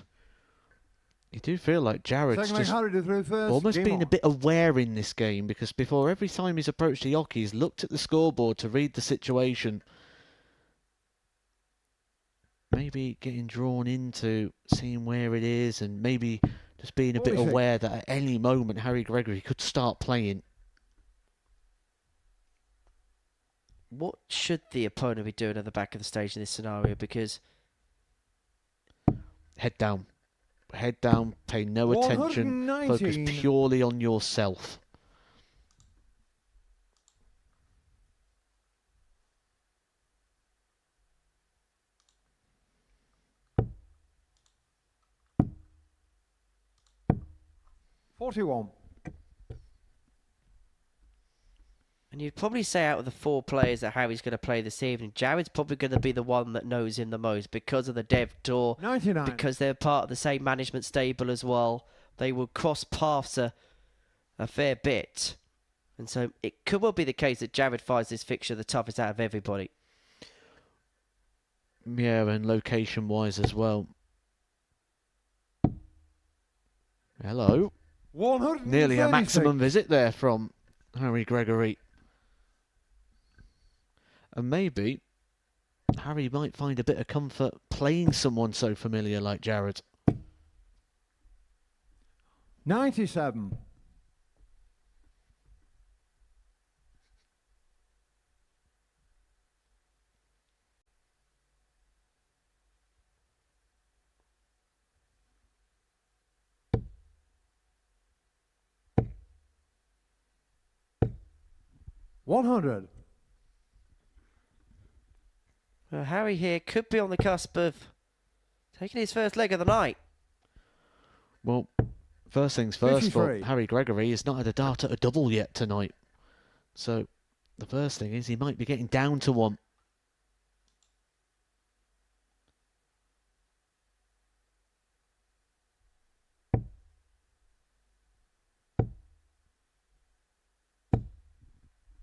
You do feel like Jared's just almost been a bit aware in this game, because before every time he's approached the hockey, he's looked at the scoreboard to read the situation. Maybe getting drawn into seeing where it is, and maybe just being a bit aware that at any moment Harry Gregory could start playing. What should the opponent be doing at the back of the stage in this scenario? Because head down. Head down, pay no attention, focus purely on yourself. $41. And you'd probably say out of the 4 players that Harry's going to play this evening, Jared's probably going to be the one that knows him the most because of the Dev Tour. 99. Because they're part of the same management stable as well. They will cross paths a fair bit. And so it could well be the case that Jared finds this fixture the toughest out of everybody. Yeah, and location-wise as well. Hello. Nearly a maximum visit there from Harry Gregory. And maybe Harry might find a bit of comfort playing someone so familiar like Jared. 97. $100. Well, Harry here could be on the cusp of taking his first leg of the night. Well, first things first, for 53. Harry Gregory has not had a dart at a double yet tonight. So the first thing is he might be getting down to one.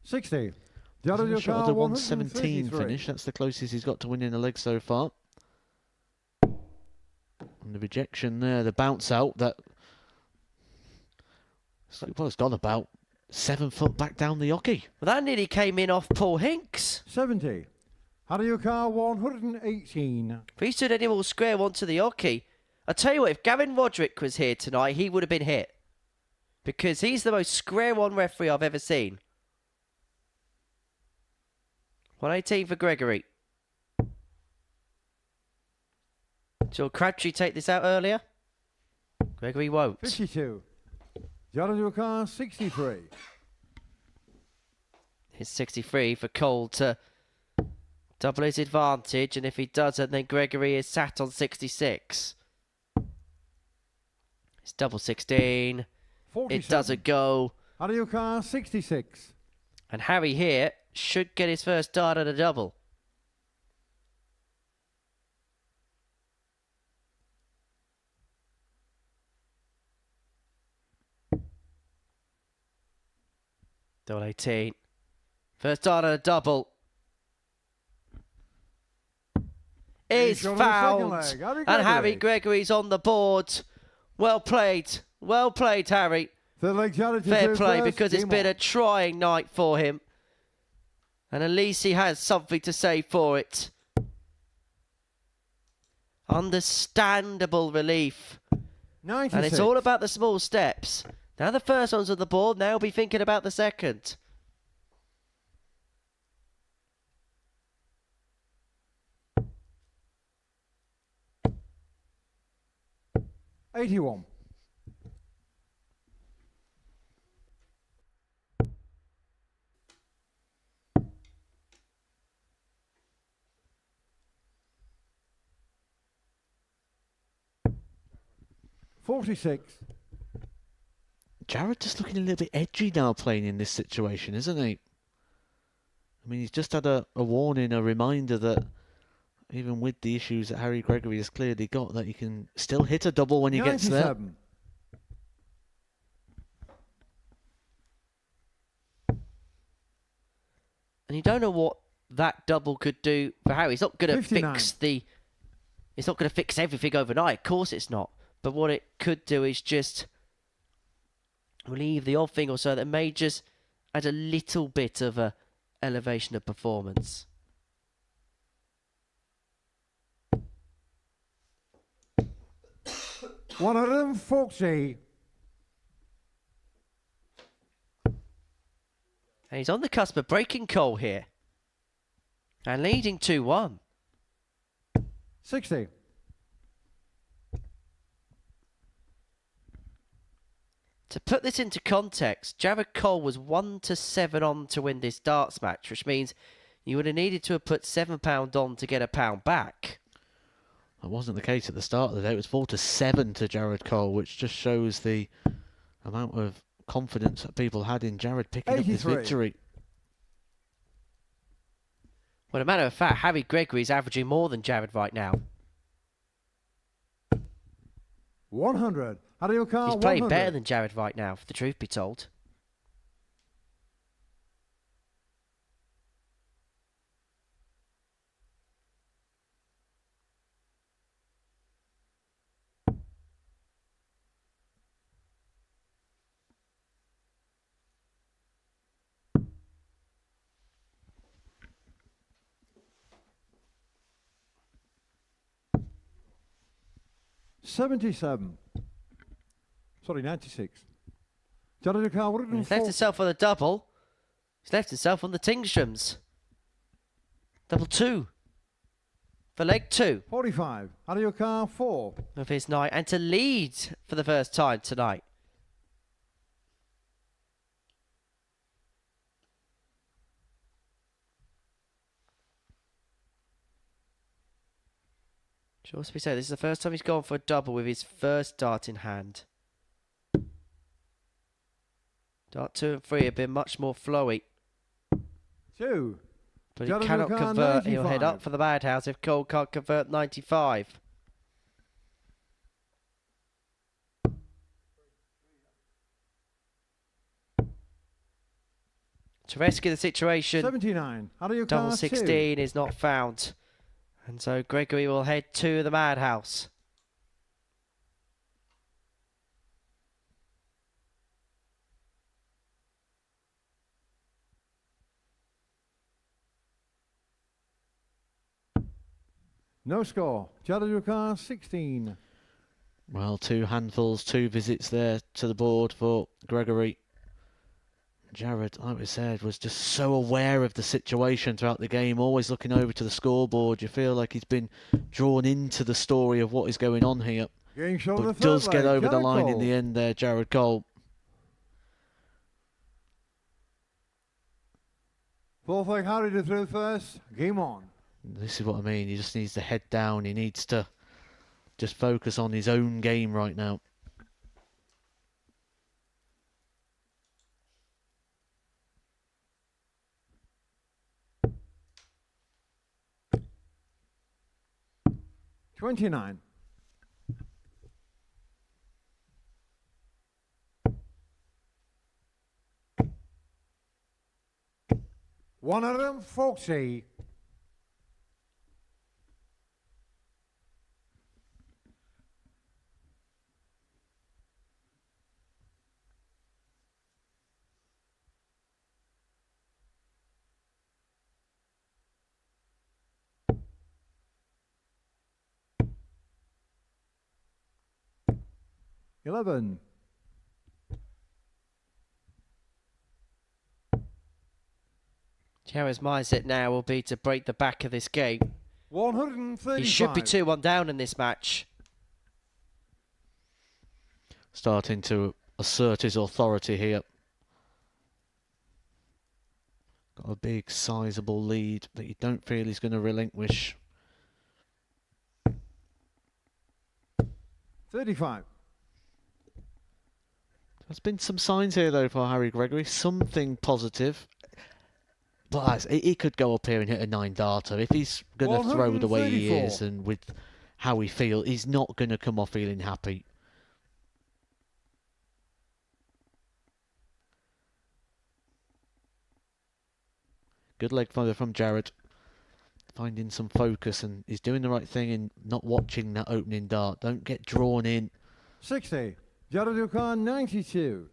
$60. He's shot at a 117 finish. That's the closest he's got to winning a leg so far. And the rejection there, the bounce out, that... Well, it's gone about 7 foot back down the hockey. Well, that nearly came in off Paul Hinks. 70. Haryuka 118. If he stood any more square one to the hockey, I tell you what, if Gavin Roderick was here tonight, he would have been hit. Because he's the most square one referee I've ever seen. 118 for Gregory. Saw Crabtree take this out earlier. Gregory won't. 52. Jared your car 63. It's 63 for Cole to double his advantage, and if he doesn't, then Gregory is sat on 66. It's double 16. 47. It doesn't go. Out of your car 66. And Harry here should get his first start at a double. Double 18. First start at a double. Is fouled. And Harry Gregory's on the board. Well played. Well played, Harry. Fair play, because it's been a trying night for him. And at least he has something to say for it. Understandable relief. 96. And it's all about the small steps. Now the first one's on the board, now he'll be thinking about the second. $81. $46. Jared just looking a little bit edgy now playing in this situation, isn't he? I mean, he's just had a warning, a reminder that even with the issues that Harry Gregory has clearly got, that he can still hit a double when he gets there. 97. And you don't know what that double could do for Harry. He's not going to 59. fix the... It's not going to fix everything overnight. Of course it's not. But what it could do is just relieve the odd thing or so that may just add a little bit of a elevation of performance. $140. And he's on the cusp of breaking Cole here. And leading 2-1. 60. To put this into context, Jared Cole was 1-7 on to win this darts match, which means you would have needed to have put £7 on to get £1 back. That wasn't the case at the start of the day. It was 4-7 to Jared Cole, which just shows the amount of confidence that people had in Jared picking 83. up this victory. Well, as a matter of fact, Harry Gregory is averaging more than Jared right now. 100. Out of your car, He's playing 100. better than Jared right now, if the truth be told. $77. Sorry, 96. Jared car, He's left himself on the double. He's left himself on the Tingstroms. Double 2. For leg 2. 45. Out of your car, 4. Of his night. And to lead for the first time tonight. Should also be said, this is the first time he's gone for a double with his first dart in hand. Dart 2 and 3 have been much more flowy. 2. But he cannot convert. 95. He'll head up for the madhouse if Cole can't convert 95. To rescue the situation, 79. Out of your double car, 16 2. is not found. And so Gregory will head to the madhouse. No score. Jared car, 16. Well, 2 handfuls, 2 visits there to the board for Gregory. Jared, like we said, was just so aware of the situation throughout the game, always looking over to the scoreboard. You feel like he's been drawn into the story of what is going on here. Game shot of the but third does get leg, over the Jared line in Cole. the end there, Jared Cole. Fourth leg, Harry to throw first. Game on. This is what I mean. He just needs to head down. He needs to just focus on his own game right now. $29. $140. $11. Jared's mindset now will be to break the back of this game. 135. He should be 2-1 down in this match. Starting to assert his authority here. Got a big, sizable lead that you don't feel he's going to relinquish. 35. There's been some signs here, though, for Harry Gregory. Something positive. But he could go up here and hit a 9-darter. If he's going to throw the way he is and with how he feels, he's not going to come off feeling happy. Good leg fire from Jared. Finding some focus, and he's doing the right thing in not watching that opening dart. Don't get drawn in. 60. Jared Dukan, 92.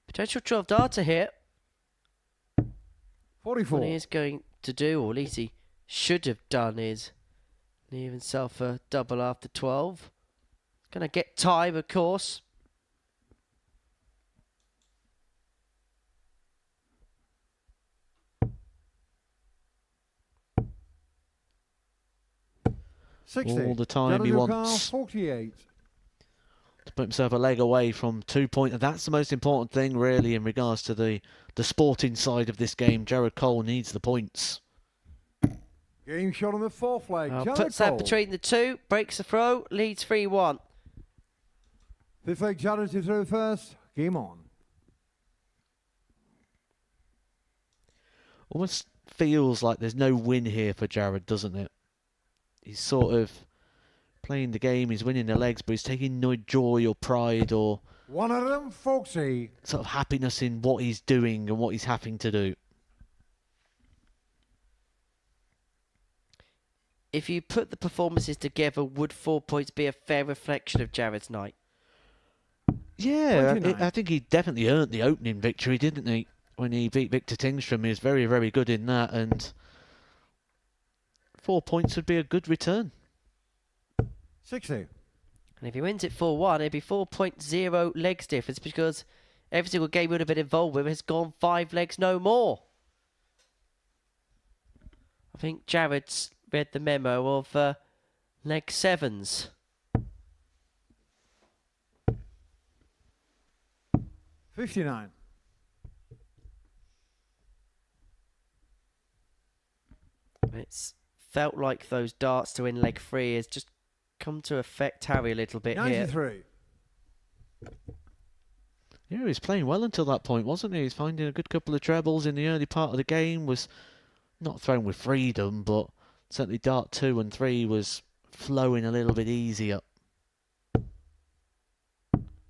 Potential 12-darter here. 44. What he is going to do, or at least he should have done, is leave himself a double after 12. Going to get time, of course. All the time he wants. 48. To put himself a leg away from 2 point. And that's the most important thing, really, in regards to the sporting side of this game. Jared Cole needs the points. Game shot on the fourth leg. Jared Puts Cole. that between the two, breaks the throw, leads 3-1. Fifth leg, Jared to throw first. Game on. Almost feels like there's no win here for Jared, doesn't it? He's sort of playing the game, he's winning the legs, but he's taking no joy or pride or 140. sort of happiness in what he's doing and what he's having to do. If you put the performances together, would 4 points be a fair reflection of Jared's night? Yeah, 29. I think he definitely earned the opening victory, didn't he? When he beat Victor Tingstrom, he was very, very good in that, and 4 points would be a good return. 60. And if he wins it 4-1, it'd be 4.0 legs difference, because every single game he would have been involved with has gone 5 legs, no more. I think Jared's read the memo of leg sevens. 59. It's felt like those darts to win leg 3 has just come to affect Harry a little bit 93. here. Yeah, he was playing well until that point, wasn't he? He was finding a good couple of trebles in the early part of the game, was not thrown with freedom, but certainly dart 2 and 3 was flowing a little bit easier.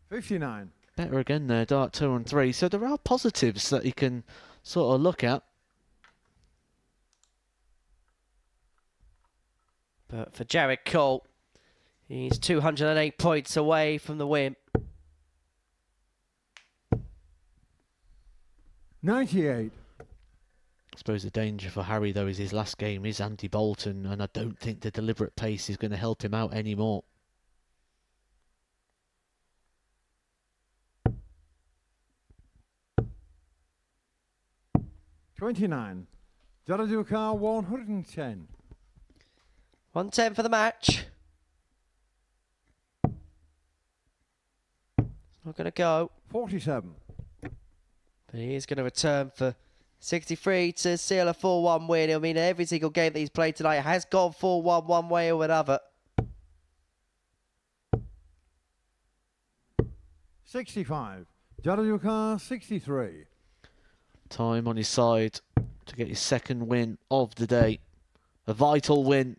59. Better again there, dart 2 and 3. So there are positives that you can sort of look at. But for Jared Cole, he's 208 points away from the win. 98. I suppose the danger for Harry, though, is his last game is anti-Bolton, and I don't think the deliberate pace is going to help him out anymore. $29. Jared Dukan, 110. 110 for the match. It's not going to go. 47. But he is going to return for 63 to seal a 4-1 win. I mean, every single game that he's played tonight has gone 4-1 one way or another. 65. Jared your car, 63. Time on his side to get his second win of the day. A vital win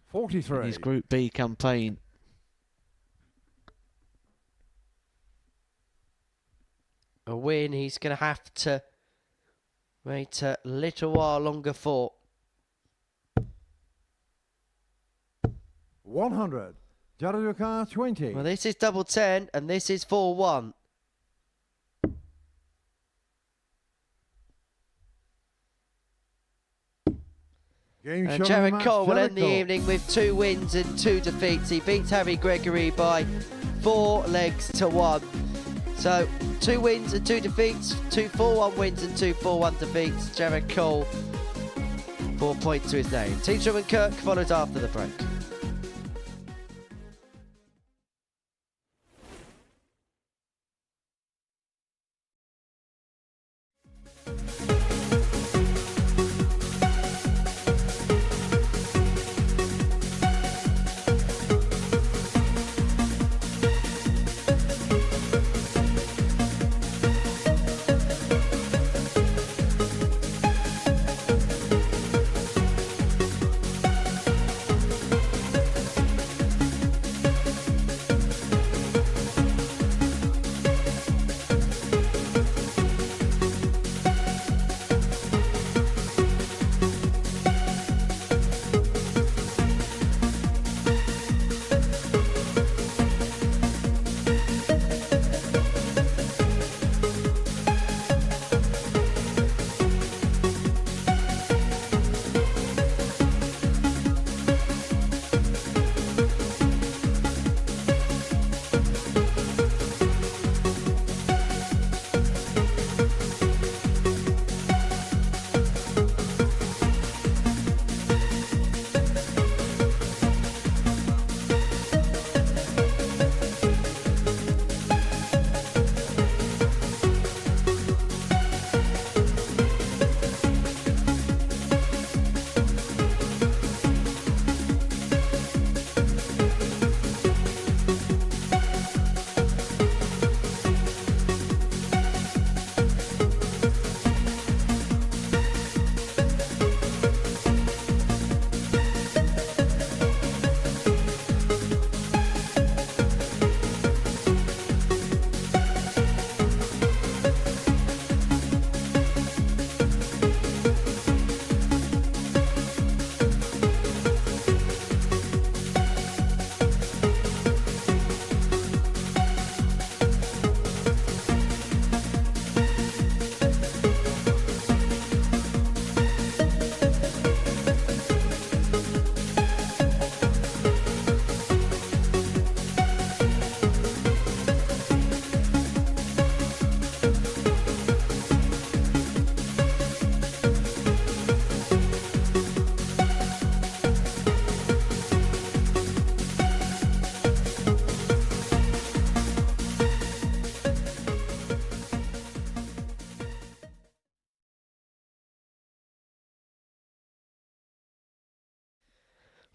43. in his Group B campaign. A win he's going to have to wait a little while longer for. 100. Jared your car, 20. Well, this is double 10 and this is 4-1. And Jared Cole will end the evening with 2 wins and 2 defeats. He beats Harry Gregory by 4 legs to 1. So 2 wins and 2 defeats, 2 4-1 wins and 2 4-1 defeats. Jared Cole, 4 points to his name. Tingstrom and Kirk follows after the break.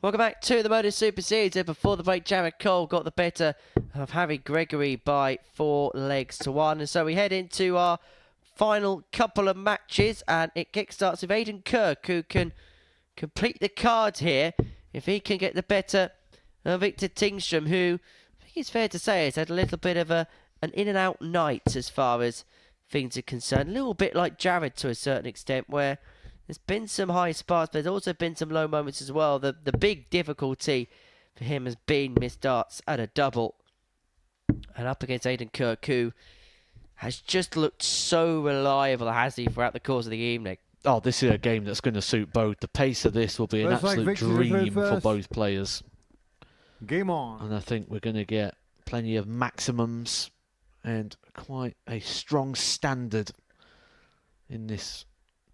Welcome back to the Modus Super Series. Before the break, Jared Cole got the better of Harry Gregory by 4 legs to 1. And so we head into our final couple of matches, and it kickstarts with Aidan Kirk, who can complete the card here if he can get the better of Victor Tingstrom, who I think it's fair to say has had a little bit of an in and out night as far as things are concerned. A little bit like Jared to a certain extent, where there's been some high sparks, but there's also been some low moments as well. The big difficulty for him has been missed darts at a double. And up against Aidan Kirk, who has just looked so reliable, has he, throughout the course of the evening. Oh, this is a game that's going to suit both. The pace of this will be an absolute dream for both players. Game on. And I think we're going to get plenty of maximums and quite a strong standard in this,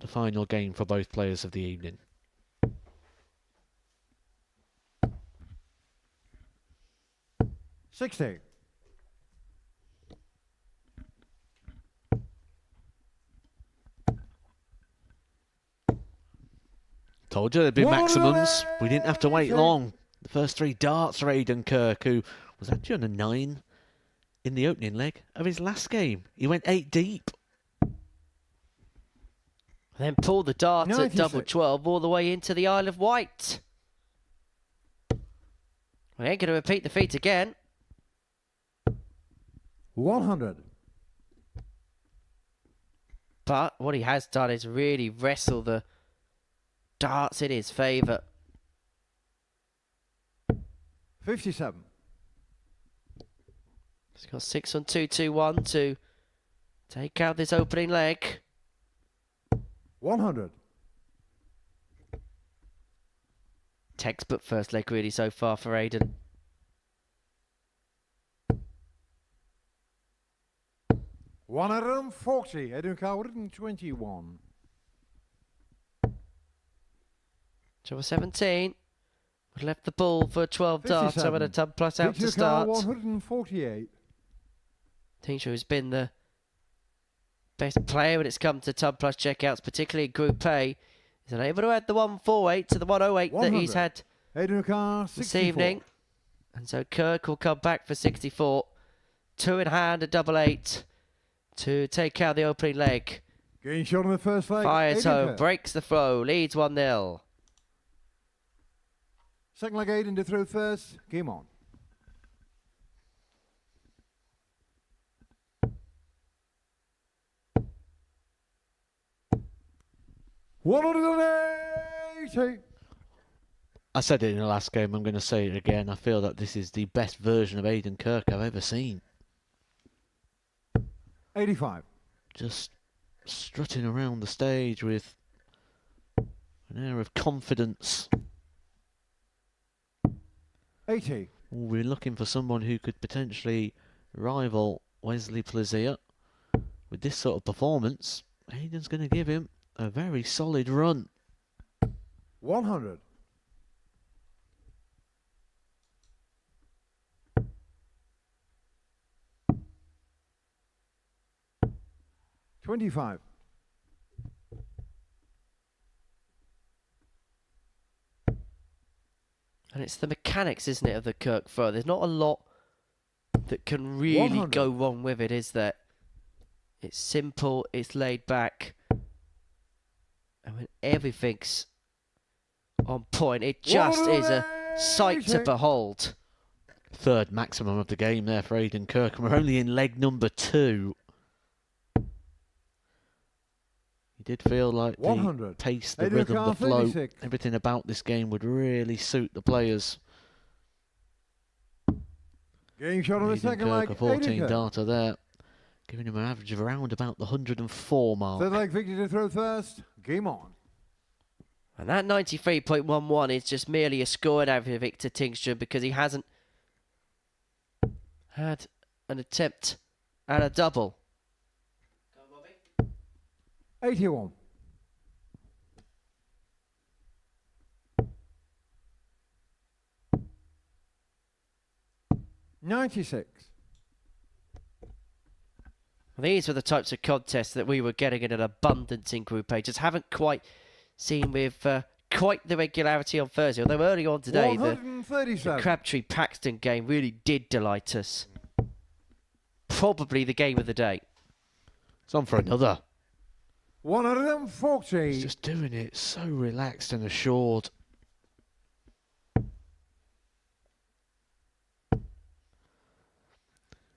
the final game for both players of the evening. 60. Told you there'd be 180. maximums. We didn't have to wait long. The first 3 darts for Aidan Kirk, who was actually on a 9 in the opening leg of his last game. He went 8 deep. Then pulled the dart at 96. double 12 all the way into the Isle of Wight. We ain't going to repeat the feat again. 100. But what he has done is really wrestle the darts in his favour. 57. He's got 6 on 2-2-1 to take out this opening leg. 100. Textbook first leg really so far for Aidan. 140. Edwin Carr 121. Trouble 17. We left the ball for 12 darts. Over the tub plus out to start. 148. Tingstrom has been the best player when it's come to tub plus checkouts, particularly in Group A. He's unable to add the 148 to the 108 that he's had this evening. And so Kirk will come back for 64. 2 in hand, a double 8 to take out the opening leg. Getting shot on the first leg. Fires home, Kirk. breaks the flow, leads 1-0. Second leg Aiden to throw first. Game on. $180. I said it in the last game, I'm going to say it again. I feel that this is the best version of Aidan Kirk I've ever seen. 85. Just strutting around the stage with an air of confidence. 80. We're looking for someone who could potentially rival Wesley Plaisir. With this sort of performance, Aidan's going to give him a very solid run. 100. 25. And it's the mechanics, isn't it, of the Kirk throw. There's not a lot that can really 100. go wrong with it, is there? It's simple, it's laid back. And when everything's on point, it just is a sight to behold. Third maximum of the game there for Aidan Kirk, and we're only in leg number 2. He did feel like the 100. pace, the Aidan rhythm, Carr, the flow, 36. everything about this game would really suit the players. Getting shot on the Aidan second Kirk, leg. a 14 Aidan Kirk. darter there, giving him an average of around about the 104 mark. Third leg Victor to throw first. Game on. And that 93.11 is just merely a scoring average for Victor Tingstrom because he hasn't had an attempt at a double. 81. 96. These were the types of contests that we were getting in an abundance in Group A. Just haven't quite seen with quite the regularity on Thursday. Although early on today, the Crabtree-Paxton game really did delight us. Probably the game of the day. It's on for another. 140. He's just doing it so relaxed and assured.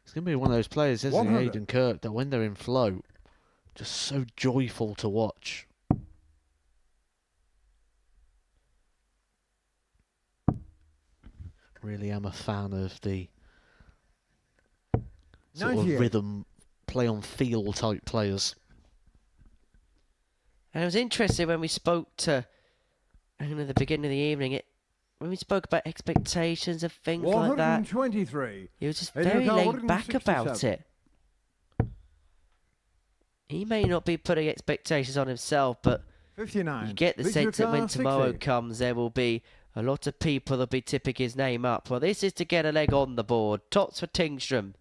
He's going to be one of those players, isn't he, 100. Aidan Kirk, that when they're in flow, just so joyful to watch. Really am a fan of the sort of 98. rhythm, play on feel type players. And it was interesting when we spoke to, at the beginning of the evening, when we spoke about expectations of things like that. 123. He was just very laid back about it. He may not be putting expectations on himself, but 59. you get the sense that when tomorrow comes, there will be a lot of people will be tipping his name up. Well, this is to get a leg on the board. Tots for Tingstrom.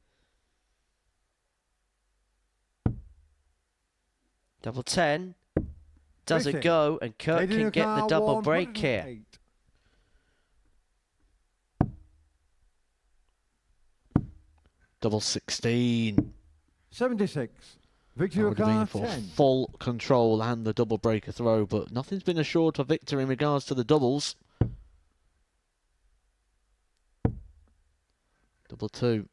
Double 10. Doesn't go, and Kirk can get the double break here. Double 16. 76. Victor That would have been car for 10. full control and the double breaker throw, but nothing's been assured for Victor in regards to the doubles. Double 2.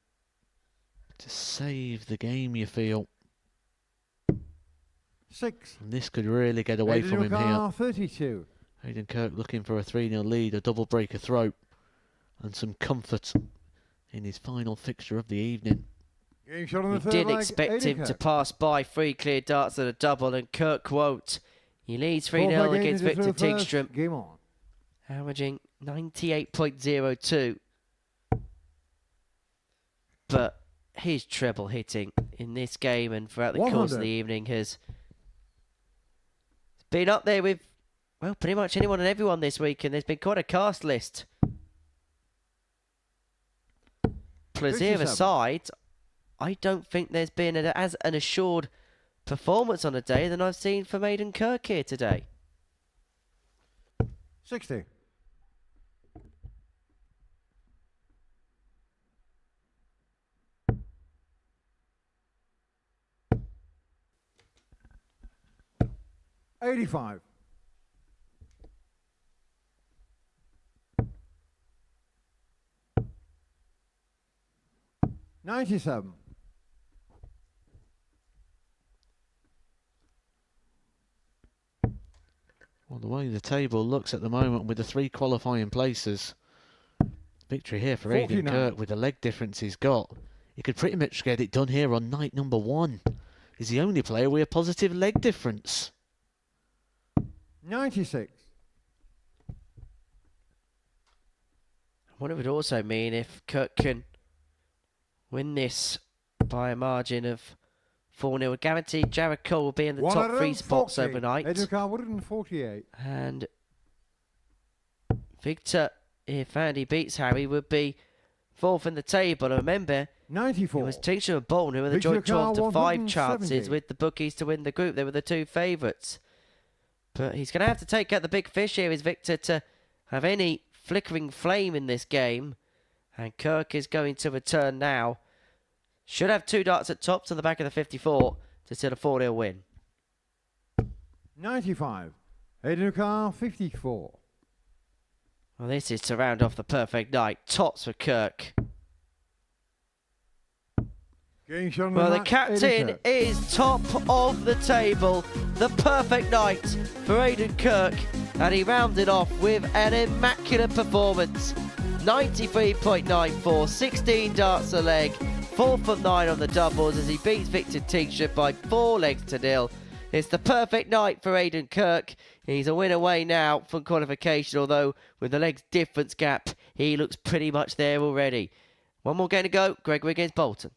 To save the game, you feel. 6. And this could really get away from him here. 32. Aidan Kirk looking for a 3-0 lead, a double breaker throw, and some comfort in his final fixture of the evening. Game shot on the We third did leg, expect Aidan him to Kirk. pass by 3 clear darts at a double, and Kirk won't. He leads Fourth 3-0 leg against into Victor the first. Tingstrom, Game on. averaging 98.02. But his treble hitting in this game and throughout the course of 100. the evening has been up there with, well, pretty much anyone and everyone this week, and there's been quite a cast list. Plaisir 57. aside, I don't think there's been as an assured performance on a day than I've seen from Aidan Kirk here today. 60. $85. $97. Well, the way the table looks at the moment with the 3 qualifying places, victory here for Aidan 49. Kirk with the leg difference he's got. He could pretty much get it done here on night number 1. He's the only player with a positive leg difference. 96. What it would also mean if Kirk can win this by a margin of 4-0. Guaranteed Jared Cole will be in the top 3 spots 140. overnight. Aidan Kirk 148. And Victor, if Andy beats Harry, would be 4th in the table. And remember, 94. it was Tingstrom and Bolton who were the Victor joint 12 to Carr, 5 chances 170. with the bookies to win the group. They were the 2 favourites. But he's going to have to take out the big fish here, is Victor, to have any flickering flame in this game. And Kirk is going to return now. Should have 2 darts at top to the back of the 54 to seal a 4-0 win. 95. Aidan Kirk 54. Well, this is to round off the perfect night. Tots for Kirk. Game shot on Well, the night, captain Aidan Kirk. is top of the table. The perfect night for Aidan Kirk. And he rounded off with an immaculate performance. 93.94, 16 darts a leg. 4 of 9 on the doubles as he beats Victor Tingstrom by 4 legs to 0. It's the perfect night for Aidan Kirk. He's a win away now from qualification, although with the legs difference gap, he looks pretty much there already. One more game to go. Gregory against Bolton.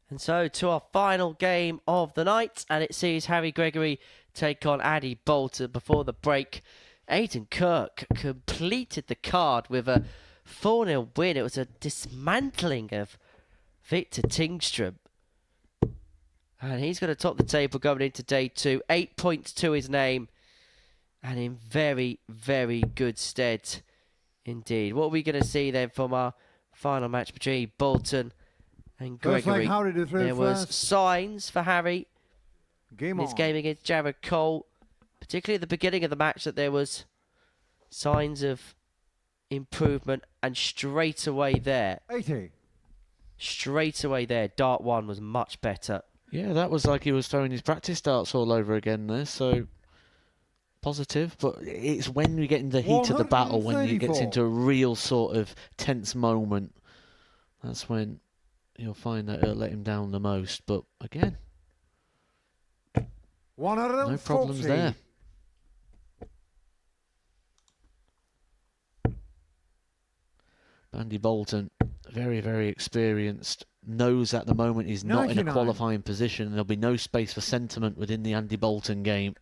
And so to our final game of the night, and it sees Harry Gregory take on Andy Bolton. Before the break, Aidan Kirk completed the card with a 4-0 win. It was a dismantling of Victor Tingstrom. And he's going to top the table going into day 2. 8 points to his name. And in very, very good stead indeed. What are we going to see then from our final match between Bolton and Gregory? There was signs for Harry in his game against Jared Cole. Particularly at the beginning of the match, that there was signs of improvement. And straight away there, 80. Straight away there, dart 1 was much better. Yeah, that was like he was throwing his practice darts all over again there, so positive. But it's when we get in the heat of the battle, when he gets into a real sort of tense moment, that's when you'll find that it'll let him down the most. But again, no problems there. Andy Bolton, very, very experienced, knows at the moment he's not in a qualifying position. There'll be no space for sentiment within the Andy Bolton game.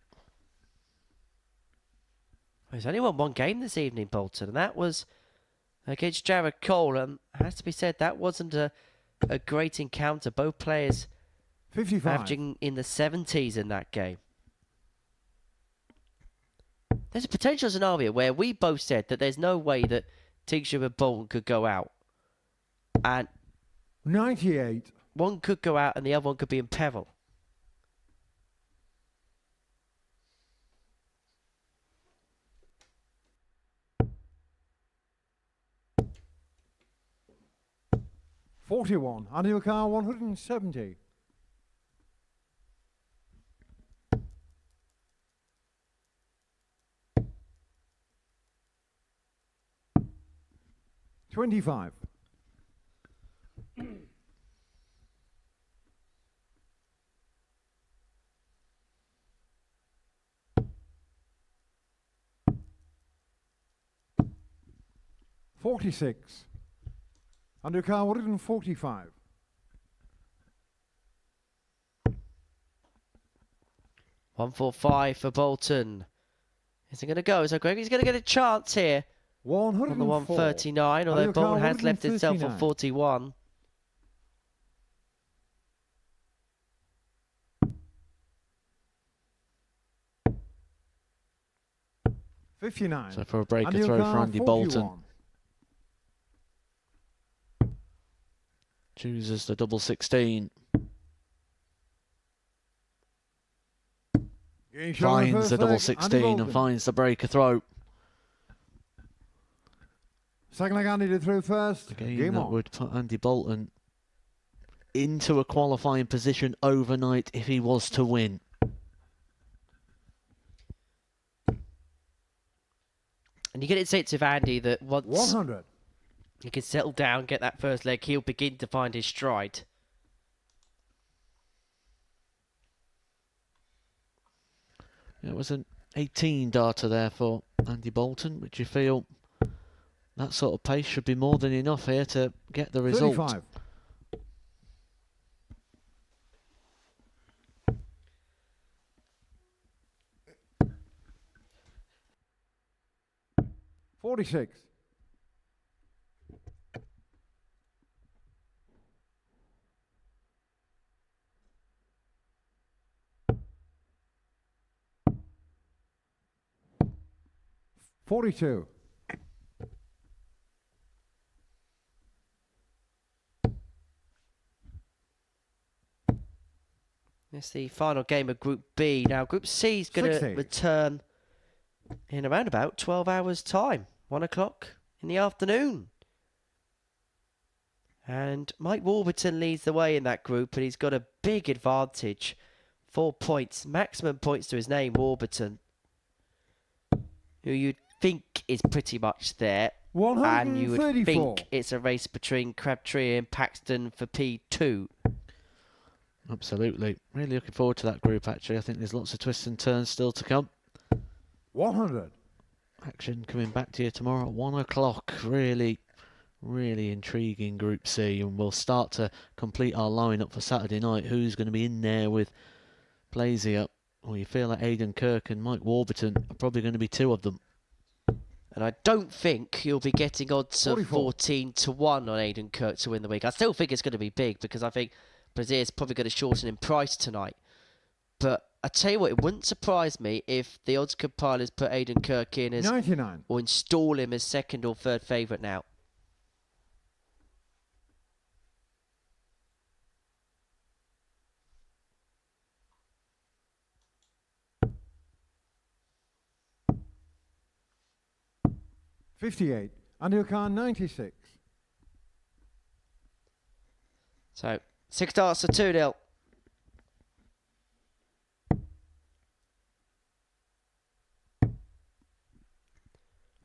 He's only won one game this evening, Bolton, and that was against Jared Cole. And it has to be said, that wasn't a great encounter. Both players 55. averaging in the 70s in that game. There's a potential scenario where we both said that there's no way that Tingstrom and Bolton could go out. And 98. One could go out and the other one could be in peril. $41. Andy McCarr, 170. $25. $46. Undercar 145. $145 for Bolton. Is it going to go? So Gregory's going to get a chance here. On the 139, although Bolton has left itself on 41. $59. So for a breaker throw for Andy Bolton. Chooses the double 16. Finds the double 16 and finds the breaker throw. Second leg Andy did through first. Again, that would put Andy Bolton into a qualifying position overnight if he was to win. And you get it sense of Andy that once 100. he can settle down, get that first leg, he'll begin to find his stride. It was an 18 darter there for Andy Bolton, which you feel that sort of pace should be more than enough here to get the result. 35. $46. $42. It's the final game of Group B. Now, Group C is going to return in around about 12 hours' time. 1 o'clock in the afternoon. And Mike Warburton leads the way in that group, and he's got a big advantage. 4 points, maximum points to his name, Warburton, who you'd think is pretty much there. And you would think it's a race between Crabtree and Paxton for P2. Absolutely. Really looking forward to that group, actually. I think there's lots of twists and turns still to come. 100. Action coming back to you tomorrow at 1 o'clock. Really Really intriguing Group C, and we'll start to complete our lineup for Saturday night. Who's going to be in there with Blazier? Well, you feel like Aidan Kirk and Mike Warburton are probably going to be two of them. And I don't think you'll be getting odds of 44. 14-1 on Aidan Kirk to win the week. I still think it's going to be big because I think Blazier's probably going to shorten in price tonight. But I tell you what, it wouldn't surprise me if the odds compilers put Aidan Kirk in as 99. or install him as second or third favourite now. $58. Andy O'Khan, 96. So 6 darts to 2-0.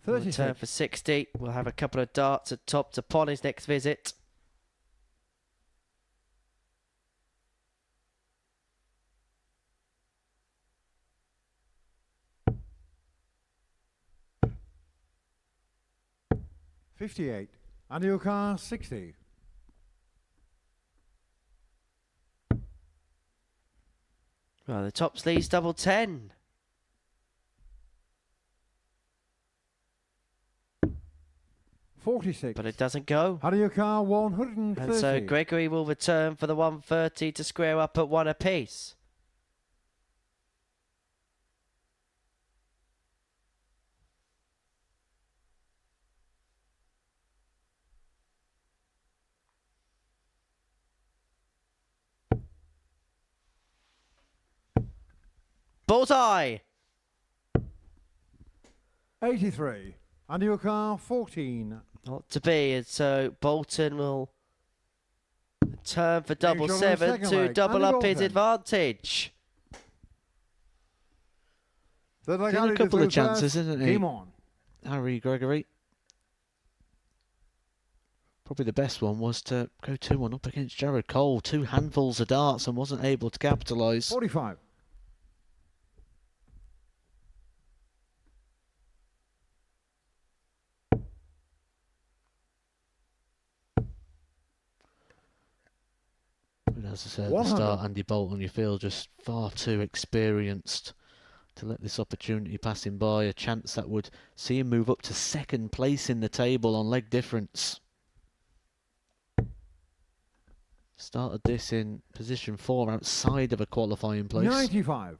Return for 60. We'll have a couple of darts at top upon his next visit. $58. Andy O'Khan, 60. Well, the tops leads double 10. $46. But it doesn't go. Andy O'Khan, 130. And so Gregory will return for the 130 to square up at 1 apiece. Bullseye! 83. Andy O'Khan, 14. Not to be, and so Bolton will turn for double Shot on the 7 second to leg. double Andy up Bolton. his advantage. Third leg, He's had Andy a couple to of chances, first. isn't he? Game on. Harry Gregory. Probably the best one was to go 2-1 up against Jared Cole. 2 handfuls of darts and wasn't able to capitalise. 45. But as I said at the 100. start, Andy Bolton, you feel just far too experienced to let this opportunity pass him by. A chance that would see him move up to second place in the table on leg difference. Started this in position 4 outside of a qualifying place. 95.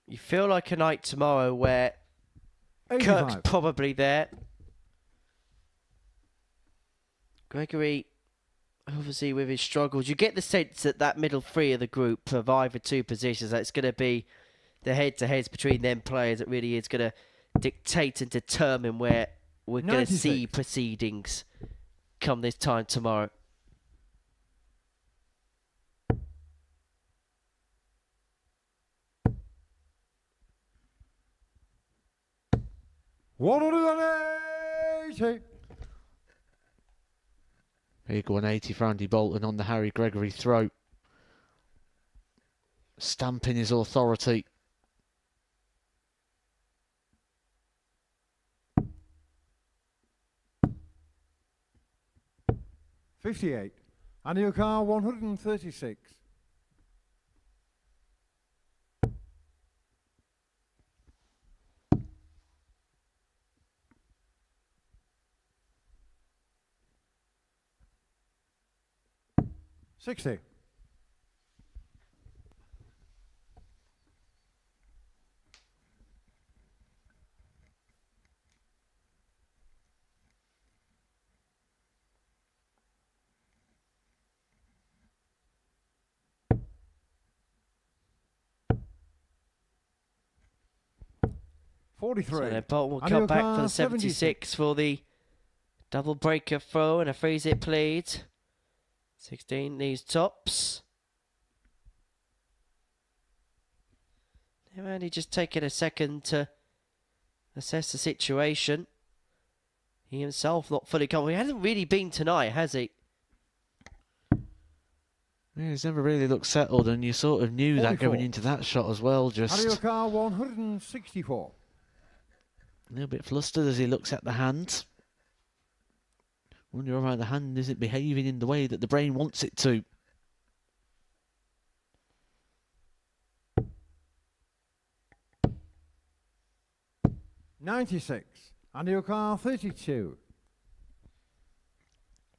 You feel like a night tomorrow where 85. Kirk's probably there. Gregory, obviously with his struggles, you get the sense that that middle three of the group of either two positions, that it's going to be the head-to-heads between them players that really is going to dictate and determine where we're going to 96. see proceedings come this time tomorrow. $180. Big 180 for Andy Bolton on the Harry Gregory throat. Stamping his authority. $58. Andy O'Khan, 136. $60. $43. So then Bolton will Andy come back O'Khan, for the 76 for the double breaker throw and a freeze it plead. 16 these tops. They're only just taking a second to assess the situation. He himself not fully comfortable. He hasn't really been tonight, has he? Yeah, he's never really looked settled, and you sort of knew that going into that shot as well. Just Audio car 164. a little bit flustered as he looks at the hand. Wonder why the hand isn't behaving in the way that the brain wants it to. $96. Audio car 32.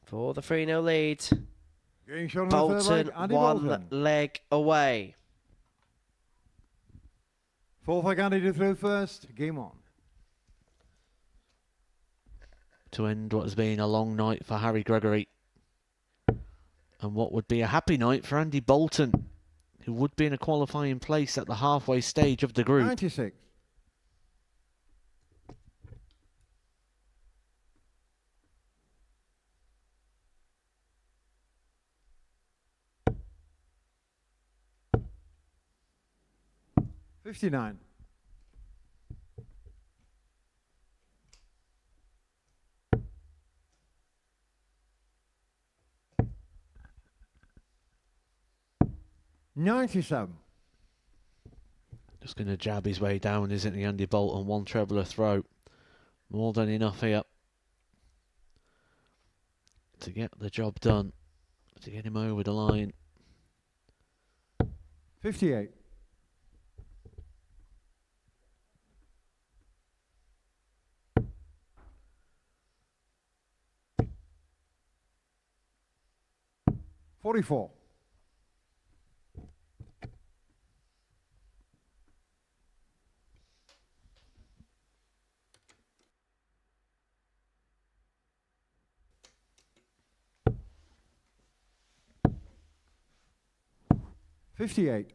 For the 3-0 lead. Getting shot on the third leg, Bolton Andy one Bolton. leg away. Fourth leg, Andy to throw first. Game on. To end what has been a long night for Harry Gregory. And what would be a happy night for Andy Bolton, who would be in a qualifying place at the halfway stage of the group. 96. $59. $97. Just going to jab his way down, isn't he, Andy Bolton? One treble a throw. More than enough here to get the job done, to get him over the line. 58. $44. $58.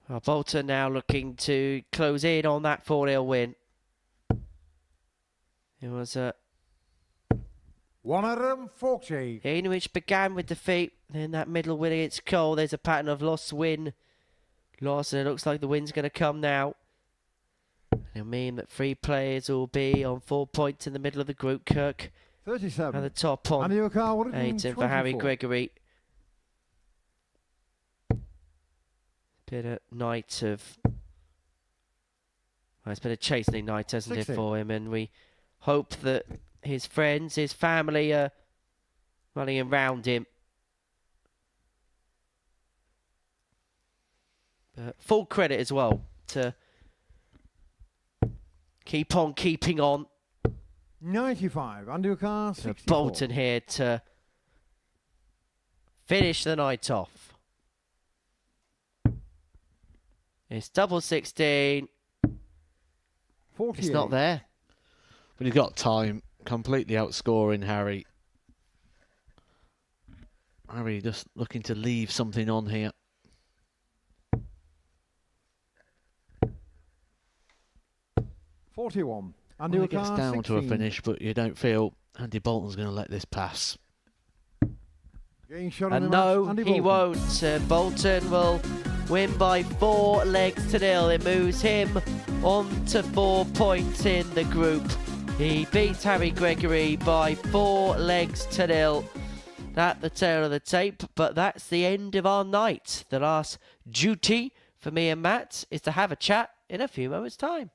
Well, Bolton now looking to close in on that 4-0 win. It was a 140. game which began with defeat. Then that middle win against Cole. There's a pattern of loss, win, loss, and it looks like the win's going to come now. It'll mean that 3 players will be on 4 points in the middle of the group. Kirk 37. at the top on Andy O'Carr, 18 for Harry 124. Gregory. Been a night of... Well, it's been a chastening night, hasn't 60. it, for him? And we hope that his friends, his family are running around him. But full credit as well to keep on keeping on. 95. Andy O'Carr, To 64. Bolton here to finish the night off. It's double 16. 48. It's not there. But he's got time, completely outscoring Harry. Harry just looking to leave something on here. $41. Andy Well, it gets O'Carr, down 16. to a finish, but you don't feel Andy Bolton's going to let this pass. Getting shot on And the no, match, Andy he Bolton. won't. Bolton will win by 4 legs to 0. It moves him on to 4 points in the group. He beats Harry Gregory by 4 legs to 0. At the tail of the tape, but that's the end of our night. The last duty for me and Matt is to have a chat in a few moments' time.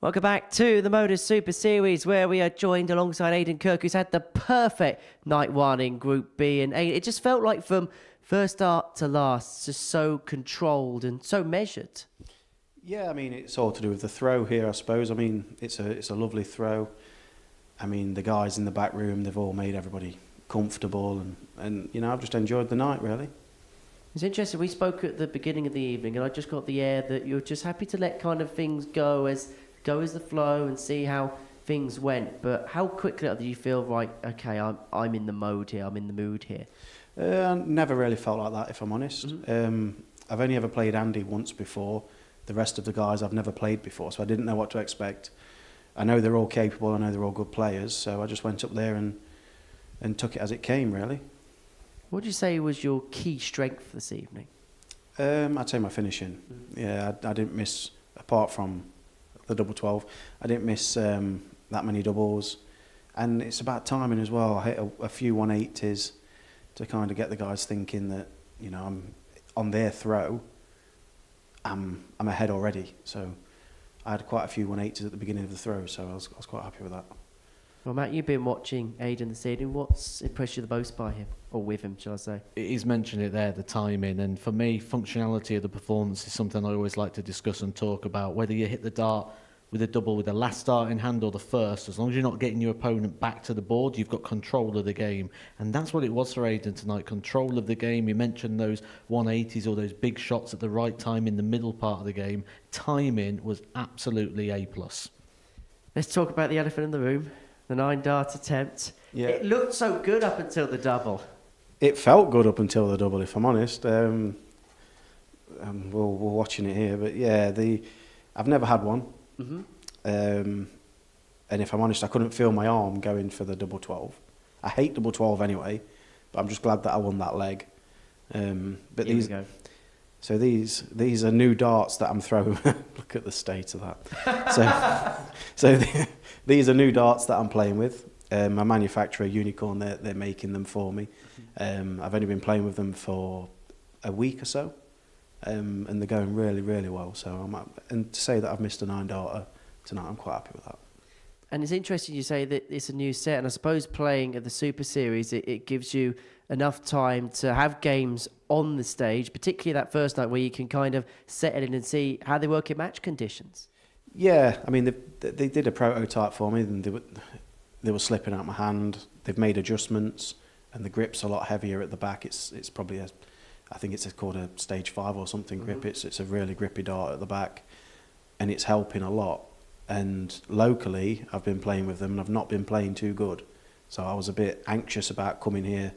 Welcome back to the Modus Super Series, where we are joined alongside Aidan Kirk, who's had the perfect night one in Group B. And it just felt like from first start to last, just so controlled and so measured. Yeah, I mean, it's all to do with the throw here, I suppose. I mean, it's a lovely throw. I mean, the guys in the back room, they've all made everybody comfortable. And you know, I've just enjoyed the night, really. It's interesting, we spoke at the beginning of the evening, and I just got the air that you're just happy to let kind of things go as the flow and see how things went. But how quickly do you feel, right, okay, I'm in the mode here, I'm in the mood here? Never really felt like that, if I'm honest. I've only ever played Andy once before. The rest of the guys I've never played before, so I didn't know what to expect. I know they're all capable, I know they're all good players, so I just went up there and took it as it came, really. What would you say was your key strength this evening? I'd say my finishing. Yeah, I didn't miss, apart from the double 12, I didn't miss that many doubles. And it's about timing as well. I hit a few 180s to kind of get the guys thinking that, you know, I'm on their throw, I'm ahead already. So I had quite a few 180s at the beginning of the throw, so I was quite happy with that. Well, Matt, you've been watching Aidan this evening. What's impressed you the most by him, or with him, shall I say? He's mentioned it there, the timing, and for me, functionality of the performance is something I always like to discuss and talk about. Whether you hit the dart with a double with the last dart in hand or the first, as long as you're not getting your opponent back to the board, you've got control of the game. And that's what it was for Aidan tonight, control of the game. You mentioned those 180s or those big shots at the right time in the middle part of the game. Timing was absolutely A+. Let's talk about the elephant in the room. The 9-dart attempt. Yeah. It looked so good up until the double. It felt good up until the double, if I'm honest. We're watching it here, but yeah, I've never had one. Mm-hmm. And if I'm honest, I couldn't feel my arm going for the double 12. I hate double 12 anyway, but I'm just glad that I won that leg. But Here we go. So these are new darts that I'm throwing. Look at the state of that. These are new darts that I'm playing with. My manufacturer, Unicorn, they're making them for me. I've only been playing with them for a week or so, and they're going really, really well. So and to say that I've missed a 9-darter tonight, I'm quite happy with that. And it's interesting you say that it's a new set, and I suppose playing at the Super Series, it gives you enough time to have games on the stage, particularly that first night where you can kind of settle in and see how they work in match conditions. Yeah, I mean, they did a prototype for me, and they were slipping out my hand. They've made adjustments, and the grip's a lot heavier at the back. It's probably I think it's called a stage 5 or something grip. It's a really grippy dart at the back, and it's helping a lot. And locally, I've been playing with them, and I've not been playing too good. So I was a bit anxious about coming here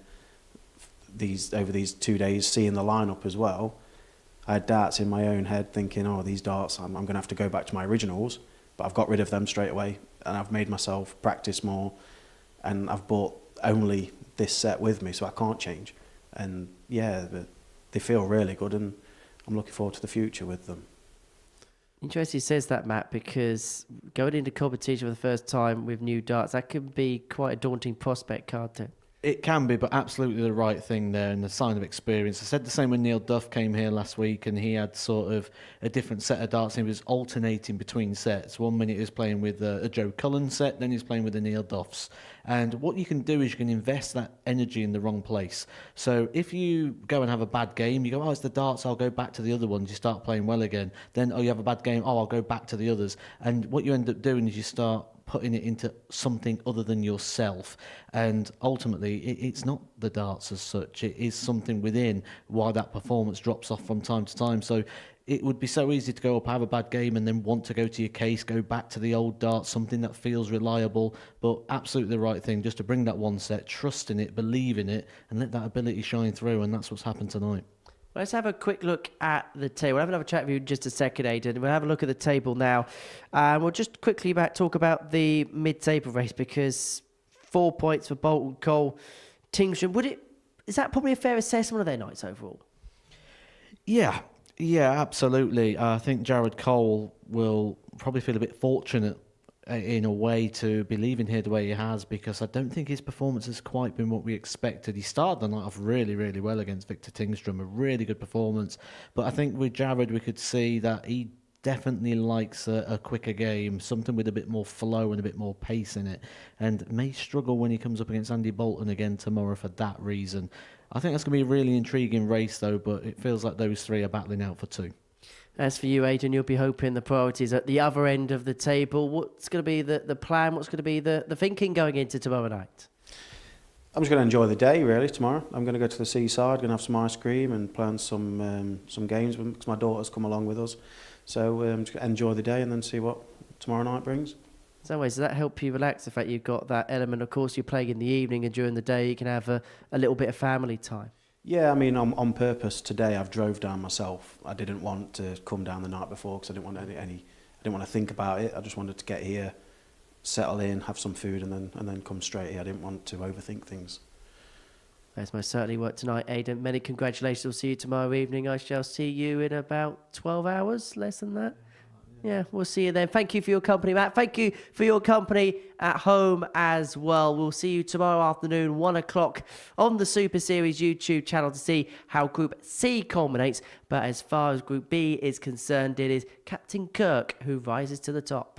over these 2 days, seeing the lineup as well. I had darts in my own head thinking, oh, these darts, I'm going to have to go back to my originals, but I've got rid of them straight away, and I've made myself practice more, and I've bought only this set with me, so I can't change. And yeah, they feel really good, and I'm looking forward to the future with them. Interesting you says that, Matt, because going into competition for the first time with new darts, that can be quite a daunting prospect, can't it? It can be, but absolutely the right thing there and the sign of experience. I said the same when Neil Duff came here last week, and he had sort of a different set of darts, and he was alternating between sets. 1 minute he was playing with a Joe Cullen set, then he was playing with the Neil Duffs. And what you can do is you can invest that energy in the wrong place. So if you go and have a bad game, you go, oh, it's the darts, I'll go back to the other ones. You start playing well again. Then, oh, you have a bad game, oh, I'll go back to the others. And what you end up doing is you start putting it into something other than yourself, and ultimately it's not the darts as such, it is something within why that performance drops off from time to time. So it would be so easy to go up, have a bad game, and then want to go to your case, go back to the old darts, something that feels reliable, but absolutely the right thing, just to bring that one set, trust in it, believe in it, and let that ability shine through, and that's what's happened tonight. Let's have a quick look at the table. We'll have another chat with you in just a second, Aidan. We'll have a look at the table now. We'll just quickly talk about the mid-table race, because 4 points for Bolton, Cole, Tingstrom. Is that probably a fair assessment of their nights overall? Yeah, absolutely. I think Jared Cole will probably feel a bit fortunate in a way to be leaving here the way he has, because I don't think his performance has quite been what we expected. He started the night off really, really well against Victor Tingstrom, a really good performance. But I think with Jared, we could see that he definitely likes a quicker game, something with a bit more flow and a bit more pace in it, and may struggle when he comes up against Andy Bolton again tomorrow for that reason. I think that's going to be a really intriguing race, though, but it feels like those three are battling out for 2. As for you, Adrian, you'll be hoping the priorities at the other end of the table. What's going to be the plan? What's going to be the thinking going into tomorrow night? I'm just going to enjoy the day, really, tomorrow. I'm going to go to the seaside, going to have some ice cream and plan some games because my daughter's come along with us. So I'm just going to enjoy the day and then see what tomorrow night brings. So, does that help you relax, the fact you've got that element? Of course, you're playing in the evening, and during the day you can have a little bit of family time. Yeah, I mean, on purpose today I've drove down myself. I didn't want to come down the night before because I didn't want I didn't want to think about it. I just wanted to get here, settle in, have some food, and then come straight here. I didn't want to overthink things. That's most certainly work tonight, Aidan. Many congratulations. We'll see you tomorrow evening. I shall see you in about 12 hours, less than that. Yeah, we'll see you then. Thank you for your company, Matt. Thank you for your company at home as well. We'll see you tomorrow afternoon, 1 o'clock on the Super Series YouTube channel to see how Group C culminates. But as far as Group B is concerned, it is Captain Kirk who rises to the top.